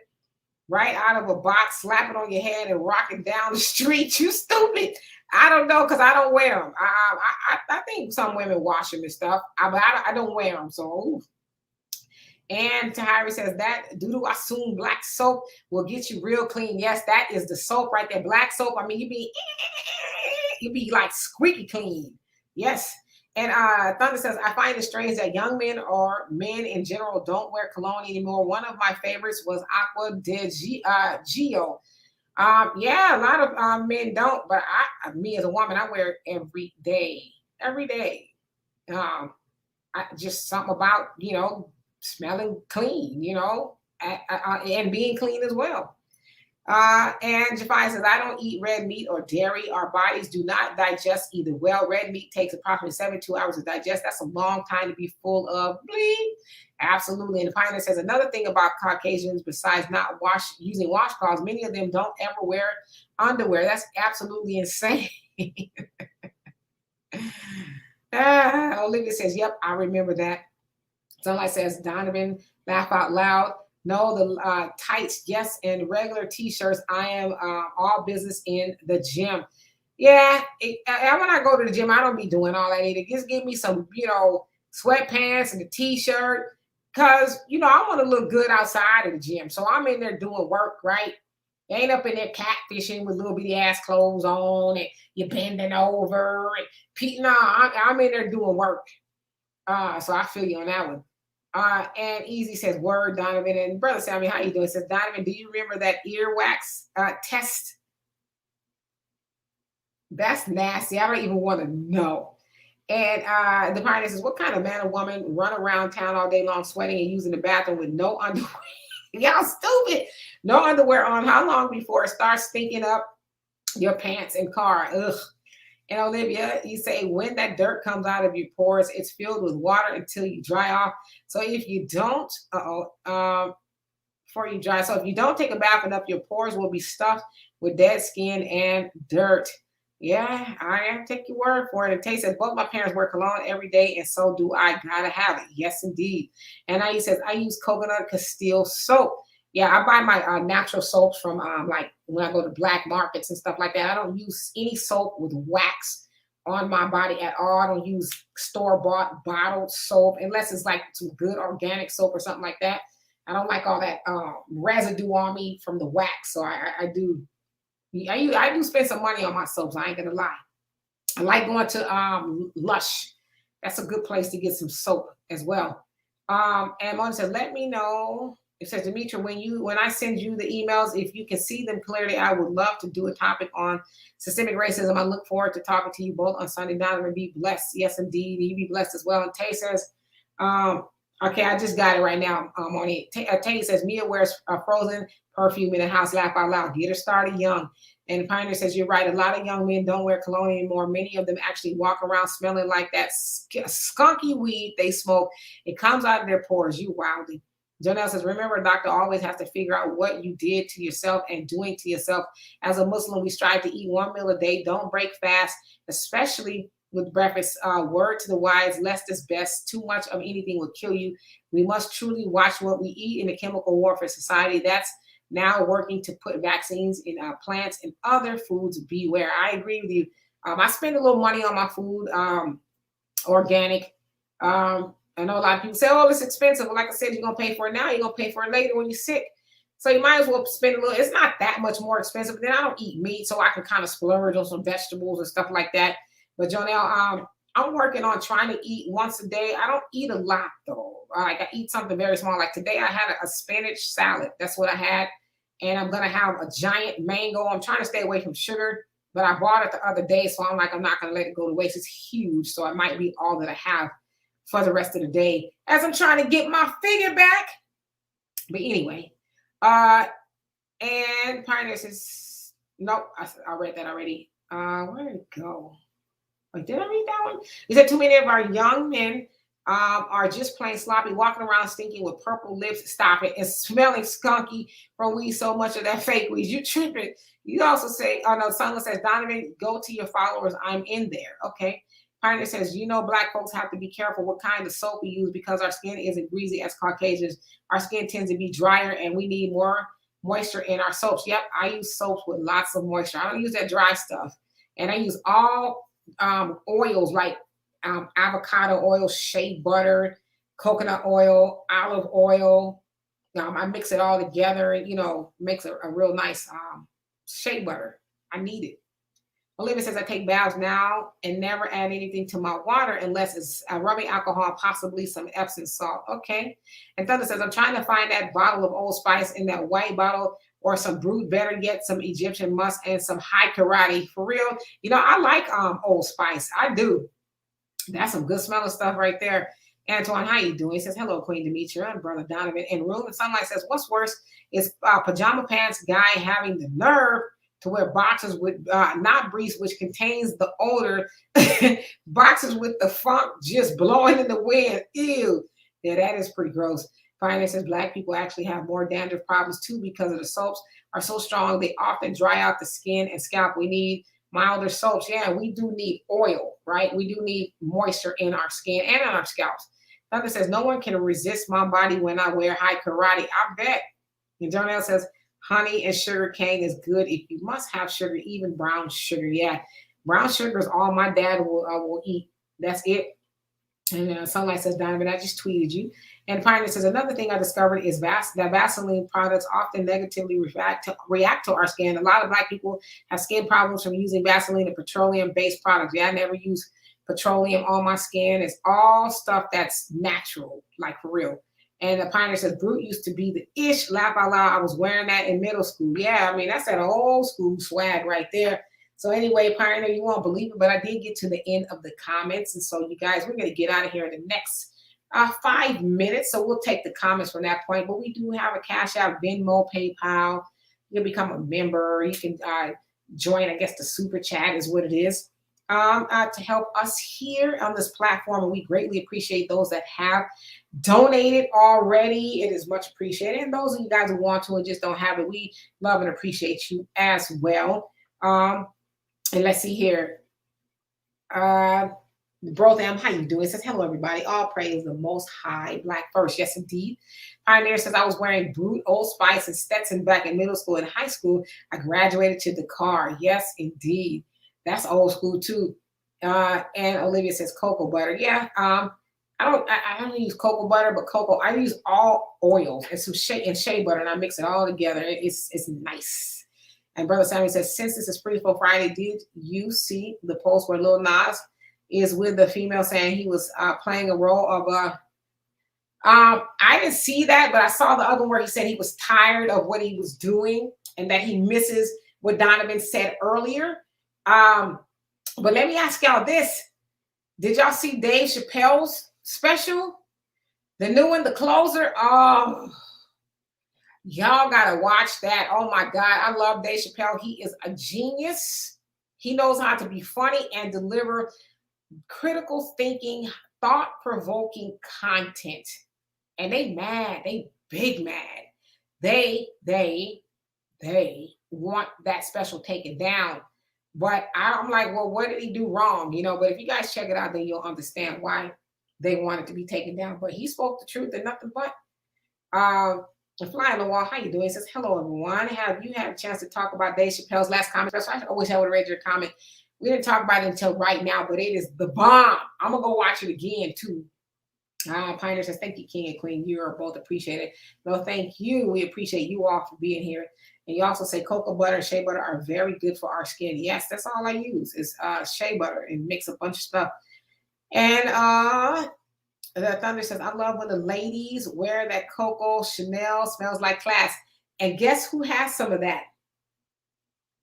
right out of a box, slap it on your head, and rock it down the street? You stupid. I don't know, because I don't wear them. I think some women wash them and stuff, but I don't wear them. So, ooh. And Tahiri says that Dudu Assume black soap will get you real clean. Yes, that is the soap right there. Black soap. I mean, you be like squeaky clean. Yes. And Thunder says, I find it strange that young men or men in general don't wear cologne anymore. One of my favorites was Aqua de Gio. Yeah, a lot of men don't, but me as a woman, I wear it every day. Every day. Just something about, smelling clean, and being clean as well. And Jafai says, I don't eat red meat or dairy. Our bodies do not digest either well. Red meat takes approximately 72 hours to digest. That's a long time to be full of bleep. Absolutely. And the Pioneer says, another thing about Caucasians, besides not using washcloths, many of them don't ever wear underwear. That's absolutely insane. Olivia says, yep, I remember that. Sunlight says, Donovan, laugh out loud. No, the tights, yes, and regular t-shirts. I am all business in the gym. Yeah, when I go to the gym, I don't be doing all that either. Just give me some, sweatpants and a t-shirt. Because, I want to look good outside of the gym. So I'm in there doing work, right? You ain't up in there catfishing with little bitty ass clothes on and you're bending over. No, I'm in there doing work. So I feel you on that one. And Easy says, word, Donovan. And Brother Sammy, how you doing? Says, Donovan, do you remember that earwax test? That's nasty. I don't even want to know. And the pioneer says, what kind of man or woman run around town all day long sweating and using the bathroom with no underwear? Y'all stupid. No underwear on. How long before it starts stinking up your pants and car? Ugh. And Olivia, you say when that dirt comes out of your pores, it's filled with water until you dry off. So if you don't, before you dry, so if you don't take a bath enough, your pores will be stuffed with dead skin and dirt. Yeah, I have to take your word for it. And Tay says, both my parents wear cologne every day, and so do I. Gotta have it. Yes, indeed. And I says, I use coconut Castile soap. Yeah, I buy my natural soaps from like when I go to black markets and stuff like that. I don't use any soap with wax on my body at all. I don't use store-bought bottled soap unless it's like some good organic soap or something like that. I don't like all that residue on me from the wax. So I do spend some money on my soaps. I ain't gonna lie. I like going to Lush. That's a good place to get some soap as well. And Mona says, let me know. It says, Demetra, when I send you the emails, if you can see them clearly, I would love to do a topic on systemic racism. I look forward to talking to you both on Sunday. Donovan, be blessed. Yes, indeed. You be blessed as well. And Tay says, okay, I just got it right now. Moni. Tay says, Mia wears frozen perfume in the house. Laugh out loud. Get her started young. And Pioneer says, you're right. A lot of young men don't wear cologne anymore. Many of them actually walk around smelling like that skunky weed they smoke. It comes out of their pores. You wildly. Jonelle says, remember, a doctor always has to figure out what you did to yourself and doing to yourself. As a Muslim, we strive to eat one meal a day. Don't break fast, especially with breakfast. Word to the wise, less is best. Too much of anything will kill you. We must truly watch what we eat in a chemical warfare society. That's now working to put vaccines in plants and other foods. Beware. I agree with you. I spend a little money on my food, organic. I know a lot of people say, oh, it's expensive. Well, like I said, you're going to pay for it now. You're going to pay for it later when you're sick. So you might as well spend a little. It's not that much more expensive. But then I don't eat meat, so I can kind of splurge on some vegetables and stuff like that. But Jonelle, I'm working on trying to eat once a day. I don't eat a lot, though. Like I eat something very small. Like today, I had a spinach salad. That's what I had. And I'm going to have a giant mango. I'm trying to stay away from sugar, but I bought it the other day. So I'm like, I'm not going to let it go to waste. It's huge. So it might be all that I have for the rest of the day as I'm trying to get my figure back. But anyway, and Pioneer says, nope, I read that already. Where did it go? Like, did I read that one? He said, too many of our young men are just plain sloppy, walking around stinking with purple lips, stop it, and smelling skunky from weed. So much of that fake weed. You tripping. You also say, oh no, someone says, Donovan, go to your followers. I'm in there. Okay. Pioneer says, black folks have to be careful what kind of soap we use because our skin isn't greasy as Caucasians. Our skin tends to be drier and we need more moisture in our soaps. Yep, I use soaps with lots of moisture. I don't use that dry stuff. And I use all oils like avocado oil, shea butter, coconut oil, olive oil. I mix it all together and, makes a real nice shea butter. I need it. Olivia says, I take baths now and never add anything to my water unless it's rubbing alcohol, possibly some Epsom salt. Okay. And Thunder says, I'm trying to find that bottle of Old Spice in that white bottle or some brewed, better yet, some Egyptian musk and some high karate. For real. I like Old Spice. I do. That's some good smelling stuff right there. Antoine, how you doing? He says, hello, Queen Demetra and Brother Donovan. And Room and Sunlight says, what's worse is pajama pants guy having the nerve to wear boxers with not briefs, which contains the odor, boxers with the funk just blowing in the wind. Ew. Yeah, that is pretty gross. Finance says black people actually have more dandruff problems too because of the soaps are so strong. They often dry out the skin and scalp. We need milder soaps. Yeah, we do need oil, right? We do need moisture in our skin and on our scalps. Thunder says, no one can resist my body when I wear high karate. I bet. And Jonelle says, honey and sugar cane is good if you must have sugar, even brown sugar. Yeah, brown sugar is all my dad will eat. That's it. And Sunlight says, Donovan, I just tweeted you. And Pioneer says, another thing I discovered is that Vaseline products often negatively react to our skin. A lot of black people have skin problems from using Vaseline and petroleum-based products. Yeah, I never use petroleum on my skin. It's all stuff that's natural, like for real. And the Pioneer says, Brute used to be the ish. Laugh out loud. I was wearing that in middle school. Yeah, I mean, that's that old school swag right there. So anyway, Pioneer, you won't believe it, but I did get to the end of the comments. And so you guys, we're going to get out of here in the next 5 minutes. So we'll take the comments from that point. But we do have a Cash App, Venmo, PayPal. You'll become a member. You can join, I guess, the Super Chat is what it is, to help us here on this platform. And we greatly appreciate those that have donated already. It is much appreciated. And those of you guys who want to and just don't have it, we love and appreciate you as well. And let's see here. Brotham, how you doing? It says, hello, everybody. All praise the Most High. Black first. Yes, indeed. Pioneer says, I was wearing Brute, Old Spice, and Stetson back in middle school and high school. I graduated to the car. Yes, indeed. That's old school, too. And Olivia says, cocoa butter. Yeah, I don't use cocoa butter, but cocoa. I use all oils and some shea butter, and I mix it all together. It's nice. And Brother Samuel says, since this is Free Flow Friday, did you see the post where Lil Nas is with the female saying he was playing a role of I didn't see that, but I saw the other one where he said he was tired of what he was doing and that he misses what Donovan said earlier. But let me ask y'all this. Did y'all see Dave Chappelle's special? The new one, The Closer? Oh, y'all gotta watch that. Oh my God, I love Dave Chappelle. He is a genius. He knows how to be funny and deliver critical thinking, thought-provoking content. And they mad, they big mad. They want that special taken down. But I'm like, well, what did he do wrong? You know, but if you guys check it out, then you'll understand why they want it to be taken down. But he spoke the truth and nothing but. Fly on the Wall, how you doing? It says, hello, everyone. Have you had a chance to talk about Dave Chappelle's last comment? I wish I would have read your comment. We didn't talk about it until right now, but it is the bomb. I'm going to go watch it again, too. Pioneer says, thank you, King and Queen. You are both appreciated. No, thank you. We appreciate you all for being here. And you also say cocoa butter and shea butter are very good for our skin. Yes, that's all I use is shea butter and mix a bunch of stuff. And the Thunder says, I love when the ladies wear that Coco Chanel, smells like class. And guess who has some of that?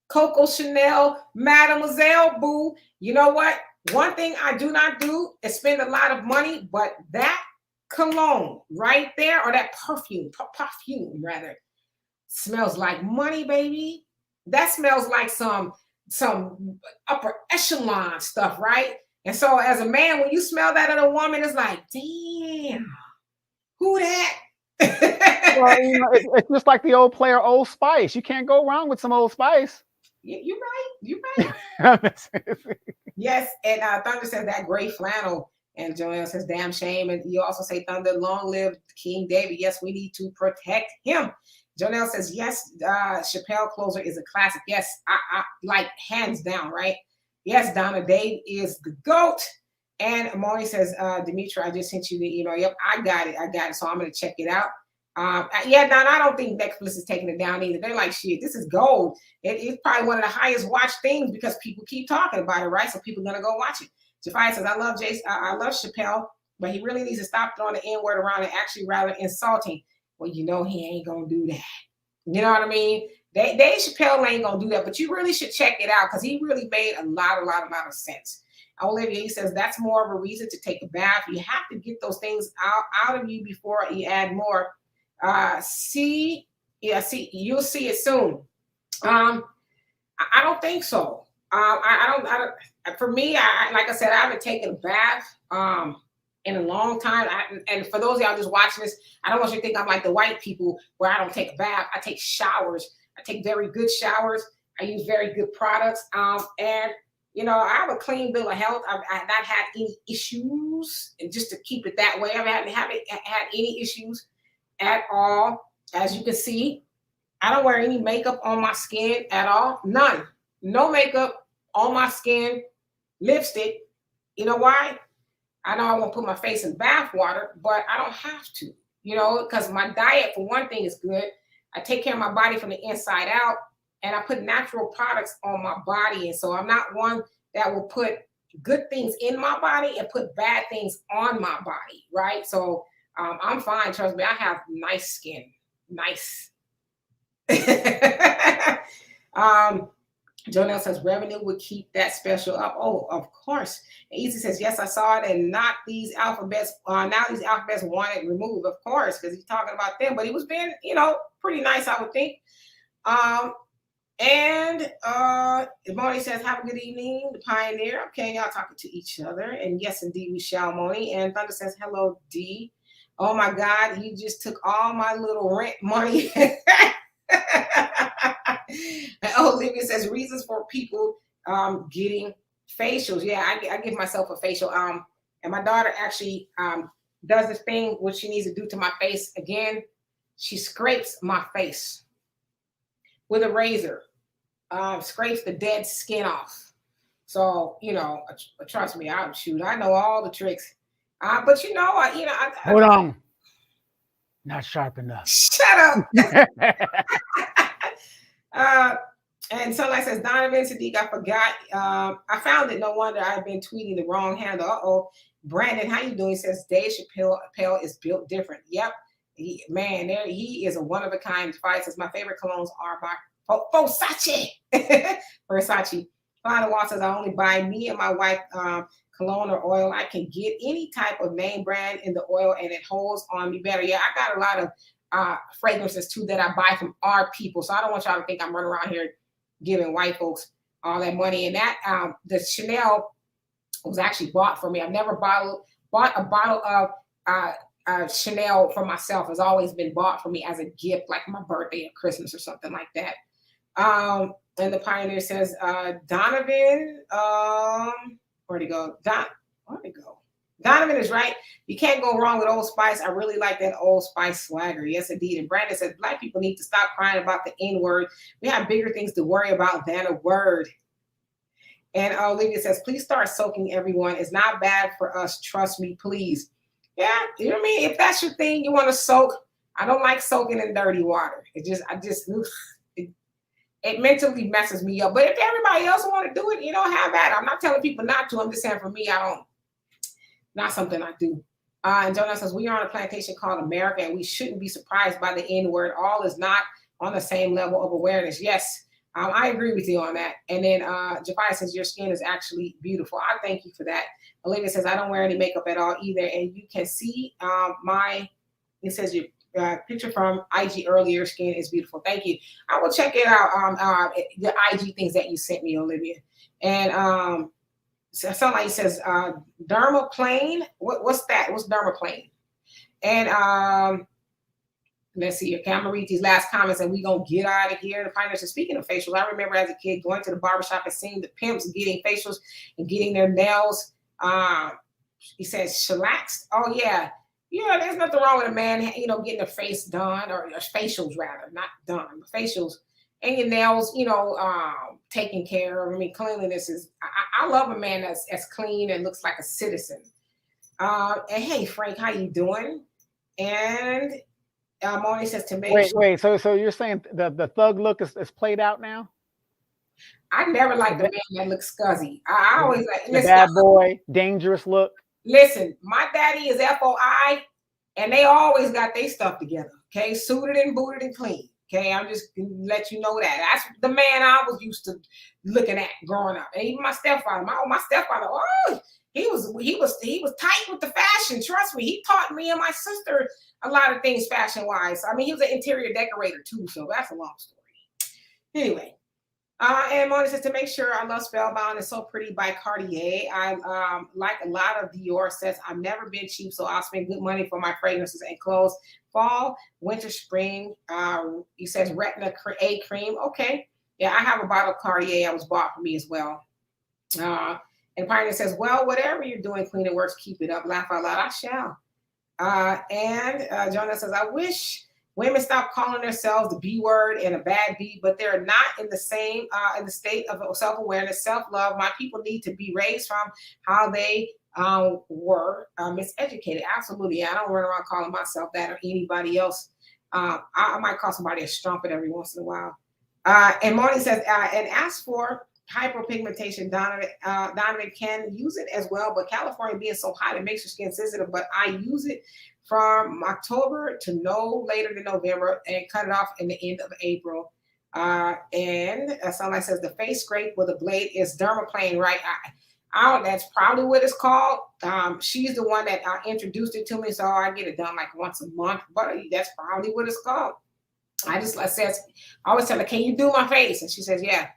Coco Chanel, Mademoiselle Boo. You know what? One thing I do not do is spend a lot of money, but that cologne right there, or that perfume rather, smells like money, baby. That smells like some upper echelon stuff, right? And so as a man, when you smell that in a woman, it's like, damn, who that? Well, you know, it's just like the old player Old Spice. You can't go wrong with some Old Spice. You're right. Yes, and Thunder says that gray flannel. And Joel says, damn shame. And you also say, Thunder, long live King David. Yes, we need to protect him. Jonelle says, yes, Chappelle Closer is a classic. Yes, I like hands down, right? Yes, Donna, Dave is the GOAT. And Amori says, Demetra, I just sent you the email. Yep, I got it. So I'm going to check it out. Yeah, Donna, I don't think Netflix is taking it down either. They're like, shit, this is gold. It's probably one of the highest watched things because people keep talking about it, right? So people are going to go watch it. Jafai says, I love Chappelle, but he really needs to stop throwing the N-word around and actually rather insulting. Well, you know he ain't going to do that. You know what I mean? Dave Chappelle ain't going to do that, but you really should check it out because he really made a lot of sense. Olivia, he says, that's more of a reason to take a bath. You have to get those things out of you before you add more. You'll see it soon. I don't think so. I don't, for me, like I said, I haven't taken a bath in a long time. And for those of y'all just watching this, I don't want you to think I'm like the white people where I don't take a bath. I take showers. I take very good showers. I use very good products. And you know, I have a clean bill of health. I've not had any issues, and just to keep it that way, I haven't had any issues at all. As you can see, I don't wear any makeup on my skin at all. None. No makeup on my skin. Lipstick. You know why? I know I won't put my face in bath water, but I don't have to, you know, because my diet, for one thing, is good. I take care of my body from the inside out, and I put natural products on my body. And so I'm not one that will put good things in my body and put bad things on my body, right? So I'm fine. Trust me, I have nice skin. Nice. Jonelle says revenue would keep that special up. Oh, of course. And Easy says, yes, I saw it. And not these alphabets. Now these alphabets want it removed, of course, because he's talking about them. But he was being, you know, pretty nice, I would think. And Moni says, have a good evening, the Pioneer. Okay, y'all talking to each other. And yes, indeed, we shall, Moni. And Thunder says, hello, D. Oh, my God, you just took all my little rent money. And Olivia says reasons for people getting facials. Yeah, I give myself a facial. And my daughter actually does this thing what she needs to do to my face. Again, she scrapes my face with a razor, scrapes the dead skin off. So you know, trust me, I know all the tricks. But you know, hold on, not sharp enough. Shut up. And Sunlight says, Donovan Sadiq, I forgot. I found it. No wonder I've been tweeting the wrong handle. Uh-oh. Brandon, how you doing? He says, Dave Chappelle is built different. Yep. He is a one-of-a-kind device. Says, my favorite colognes are by Versace. Versace. Final Wall says, I only buy me and my wife cologne or oil. I can get any type of name brand in the oil, and it holds on me better. Yeah, I got a lot of fragrances too that I buy from our people. So I don't want y'all to think I'm running around here giving white folks all that money. And that the Chanel was actually bought for me. I've never bought a bottle of Chanel for myself. It's always been bought for me as a gift, like my birthday or Christmas or something like that. And the Pioneer says, Donovan, where'd he go? Where'd he go? Donovan is right. You can't go wrong with Old Spice. I really like that Old Spice swagger. Yes, indeed. And Brandon says, Black people need to stop crying about the N-word. We have bigger things to worry about than a word. And Olivia says, please start soaking everyone. It's not bad for us. Trust me, please. Yeah, you know what I mean? If that's your thing, you want to soak. I don't like soaking in dirty water. It mentally messes me up. But if everybody else want to do it, you don't have that. I'm not telling people not to. I'm just saying for me, not something I do. And Jonah says, we are on a plantation called America, and we shouldn't be surprised by the N-word. All is not on the same level of awareness. Yes, I agree with you on that. And then Jafai says, your skin is actually beautiful. I thank you for that. Olivia says, I don't wear any makeup at all either. And you can see it says your picture from IG earlier, skin is beautiful. Thank you. I will check it out, the IG things that you sent me, Olivia. And so somebody says dermaplane. What's that? What's dermaplane? And let's see. Okay, I'm gonna read these last comments, and we gonna get out of here. The Pioneer says, speaking of facials, I remember as a kid going to the barbershop and seeing the pimps getting facials and getting their nails. He says shellaxed. Oh yeah. Yeah, there's nothing wrong with a man, getting their face done or facials rather, not done, but facials. And your nails, taken care of. I mean, cleanliness is, I love a man that's as clean and looks like a citizen. And hey, Frank, how you doing? And Moni says to make Wait, so you're saying the thug look is played out now? I never liked a man that looks scuzzy. I always like, the bad boy, dangerous look. Listen, my daddy is FOI, and they always got their stuff together. Okay, suited and booted and clean. Okay, I'm just gonna let you know that. That's the man I was used to looking at growing up. And even my stepfather, my stepfather, he was tight with the fashion. Trust me, he taught me and my sister a lot of things fashion wise. I mean, he was an interior decorator too, so that's a long story. Anyway, And Mona says to make sure I love Spellbound is so pretty by Cartier. I like a lot of Dior says I've never been cheap, so I'll spend good money for my fragrances and clothes. Fall, winter, spring. He says Retina A cream. Okay, yeah, I have a bottle of Cartier. I was bought for me as well. Uh, and Pioneer says, well, whatever you're doing, Queen, it works. Keep it up. Laugh out loud. I shall. And Jonah says, I wish women stop calling themselves the B word and a bad B, but they're not in the same in the state of self-awareness, self-love. My people need to be raised from how they were miseducated. Absolutely. I don't run around calling myself that or anybody else. I might call somebody a strumpet every once in a while. And Moni says, and ask for hyperpigmentation. Donovan can use it as well, but California being so hot, it makes your skin sensitive. But I use it from October to no later than November and cut it off in the end of April. And somebody says the face scrape with a blade is dermaplane, right? That's probably what it's called. She's the one that introduced it to me, so I get it done like once a month. But that's probably what it's called. I always tell her, can you do my face? And she says, yeah.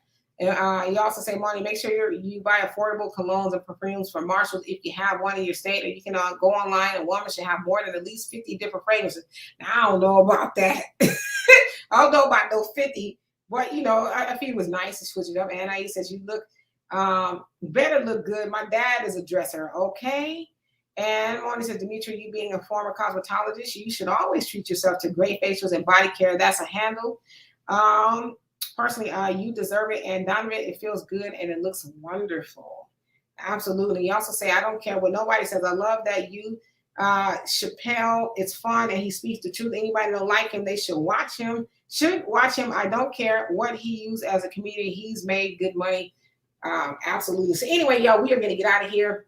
And you also say, Monty, make sure you buy affordable colognes and perfumes from Marshalls if you have one in your state, or you can go online. A woman should have more than at least 50 different fragrances. Now, I don't know about that. I don't know about those 50, but I think it was nice to switch it up. Anna says you look better look good. My dad is a dresser, okay? And Monty says, Dimitri, you being a former cosmetologist, you should always treat yourself to great facials and body care. That's a handle. Personally, you deserve it. And Donovan, it feels good and it looks wonderful. Absolutely. You also say, I don't care what nobody says. I love that you, Chappelle, it's fun and he speaks the truth. Anybody don't like him, they should watch him. I don't care what he used as a comedian. He's made good money. Absolutely. So anyway, y'all, we are going to get out of here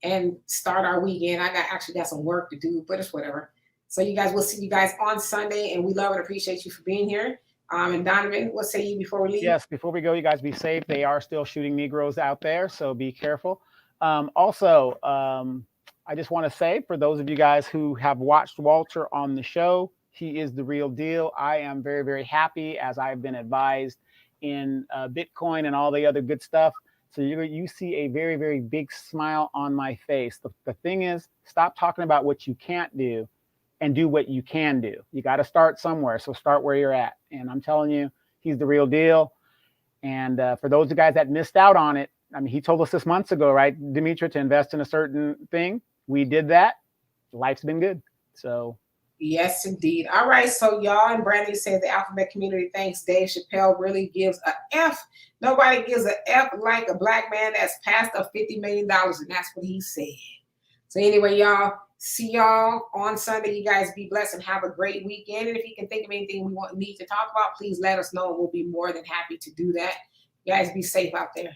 and start our weekend. I got some work to do, but it's whatever. So you guys, we'll see you guys on Sunday, and we love and appreciate you for being here. And Donovan, what say you before we leave? Yes, before we go, you guys be safe. They are still shooting Negroes out there, so be careful. Also, I just want to say, for those of you guys who have watched Walter on the show, he is the real deal. I am very, very happy, as I've been advised, in Bitcoin and all the other good stuff. So you see a very, very big smile on my face. The thing is, stop talking about what you can't do and do what you can do. You got to start somewhere. So start where you're at. And I'm telling you, he's the real deal. And for those of you guys that missed out on it, I mean, he told us this months ago, right, Dimitri, to invest in a certain thing. We did that. Life's been good. So. Yes, indeed. All right. So y'all, and Brandy says the alphabet community thanks Dave Chappelle really gives a F. Nobody gives a F like a black man that's passed of $50 million. And that's what he said. So anyway, y'all, see y'all on Sunday. You guys be blessed and have a great weekend. And if you can think of anything we need to talk about, please let us know. We'll be more than happy to do that. You guys be safe out there.